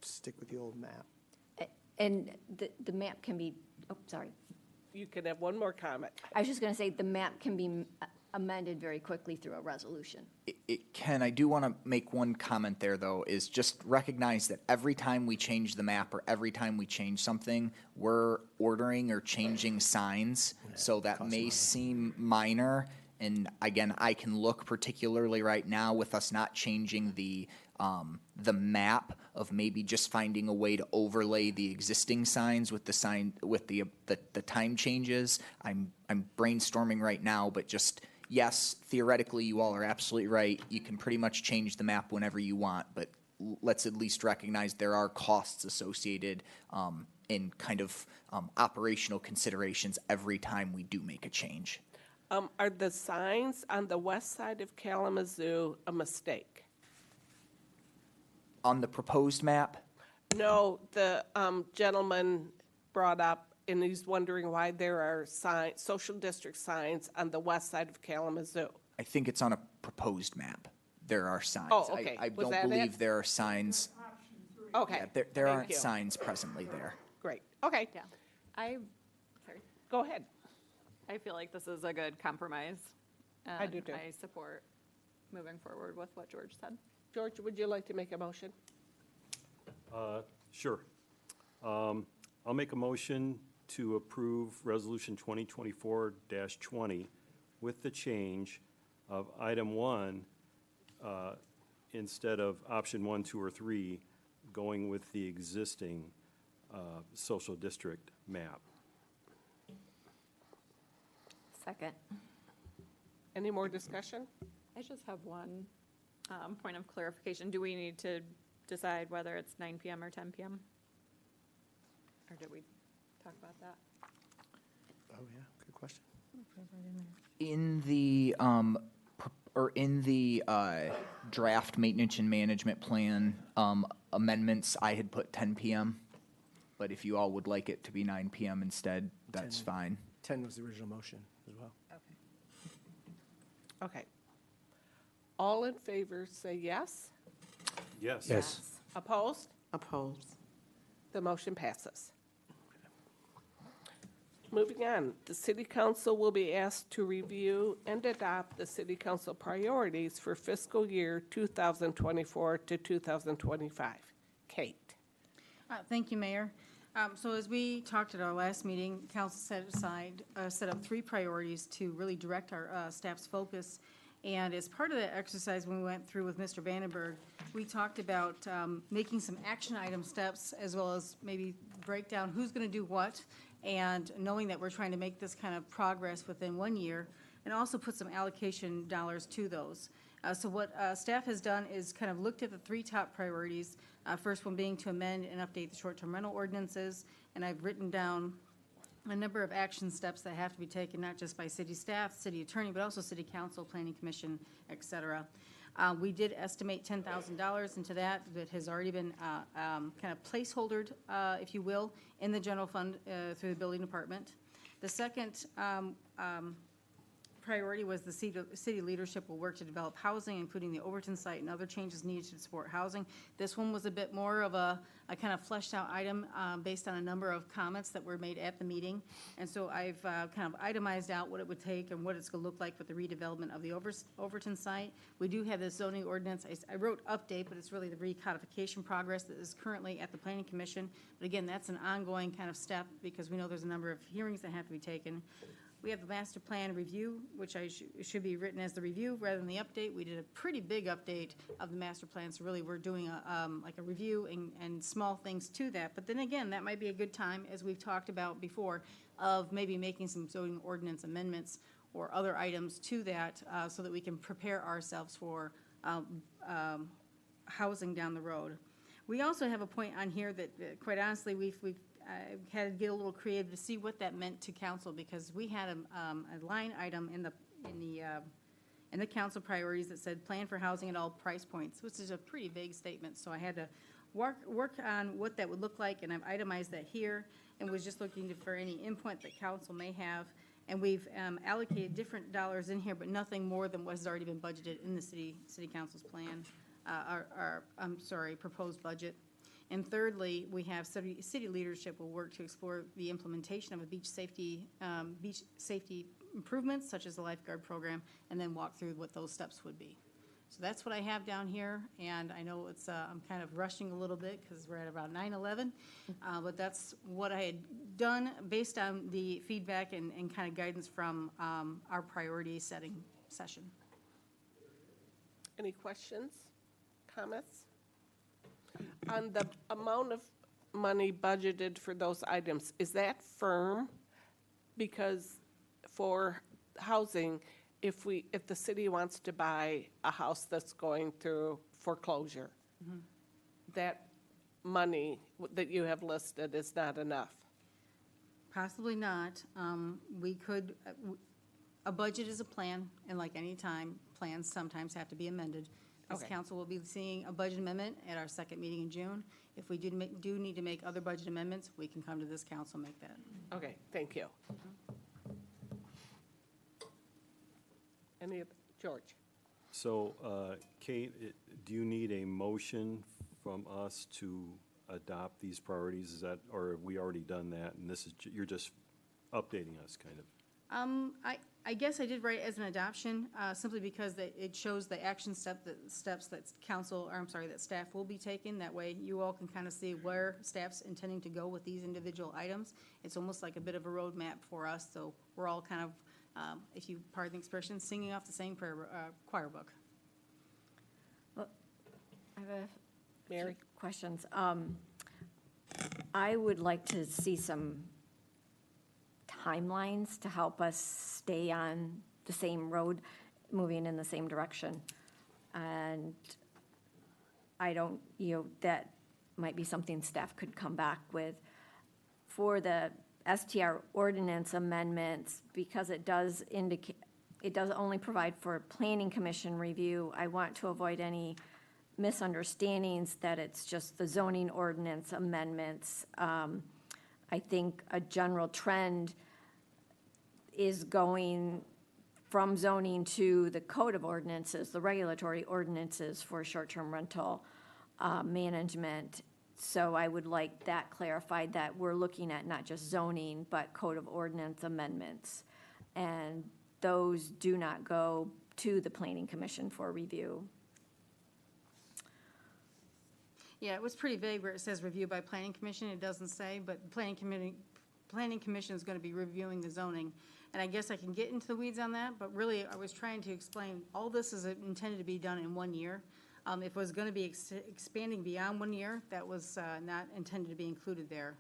stick with the old map. And the map can be, oh, sorry. You can have one more comment. I was just going to say, the map can be amended very quickly through a resolution. It can. I do want to make one comment there, though, is just recognize that every time we change the map or every time we change something, we're ordering or changing signs. So that may seem minor. And again, I can look particularly right now with us not changing the map of maybe just finding a way to overlay the existing signs with the sign with the time changes. I'm brainstorming right now, but just yes, theoretically, you all are absolutely right. You can pretty much change the map whenever you want, but let's at least recognize there are costs associated in kind of operational considerations every time we do make a change. Are the signs on the west side of Kalamazoo a mistake? On the proposed map, No, the gentleman brought up, and he's wondering why there are social district signs on the west side of Kalamazoo. I think it's on a proposed map. There are signs. Oh, okay. I Was don't that believe it? there are signs. Okay. Yeah, there Thank aren't you. signs presently there. Great, okay. Yeah. Sorry. Go ahead. I feel like this is a good compromise. I do too. I support moving forward with what George said. George, would you like to make a motion? Sure. I'll make a motion to approve Resolution 2024-20 with the change of item 1, instead of option 1, 2, or 3, going with the existing social district map. Second. Any more discussion? I just have one point of clarification. Do we need to decide whether it's 9 PM or 10 PM? Or did we talk about that? Oh, yeah, good question. In the draft maintenance and management plan amendments, I had put 10 PM. But if you all would like it to be 9 PM instead, that's 10. fine. 10 was the original motion as well. Okay. All in favor, say yes. Yes. Yes. Opposed? Opposed. The motion passes. Moving on, the city council will be asked to review and adopt the city council priorities for fiscal year 2024 to 2025. Kate. Thank you, Mayor. So as we talked at our last meeting, council set up 3 priorities to really direct our staff's focus. And as part of that exercise, when we went through with Mr. Vandenberg, we talked about making some action item steps as well as maybe break down who's going to do what, and knowing that we're trying to make this kind of progress within 1 year, and also put some allocation dollars to those. So what staff has done is kind of looked at the 3 top priorities, first one being to amend and update the short-term rental ordinances, and I've written down a number of action steps that have to be taken, not just by city staff, city attorney, but also city council, planning commission, et cetera. We did estimate $10,000 into that. That has already been kind of placeholdered, if you will, in the general fund through the building department. The second priority was the city leadership will work to develop housing, including the Overton site and other changes needed to support housing. This one was a bit more of a kind of fleshed out item based on a number of comments that were made at the meeting. And so I've kind of itemized out what it would take and what it's going to look like with the redevelopment of the Overton site. We do have this zoning ordinance. I wrote update, but it's really the recodification progress that is currently at the Planning Commission. But again, that's an ongoing kind of step because we know there's a number of hearings that have to be taken. We have the master plan review, which should be written as the review rather than the update. We did a pretty big update of the master plan, so really we're doing like a review and small things to that. But then again, that might be a good time, as we've talked about before, of maybe making some zoning ordinance amendments or other items to that, so that we can prepare ourselves for housing down the road. We also have a point on here that, quite honestly, we've had to get a little creative to see what that meant to council, because we had a line item in the council priorities that said plan for housing at all price points, which is a pretty vague statement. So I had to work on what that would look like, and I've itemized that here, and was just looking for any input that council may have. And we've allocated different dollars in here, but nothing more than what has already been budgeted in the city council's plan, proposed budget. And thirdly, we have city leadership will work to explore the implementation of a beach safety improvements, such as the lifeguard program, and then walk through what those steps would be. So that's what I have down here, and I know it's, I'm kind of rushing a little bit because we're at about 9:11, but that's what I had done based on the feedback and kind of guidance from our priority setting session. Any questions, comments? On the amount of money budgeted for those items, is that firm? Because for housing, if the city wants to buy a house that's going through foreclosure, that money that you have listed is not enough. Possibly not. We could, a budget is a plan, and like any time, plans sometimes have to be amended. This Okay. council will be seeing a budget amendment at our second meeting in June. If we do need to make other budget amendments, we can come to this council and make that. Okay, thank you. George? So, Kate, do you need a motion from us to adopt these priorities? Is that, or have we already done that, and this is, you're just updating us, kind of? I guess I did write as an adoption, simply because it shows the action steps that that staff will be taking. That way you all can kind of see where staff's intending to go with these individual items. It's almost like a bit of a roadmap for us, so we're all kind of, if you pardon the expression, singing off the same choir book. Well, I have Mary? few questions. I would like to see some timelines to help us stay on the same road, moving in the same direction. And I don't, that might be something staff could come back with. For the STR ordinance amendments, because it does indicate, it does only provide for planning commission review, I want to avoid any misunderstandings that it's just the zoning ordinance amendments. I think a general trend is going from zoning to the code of ordinances, the regulatory ordinances for short-term rental management. So I would like that clarified, that we're looking at not just zoning, but code of ordinance amendments. And those do not go to the planning commission for review. Yeah, it was pretty vague where it says review by planning commission. It doesn't say, but planning commission is going to be reviewing the zoning. And I guess I can get into the weeds on that, but really I was trying to explain, all this is intended to be done in 1 year. If it was going to be expanding beyond 1 year, that was not intended to be included there.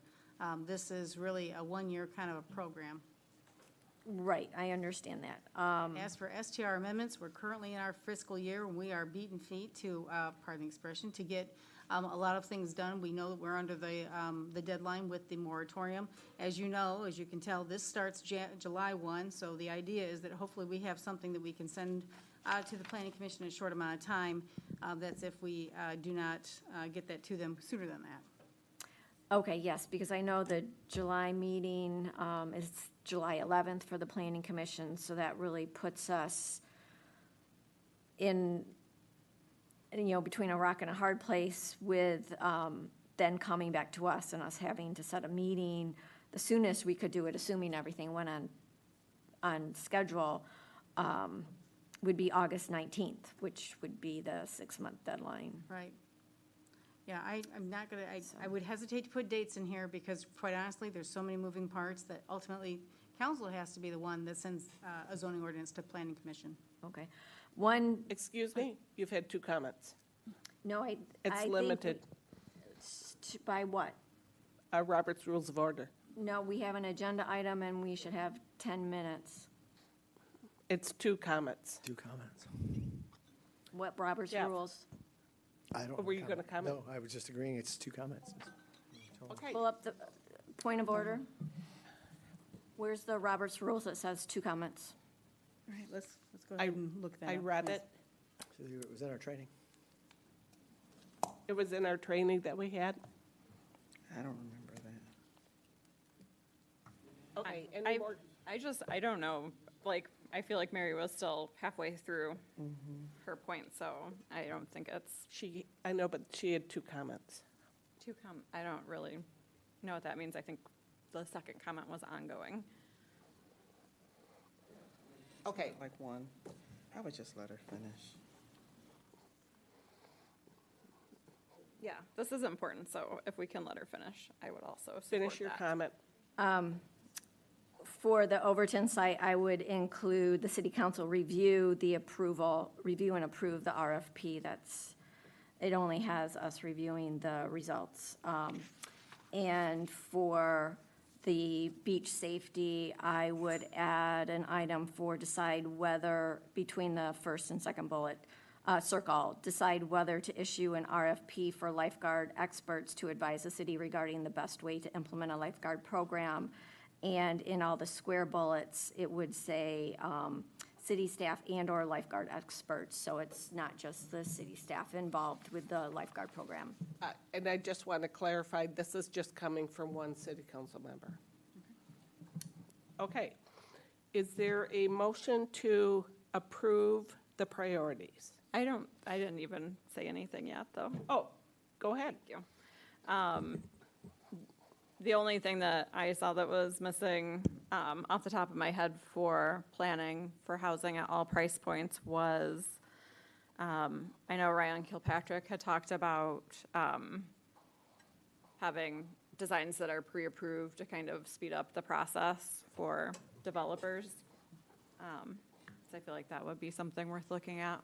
This is really a 1 year kind of a program. Right, I understand that. As for STR amendments, we're currently in our fiscal year, and we are beating feet to, pardon the expression, to get a lot of things done. We know that we're under the deadline with the moratorium. As you know, as you can tell, this starts July 1, so the idea is that hopefully we have something that we can send to the Planning Commission in a short amount of time. That's if we do not get that to them sooner than that. Okay, yes, because I know the July meeting is July 11th for the Planning Commission, so that really puts us in, between a rock and a hard place with then coming back to us and us having to set a meeting. The soonest we could do it, assuming everything went on schedule, would be August 19th, which would be the 6-month deadline. Right. Yeah, I'm not gonna, I would hesitate to put dates in here because quite honestly, there's so many moving parts that ultimately council has to be the one that sends a zoning ordinance to planning commission. Okay. One, Excuse me, you've had 2 comments. no, I It's think limited. By what? Robert's Rules of Order. No, we have an agenda item and we should have 10 minutes. It's 2 comments. 2 comments. What Robert's Jeff. rules? I don't. Were you gonna comment? No, I was just agreeing, it's 2 comments. Okay. Pull up the point of order. Where's the Robert's rules that says 2 comments? All right, let's go ahead and look that up. I read please. it. So it was in our training. It was in our training that we had. I don't remember that. Okay, I- any more? I don't know, like, I feel like Mary was still halfway through her point, so I don't think it's I know, but she had 2 comments. I don't really know what that means. I think the second comment was ongoing. Okay. Like one. I would just let her finish. Yeah, this is important, so if we can let her finish, I would also support Finish your that. comment. For the Overton site, I would include the city council review and approve the RFP. It only has us reviewing the results. And for the beach safety, I would add an item for decide whether, between the first and second bullet, circle, decide whether to issue an RFP for lifeguard experts to advise the city regarding the best way to implement a lifeguard program. And in all the square bullets, it would say city staff and/or lifeguard experts. So it's not just the city staff involved with the lifeguard program. And I just want to clarify, this is just coming from one city council member. Okay. Is there a motion to approve the priorities? I didn't even say anything yet, though. Oh, go ahead. Thank you. The only thing that I saw that was missing off the top of my head for planning for housing at all price points was, I know Ryan Kilpatrick had talked about having designs that are pre-approved to kind of speed up the process for developers. So I feel like that would be something worth looking at.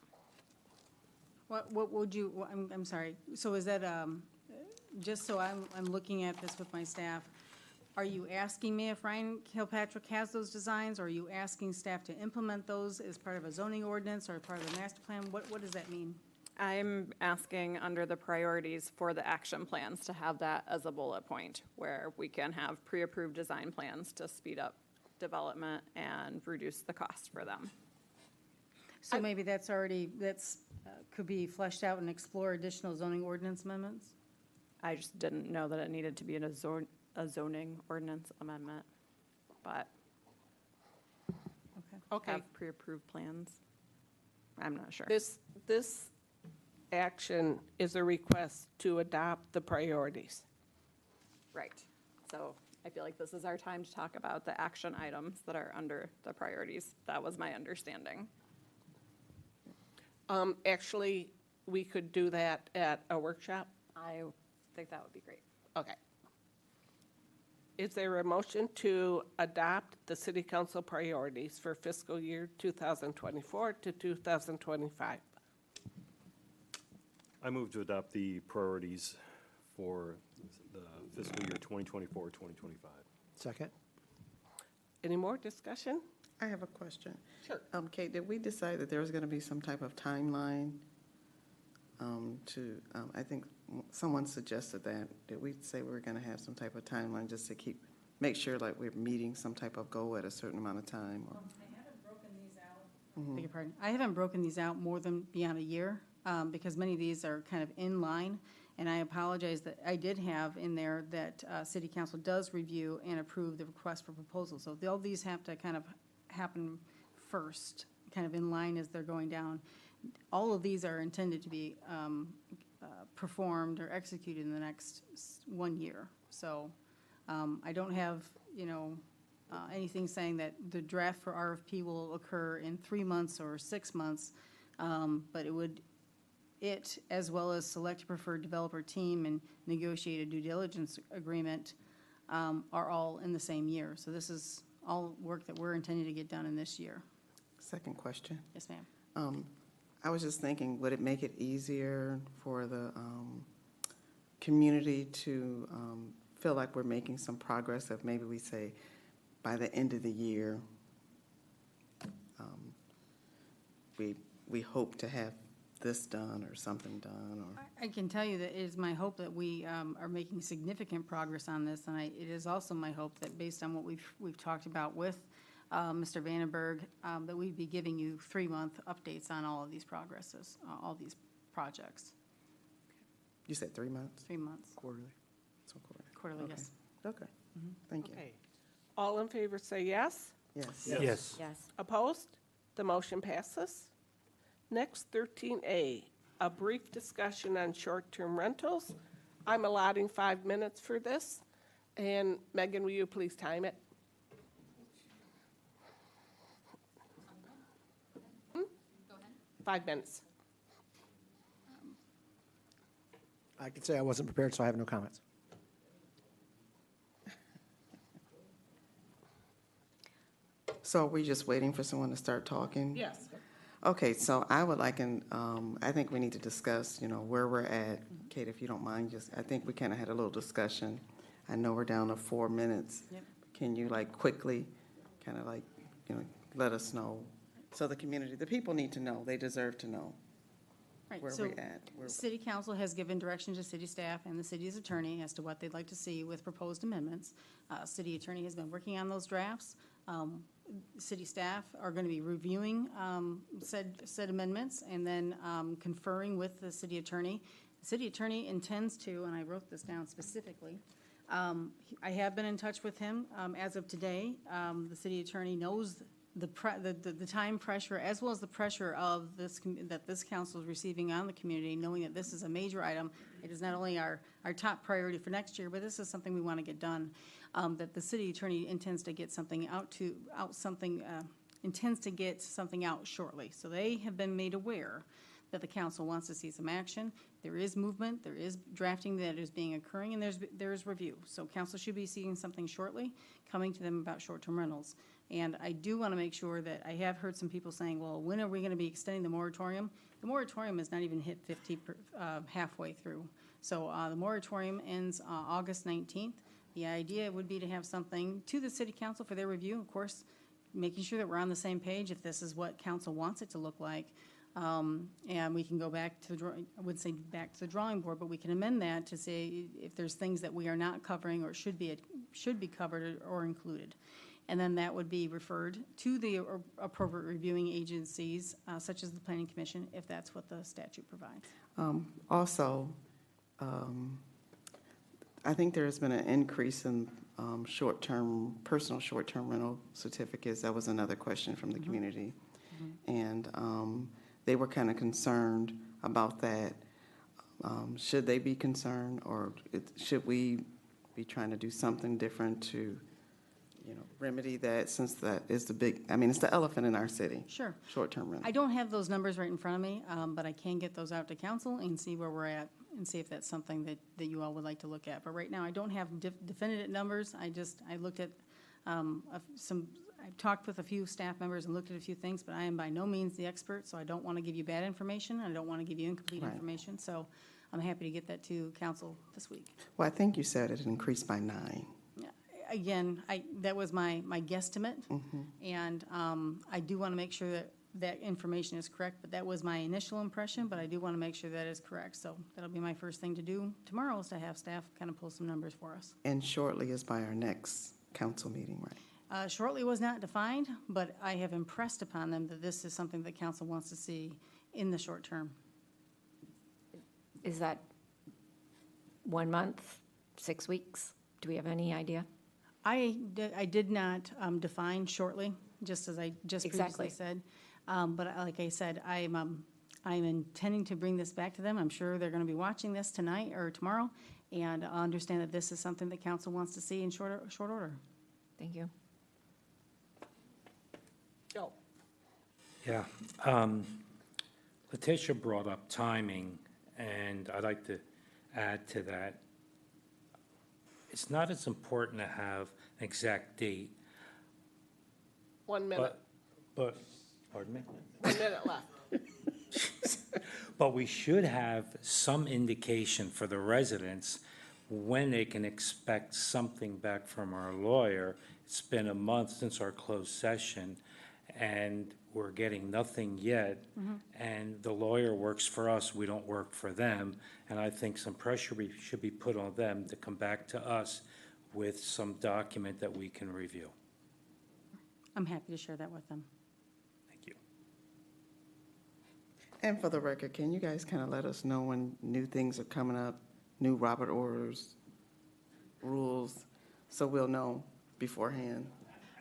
What would you, I'm sorry, so is that, just so I'm looking at this with my staff, are you asking me if Ryan Kilpatrick has those designs? Or are you asking staff to implement those as part of a zoning ordinance or part of a master plan? What does that mean? I'm asking under the priorities for the action plans to have that as a bullet point where we can have pre-approved design plans to speed up development and reduce the cost for them. So maybe could be fleshed out and explore additional zoning ordinance amendments? I just didn't know that it needed to be in a zoning ordinance amendment, but Okay. have pre-approved plans. I'm not sure. This action is a request to adopt the priorities. Right. So I feel like this is our time to talk about the action items that are under the priorities. That was my understanding. Actually, we could do that at a workshop. I think that would be great. Okay. Is there a motion to adopt the city council priorities for fiscal year 2024 to 2025? I move to adopt the priorities for the fiscal year 2024, 2025. Second? Any more discussion? I have a question. Sure. Kate, did we decide that there was going to be some type of timeline I think someone suggested that. Did we say we were going to have some type of timeline just to make sure like we're meeting some type of goal at a certain amount of time? Or? I haven't broken these out. Beg your pardon. I haven't broken these out more than beyond a year because many of these are kind of in line. And I apologize that I did have in there that City Council does review and approve the request for proposal. So all these have to kind of happen first, kind of in line as they're going down. All of these are intended to be performed or executed in the next 1 year. So I don't have, anything saying that the draft for RFP will occur in 3 months or 6 months, but it, as well as select a preferred developer team and negotiate a due diligence agreement, are all in the same year. So this is all work that we're intending to get done in this year. Second question. Yes, ma'am. I was just thinking, would it make it easier for the community to feel like we're making some progress if maybe we say by the end of the year, we hope to have this done or something done, or? I can tell you that it is my hope that we are making significant progress on this, and it is also my hope that based on what we've talked about with Mr. Vandenberg, that we'd be giving you 3-month updates on all of these progresses, all these projects. You said 3 months? 3 months. Quarterly? So quarterly. Quarterly, Okay. yes. Okay, thank you. Okay. All in favor say yes. Yes. Yes. Yes. Opposed? The motion passes. Next, 13A, a brief discussion on short-term rentals. I'm allotting 5 minutes for this. And Megan, will you please time it? 5 minutes. I can say I wasn't prepared, so I have no comments. So are we just waiting for someone to start talking? Yes. Okay, so I would like, I think we need to discuss, where we're at. Kate, if you don't mind, I think we kind of had a little discussion. I know we're down to 4 minutes. Yep. Can you quickly, kind of let us know? So the community, the people need to know, they deserve to know Right, where so we're at. City Council has given direction to city staff and the city's attorney as to what they'd like to see with proposed amendments. City attorney has been working on those drafts. City staff are going to be reviewing said amendments and then conferring with the city attorney. The city attorney intends to, and I wrote this down specifically, I have been in touch with him as of today. The city attorney knows the time pressure as well as the pressure of this that this council is receiving on the community, knowing that this is a major item. It is not only our top priority for next year, but this is something we want to get done. That the city attorney intends to get something intends to get something out shortly. So they have been made aware that the council wants to see some action. There is movement, there is drafting that is being occurring, and there is review. So council should be seeing something shortly, coming to them about short-term rentals. And I do want to make sure that I have heard some people saying, well, when are we going to be extending the moratorium? The moratorium has not even hit halfway through. So the moratorium ends August 19th. The idea would be to have something to the city council for their review, of course, making sure that we're on the same page if this is what council wants it to look like. And we can go back to I would say back to the drawing board, but we can amend that to say if there's things that we are not covering or should be covered or included. And then that would be referred to the appropriate reviewing agencies, such as the Planning Commission, if that's what the statute provides. Also, I think there has been an increase in personal short-term rental certificates. That was another question from the community. And they were kind of concerned about that. Should they be concerned, or should we be trying to do something different to, remedy that, since that is it's the elephant in our city? Sure. Short-term rental. I don't have those numbers right in front of me, but I can get those out to council and see where we're at and see if that's something that you all would like to look at. But right now, I don't have definitive numbers. I looked at I talked with a few staff members and looked at a few things, but I am by no means the expert, so I don't want to give you bad information. I don't want to give you incomplete information. So I'm happy to get that to council this week. Well, I think you said it increased by 9. Again, that was my guesstimate, and I do want to make sure that information is correct, but that was my initial impression, but I do want to make sure that is correct. So that'll be my first thing to do tomorrow, is to have staff kind of pull some numbers for us. And shortly is by our next council meeting, right? Shortly was not defined, but I have impressed upon them that this is something that council wants to see in the short term. Is that 1 month, 6 weeks? Do we have any idea? I did not define shortly, just as I just previously said. But like I said, I'm intending to bring this back to them. I'm sure they're going to be watching this tonight or tomorrow, and I understand that this is something that council wants to see in short order. Thank you. Joe. Yeah. Letitia brought up timing, and I'd like to add to that. It's not as important to have an exact date, 1 minute. But, pardon me? 1 minute left. But we should have some indication for the residents when they can expect something back from our lawyer. It's been a month since our closed session, and we're getting nothing yet. And the lawyer works for us, we don't work for them. And I think some pressure should be put on them to come back to us with some document that we can review. I'm happy to share that with them. Thank you. And for the record, can you guys kind of let us know when new things are coming up, new Robert orders, rules, so we'll know beforehand?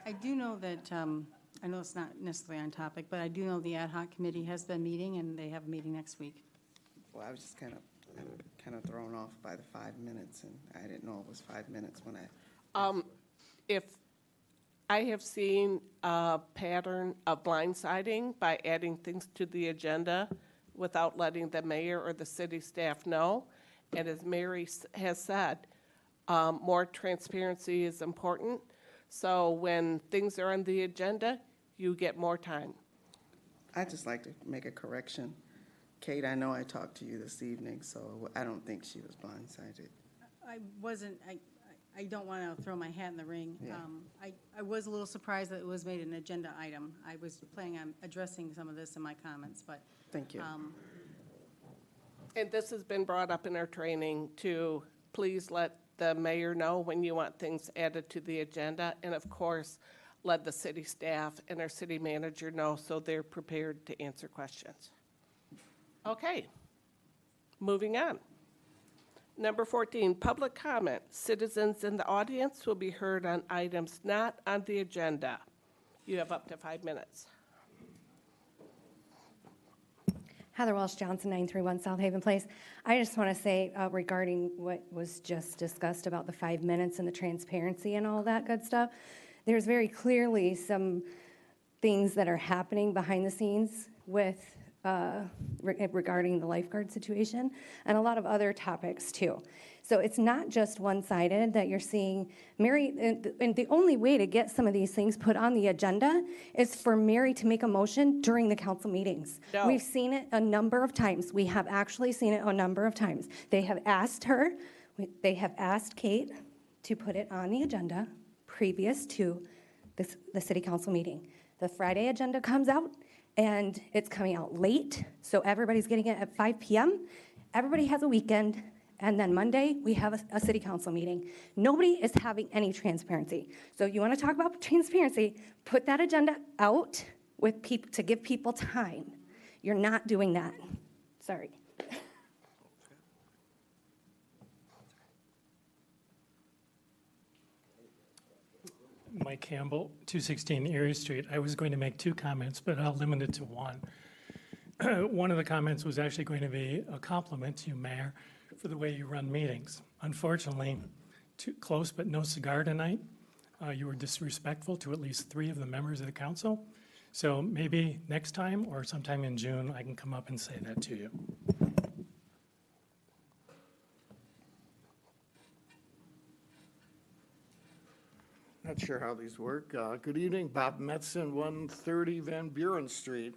I do know that, I know it's not necessarily on topic, but I do know the ad hoc committee has been meeting, and they have a meeting next week. Well, I was just kind of thrown off by the 5 minutes, and I didn't know it was 5 minutes when I. If I have seen a pattern of blindsiding by adding things to the agenda without letting the mayor or the city staff know. And as Mary has said, more transparency is important. So when things are on the agenda, you get more time. I'd just like to make a correction. Kate, I know I talked to you this evening, so I don't think she was blindsided. I wasn't, I don't want to throw my hat in the ring. Yeah. I was a little surprised that it was made an agenda item. I was planning on addressing some of this in my comments, but. Thank you. And this has been brought up in our training to please let the mayor know when you want things added to the agenda. And of course, let the city staff and our city manager know so they're prepared to answer questions. Okay, moving on. Number 14, public comment. Citizens in the audience will be heard on items not on the agenda. You have up to 5 minutes. Heather Welsh Johnson, 931 South Haven Place. I just want to say regarding what was just discussed about the 5 minutes and the transparency and all that good stuff, there's very clearly some things that are happening behind the scenes with regarding the lifeguard situation and a lot of other topics too. So it's not just one-sided that you're seeing Mary, and the only way to get some of these things put on the agenda is for Mary to make a motion during the council meetings. No. We've seen it a number of times. We have actually seen it a number of times. They have asked her, they have asked Kate to put it on the agenda previous to the city council meeting. The Friday agenda comes out, and it's coming out late, so everybody's getting it at 5 p.m. Everybody has a weekend, and then Monday, we have a city council meeting. Nobody is having any transparency. So you want to talk about transparency, put that agenda out with people to give people time. You're not doing that. Sorry. Mike Campbell, 216 Erie Street. I was going to make 2 comments, but I'll limit it to 1. One of the comments was actually going to be a compliment to you, Mayor, for the way you run meetings. Unfortunately, too close but no cigar tonight. You were disrespectful to at least 3 of the members of the council. So maybe next time or sometime in June, I can come up and say that to you. Not sure how these work. Good evening, Bob Metzen, 130 Van Buren Street.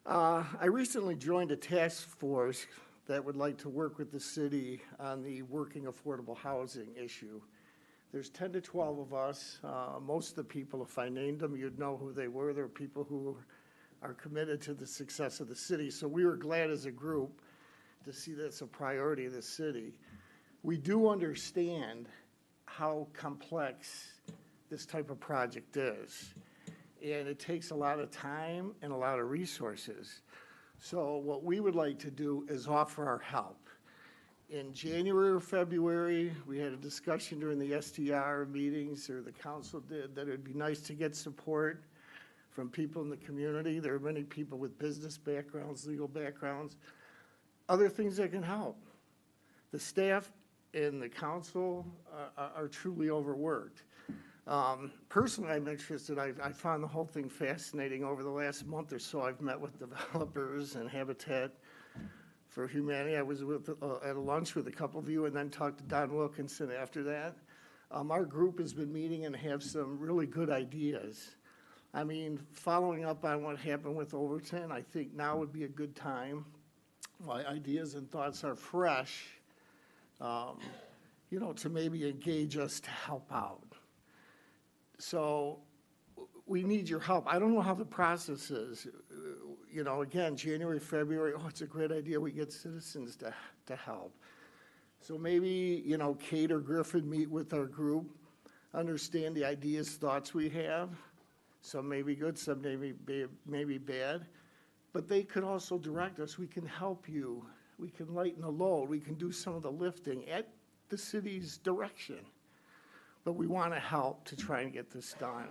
I recently joined a task force that would like to work with the city on the working affordable housing issue. There's 10 to 12 of us. Most of the people, if I named them, you'd know who they were. They're people who are committed to the success of the city. So we were glad as a group to see that's a priority of the city. We do understand how complex this type of project is. And it takes a lot of time and a lot of resources. So what we would like to do is offer our help. In January or February, we had a discussion during the STR meetings, or the council did, that it'd be nice to get support from people in the community. There are many people with business backgrounds, legal backgrounds, other things that can help. The staff and the council are truly overworked. Personally, I'm interested. I found the whole thing fascinating. Over the last month or so, I've met with developers and Habitat for Humanity. I was at a lunch with a couple of you and then talked to Don Wilkinson after that. Our group has been meeting and have some really good ideas I mean, following up on what happened with Overton, I think now would be a good time, while ideas and thoughts are fresh, you know, to maybe engage us to help out. So we need your help. I don't know how the process is. You know, again, January, February, oh, it's a great idea. We get citizens to help. So maybe, you know, Kate or Griffin meet with our group, understand the ideas, thoughts we have. Some may be good, some may be bad. But they could also direct us. We can help you. We can lighten the load. We can do some of the lifting at the city's direction. But we want to help to try and get this done.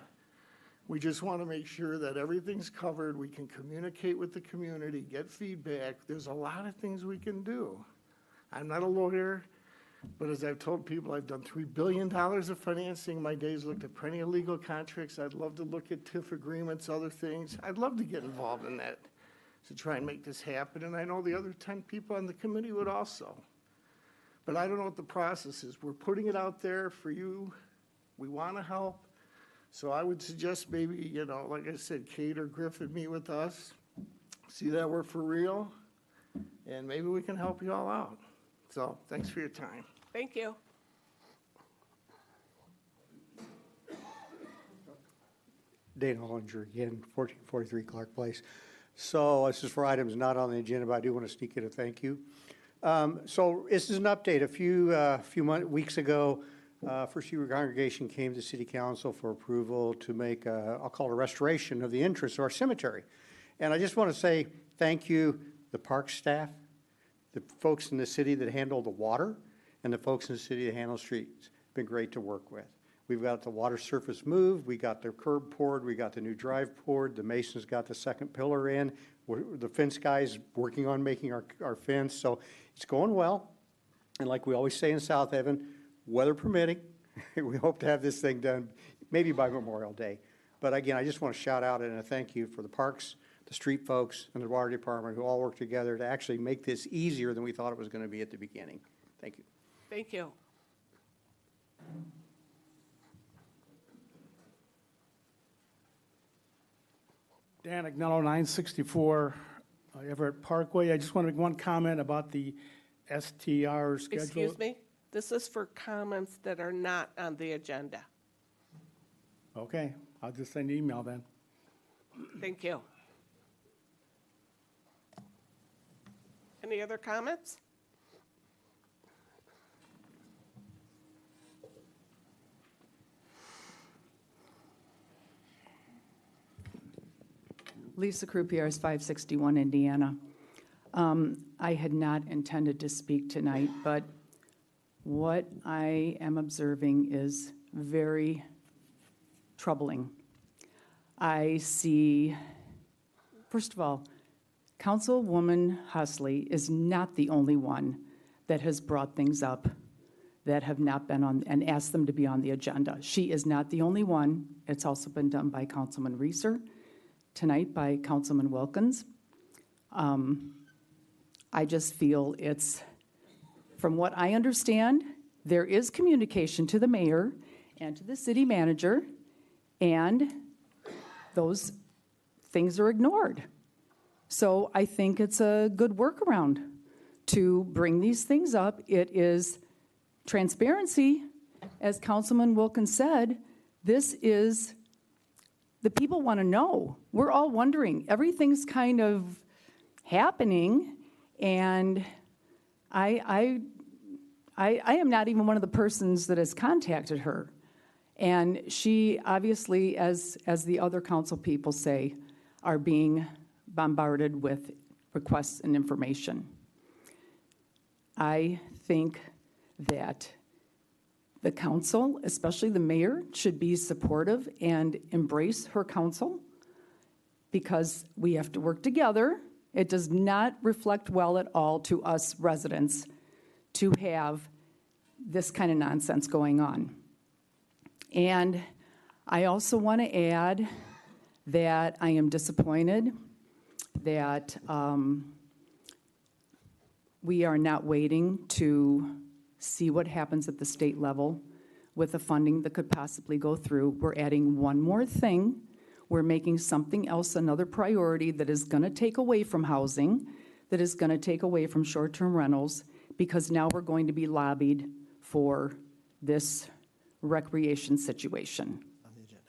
We just want to make sure that everything's covered. We can communicate with the community, get feedback. There's a lot of things we can do. I'm not a lawyer, but as I've told people, I've done $3 billion of financing. My days looked at plenty of legal contracts. I'd love to look at TIF agreements, other things. I'd love to get involved in that to try and make this happen. And I know the other 10 people on the committee would also. But I don't know what the process is. We're putting it out there for you. We want to help. So I would suggest maybe, you know, like I said, Kate or Griffin meet with us, see that we're for real, and maybe we can help you all out. So thanks for your time. Thank you. Dana Hollinger again, 1443 Clark Place. So this is for items not on the agenda, but I do want to sneak in a thank you. So this is an update. A few weeks ago, First Year Congregation came to City Council for approval to make, I'll call it a restoration of the entrance to our cemetery. And I just want to say thank you, the park staff, the folks in the city that handle the water, and the folks in the city that handle streets. It's been great to work with. We've got the water surface moved, we got the curb poured, we got the new drive poured, the masons got the second pillar in, the fence guy's working on making our fence, so it's going well. And like we always say in South Haven, weather permitting, we hope to have this thing done maybe by Memorial Day. But again, I just want to shout out and a thank you for the parks, the street folks, and the water department who all worked together to actually make this easier than we thought it was going to be at the beginning. Thank you. Thank you. Dan Agnello, 964 Everett Parkway. I just want to make one comment about the STR schedule. Excuse me? This is for comments that are not on the agenda. Okay, I'll just send an email then. Thank you. Any other comments? Lisa Croupiers, 561 Indiana. I had not intended to speak tonight, but what I am observing is very troubling. I see, first of all, Councilwoman Husley is not the only one that has brought things up that have not been on and asked them to be on the agenda. She is not the only one. It's also been done by Councilman Reeser, tonight by Councilman Wilkins. I just feel it's, from what I understand, there is communication to the mayor and to the city manager, and those things are ignored. So I think it's a good workaround to bring these things up. It is transparency. As Councilman Wilkins said, this is, the people want to know. We're all wondering. Everything's kind of happening, and I am not even one of the persons that has contacted her. And she obviously, as the other council people say, are being bombarded with requests and information. I think that the council, especially the mayor, should be supportive and embrace her council, because we have to work together. It does not reflect well at all to us residents to have this kind of nonsense going on. And I also want to add that I am disappointed that we are not waiting to see what happens at the state level with the funding that could possibly go through. We're adding one more thing. we're making something else another priority that is going to take away from housing, that is going to take away from short-term rentals, because now we're going to be lobbied for this recreation situation.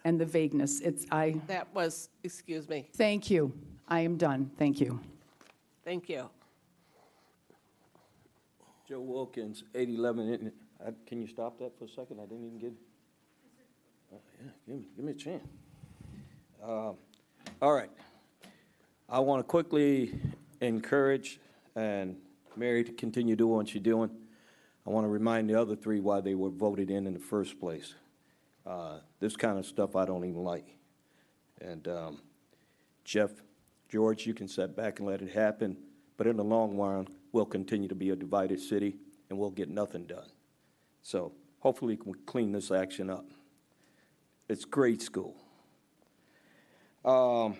And the vagueness, That was, excuse me, thank you. I am done. Thank you. thank you. Joe Wilkins, 811, can you stop that for a second? I didn't even get, yeah, give me a chance. All right. I want to quickly encourage and Mary to continue doing what she's doing. I want to remind the other three why they were voted in the first place. This kind of stuff I don't even like. And Jeff, George, you can sit back and let it happen, but in the long run, we'll continue to be a divided city, and we'll get nothing done. So hopefully we can clean this action up. It's grade school. The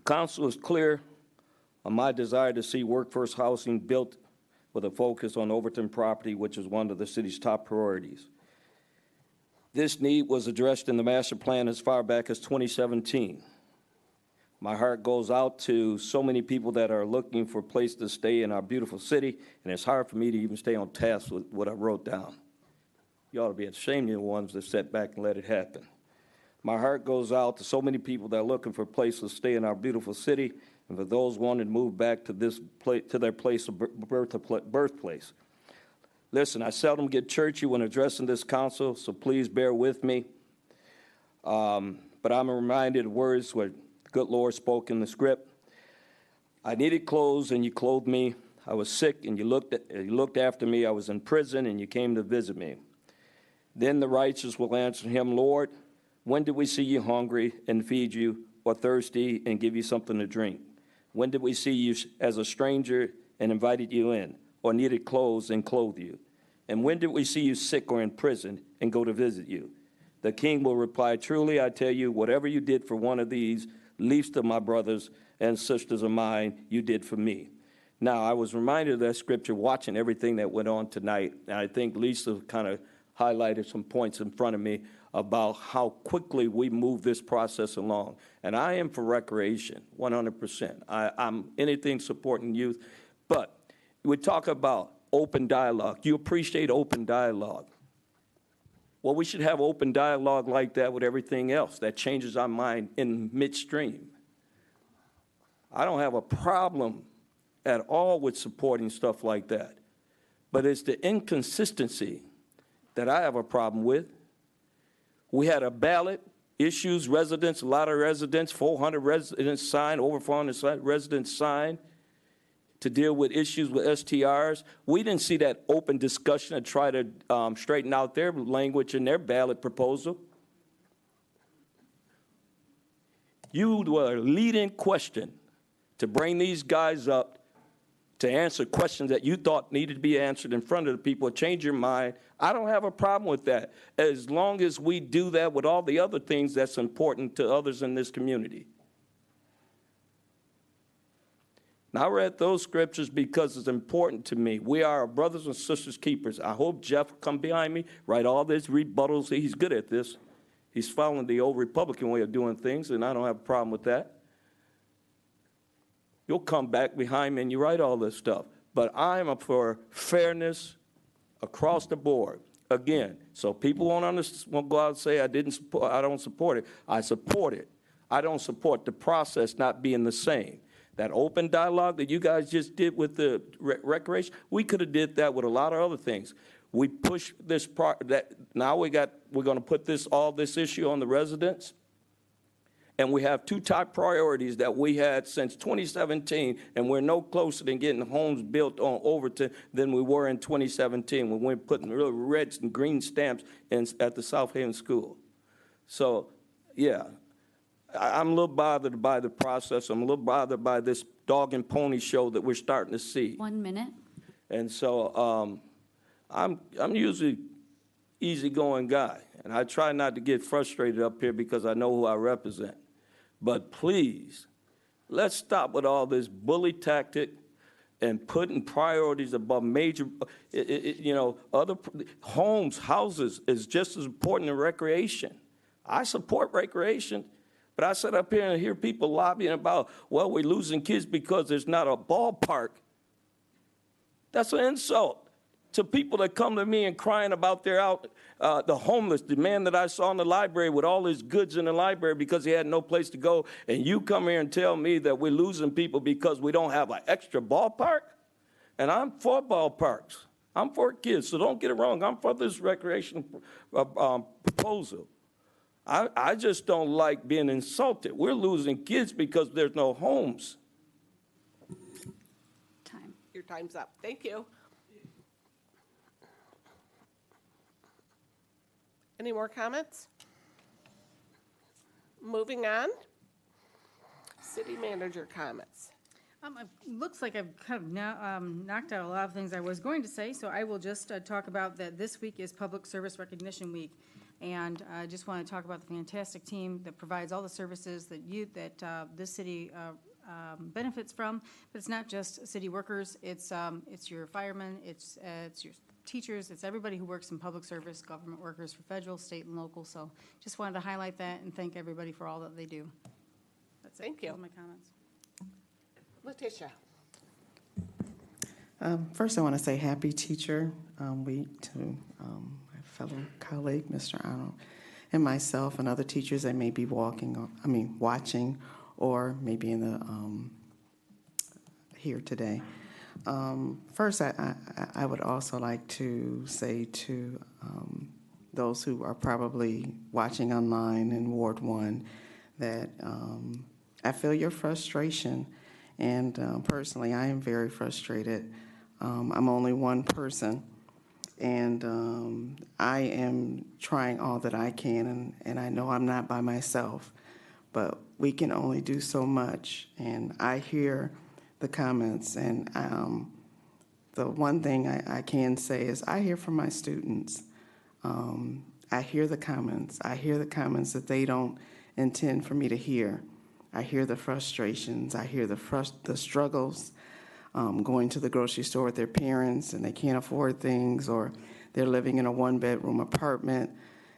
council is clear on my desire to see workforce housing built with a focus on Overton property, which is one of the city's top priorities. This need was addressed in the master plan as far back as 2017. My heart goes out to so many people that are looking for a place to stay in our beautiful city, and it's hard for me to even stay on task with what I wrote down. You ought to be ashamed of the ones that sat back and let it happen. My heart goes out to so many people that are looking for a place to stay in our beautiful city, and for those wanting to move back to this place, to their place of birthplace. Listen, I seldom get churchy when addressing this council, so please bear with me. But I'm reminded of words where the good Lord spoke in the script. I needed clothes, and you clothed me. I was sick, and you looked after me. I was in prison, and you came to visit me. Then the righteous will answer him, Lord, when did we see you hungry and feed you, or thirsty and give you something to drink? When did we see you as a stranger and invited you in, or needed clothes and clothed you? And when did we see you sick or in prison and go to visit you? The king will reply, truly I tell you, whatever you did for one of these least of my brothers and sisters of mine, you did for me. Now, I was reminded of that scripture watching everything that went on tonight, and I think Lisa kind of highlighted some points in front of me about how quickly we move this process along. And I am for recreation, 100%. I'm anything supporting youth. But we talk about open dialogue. You appreciate open dialogue. Well, we should have open dialogue like that with everything else that changes our mind in midstream. I don't have a problem at all with supporting stuff like that. But it's the inconsistency that I have a problem with. We had a ballot, issues, residents, a lot of residents, 400 residents signed, over 400 residents signed to deal with issues with STRs. We didn't see that open discussion to try to straighten out their language in their ballot proposal. You were a leading question to bring these guys up to answer questions that you thought needed to be answered in front of the people, change your mind. I don't have a problem with that, as long as we do that with all the other things that's important to others in this community. Now, I read those scriptures because it's important to me. We are our brothers and sisters keepers. I hope Jeff will come behind me, write all these rebuttals. He's good at this. He's following the old Republican way of doing things, and I don't have a problem with that. You'll come back behind me and you write all this stuff. But I'm up for fairness across the board. Again, so people won't go out and say I don't support it. I support it. I don't support the process not being the same. That open dialogue that you guys just did with the recreation, we could have did that with a lot of other things. We pushed this part that now we're going to put all this issue on the residents. And we have two top priorities that we had since 2017, and we're no closer than getting homes built on Overton than we were in 2017 when we were putting real red and green stamps at the South Haven School. So, yeah, I'm a little bothered by the process. I'm a little bothered by this dog and pony show that we're starting to see. 1 minute. And so I'm usually easygoing guy, and I try not to get frustrated up here because I know who I represent. But please, let's stop with all this bully tactic and putting priorities above major, other houses is just as important as recreation. I support recreation, But I sit up here and hear people lobbying about, well, we're losing kids because there's not a ballpark. That's an insult to people that come to me and crying about the homeless, the man that I saw in the library with all his goods in the library because he had no place to go. And you come here and tell me that we're losing people because we don't have an extra ballpark? And I'm for ballparks. I'm for kids, so don't get it wrong. I'm for this recreation proposal. I just don't like being insulted. We're losing kids because there's no homes. Your time's up. Thank you. Any more comments? Moving on. City manager comments. It looks like I've kind of now knocked out a lot of things I was going to say, so I will just talk about that this week is Public Service Recognition Week. And I just want to talk about the fantastic team that provides all the services that this city benefits from. But it's not just city workers, it's your firemen, it's your teachers, it's everybody who works in public service, government workers for federal, state, and local. So just wanted to highlight that and thank everybody for all that they do. That's it. Thank you. Those are my comments. Letitia. First, I want to say happy Teacher Week to my fellow colleague, Mr. Arnold, and myself and other teachers that may be watching, or maybe in the here today. First, I would also like to say to those who are probably watching online in Ward 1 that I feel your frustration, and personally, I am very frustrated. I'm only one person, and I am trying all that I can, and I know I'm not by myself, but we can only do so much, and I hear the comments, and the one thing I can say is I hear from my students. I hear the comments. I hear the comments that they don't intend for me to hear. I hear the frustrations. I hear the struggles, going to the grocery store with their parents and they can't afford things, or they're living in a one-bedroom apartment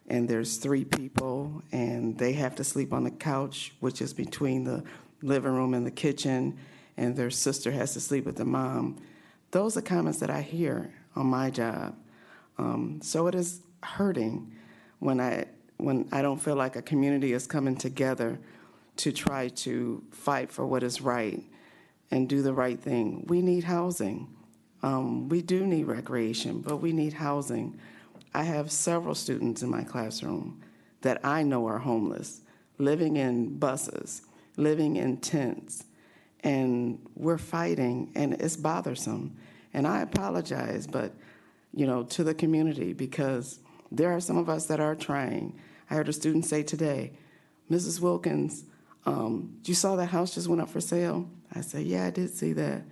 and there's 3 people and they have to sleep on the couch, which is between the living room and the kitchen, and their sister has to sleep with the mom. Those are comments that I hear on my job. So it is hurting when I don't feel like a community is coming together to try to fight for what is right and do the right thing. We need housing. We do need recreation, but we need housing. I have several students in my classroom that I know are homeless, living in buses, living in tents, and we're fighting, and it's bothersome. And I apologize, but, to the community, because there are some of us that are trying. I heard a student say today, Mrs. Wilkins, you saw that house just went up for sale? I said, yeah, I did see that.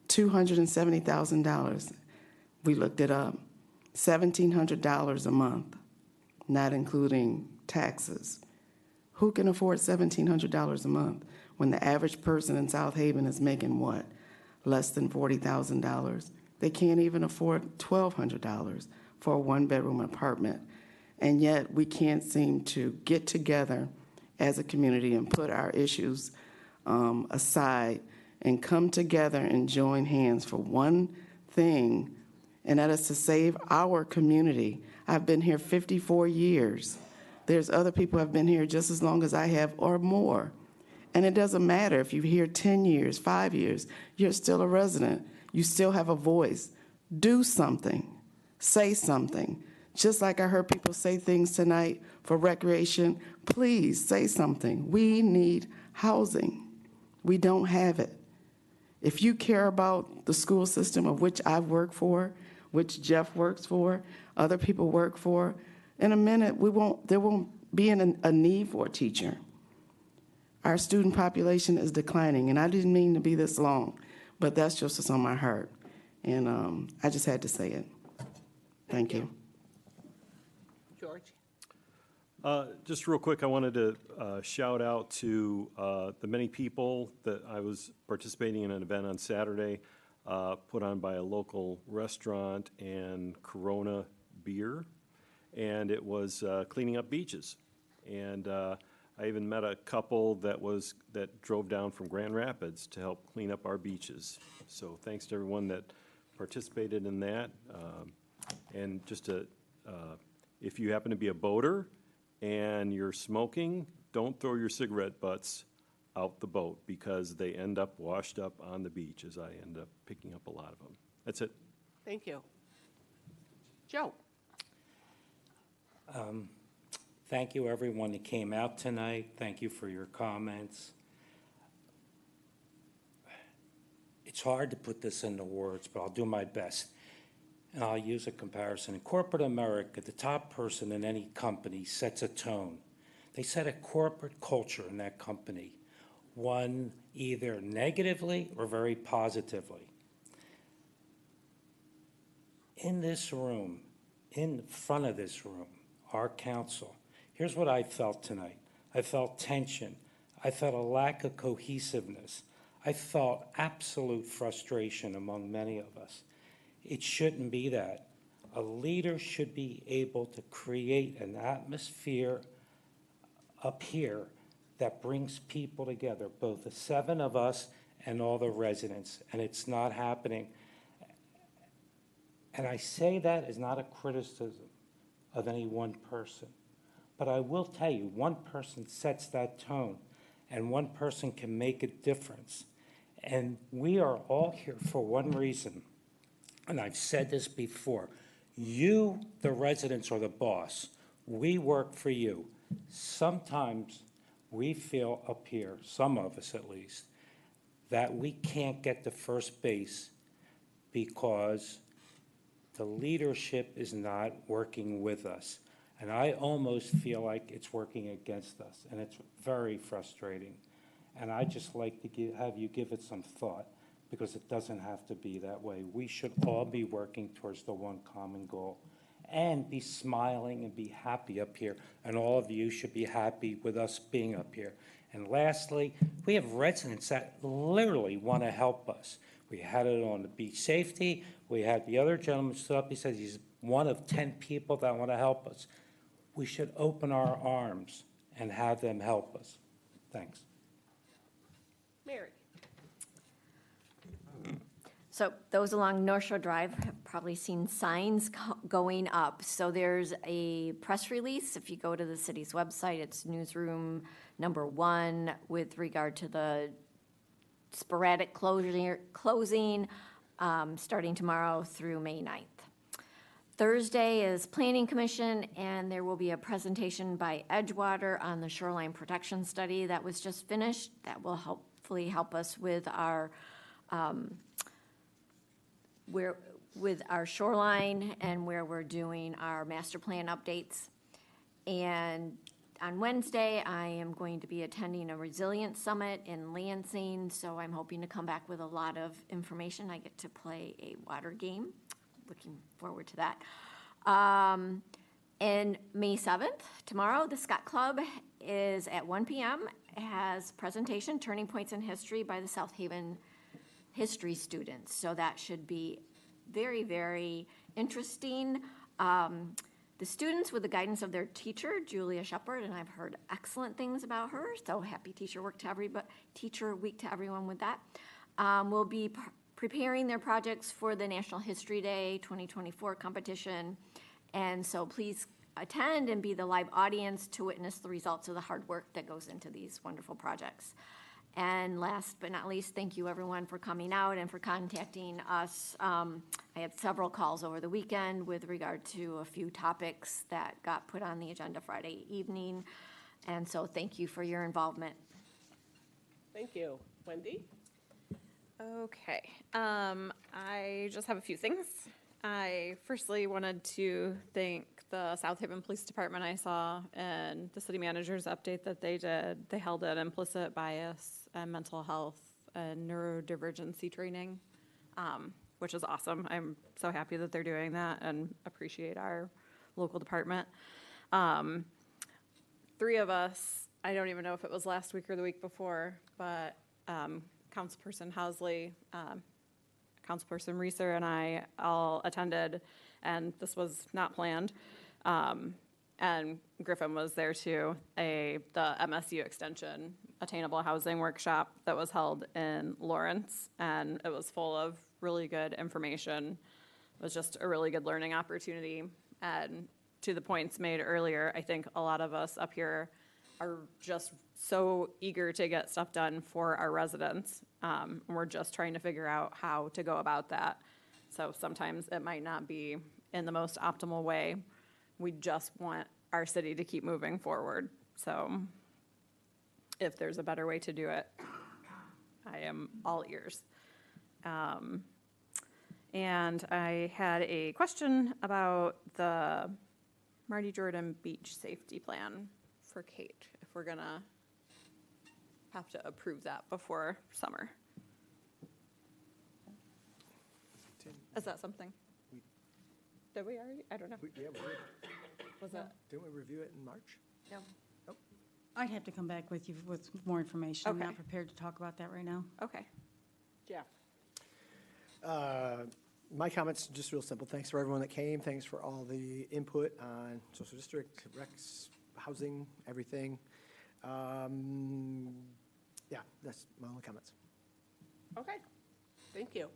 $270,000. We looked it up. $1,700 a month, not including taxes. Who can afford $1,700 a month when the average person in South Haven is making what? Less than $40,000. They can't even afford $1,200 for a one-bedroom apartment. And yet we can't seem to get together as a community and put our issues aside and come together and join hands for one thing, and that is to save our community. I've been here 54 years. There's other people who have been here just as long as I have or more. And it doesn't matter if you're here 10 years, 5 years, you're still a resident. You still have a voice. Do something. Say something. Just like I heard people say things tonight for recreation, please say something. We need housing. We don't have it. If you care about the school system of which I work for, which Jeff works for, other people work for, in a minute there won't be a need for a teacher. Our student population is declining, and I didn't mean to be this long, but that's just what's on my heart. And I just had to say it. Thank you. George. Just real quick, I wanted to shout out to the many people that I was participating in an event on Saturday put on by a local restaurant and Corona beer, and it was cleaning up beaches. And I even met a couple that drove down from Grand Rapids to help clean up our beaches. So thanks to everyone that participated in that. And just if you happen to be a boater and you're smoking, don't throw your cigarette butts out the boat because they end up washed up on the beach, as I end up picking up a lot of them. That's it. Thank you. Joe? Thank you, everyone that came out tonight. Thank you for your comments. It's hard to put this into words, but I'll do my best. And I'll use a comparison. In corporate America, the top person in any company sets a tone. They set a corporate culture in that company, one either negatively or very positively. In this room, in front of this room, our council, here's what I felt tonight. I felt tension. I felt a lack of cohesiveness. I felt absolute frustration among many of us. It shouldn't be that. A leader should be able to create an atmosphere up here that brings people together, both the 7 of us and all the residents, and it's not happening. And I say that as not a criticism of any one person, but I will tell you, one person sets that tone, and one person can make a difference. And we are all here for one reason, and I've said this before. You, the residents, are the boss. We work for you. Sometimes we feel up here, some of us at least, that we can't get to first base because the leadership is not working with us. And I almost feel like it's working against us, and it's very frustrating. And I'd just like to have you give it some thought, because it doesn't have to be that way. We should all be working towards the one common goal and be smiling and be happy up here. And all of you should be happy with us being up here. And lastly, we have residents that literally want to help us. We had it on the beach safety. We had the other gentleman stood up. He says he's one of 10 people that want to help us. We should open our arms and have them help us. Thanks. Mary? So those along North Shore Drive have probably seen signs going up. So there's a press release. If you go to the city's website, it's newsroom number 1 with regard to the sporadic closing starting tomorrow through May 9th. Thursday is Planning Commission, and there will be a presentation by Edgewater on the shoreline protection study that was just finished. That will hopefully help us with our shoreline and where we're doing our master plan updates. And on Wednesday, I am going to be attending a resilience summit in Lansing, so I'm hoping to come back with a lot of information. I get to play a water game. Looking forward to that. And May 7th, tomorrow, the Scott Club is at 1 p.m. It has presentation, Turning Points in History by the South Haven history students. So that should be very, very interesting. The students, with the guidance of their teacher, Julia Shepard, and I've heard excellent things about her, so happy Teacher Week to everyone with that, will be preparing their projects for the National History Day 2024 competition. And so please attend and be the live audience to witness the results of the hard work that goes into these wonderful projects. And last but not least, thank you everyone for coming out and for contacting us. I had several calls over the weekend with regard to a few topics that got put on the agenda Friday evening. And so thank you for your involvement. Thank you. Wendy? Okay, I just have a few things. I firstly wanted to thank the South Haven Police Department. I saw and the city manager's update that they did. They held an implicit bias and mental health and neurodivergency training, which is awesome. I'm so happy that they're doing that and appreciate our local department. 3 of us, I don't even know if it was last week or the week before, but Councilperson Housley, Councilperson Reeser, and I all attended, and this was not planned. and Griffin was there too, the MSU Extension Attainable Housing Workshop that was held in Lawrence, and it was full of really good information. It was just a really good learning opportunity. And to the points made earlier, I think a lot of us up here are just so eager to get stuff done for our residents. And we're just trying to figure out how to go about that. So sometimes it might not be in the most optimal way. We just want our city to keep moving forward. So if there's a better way to do it, I am all ears. And I had a question about the Marty Jordan Beach Safety Plan for Kate, if we're gonna have to approve that before summer. Is that something? Did we already? I don't know. Yeah, we did. Was that? Didn't we review it in March? No. I'd have to come back with you with more information. I'm Okay. not prepared to talk about that right now. Okay. Jeff? My comments, just real simple. Thanks for everyone that came. Thanks for all the input on social district, recs, housing, everything. Yeah, that's my only comments. Okay, thank you.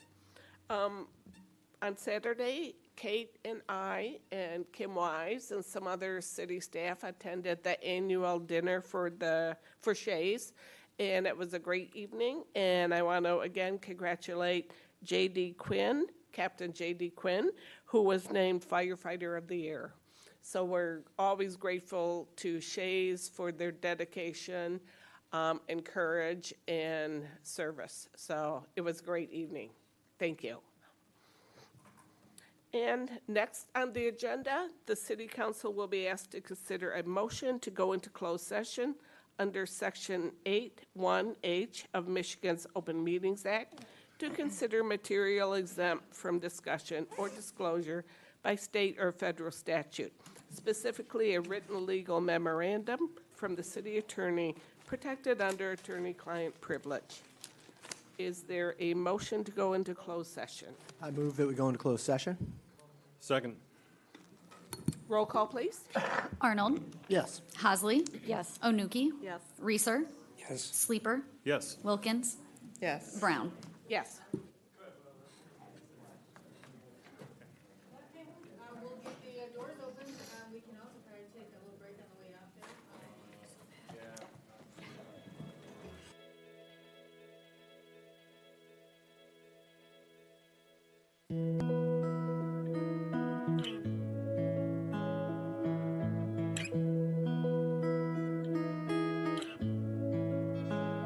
On Saturday, Kate and I and Kim Wise and some other city staff attended the annual dinner for Shays, and it was a great evening. And I want to again congratulate J.D. Quinn, Captain J.D. Quinn, who was named Firefighter of the Year. So we're always grateful to Shays for their dedication and courage and service. So it was a great evening. Thank you. And next on the agenda, the City Council will be asked to consider a motion to go into closed session under Section 8(1)H of Michigan's Open Meetings Act to consider material exempt from discussion or disclosure by state or federal statute, specifically a written legal memorandum from the city attorney protected under attorney-client privilege. Is there a motion to go into closed session? I move that we go into closed session. Second. Roll call, please. Arnold. Yes. Hasley. Yes. Onuki. Yes. Reeser. Yes. Sleeper. Yes. Wilkins. Yes. Brown. Yes. We'll get the doors open. We can also try to take a little break on the way out there.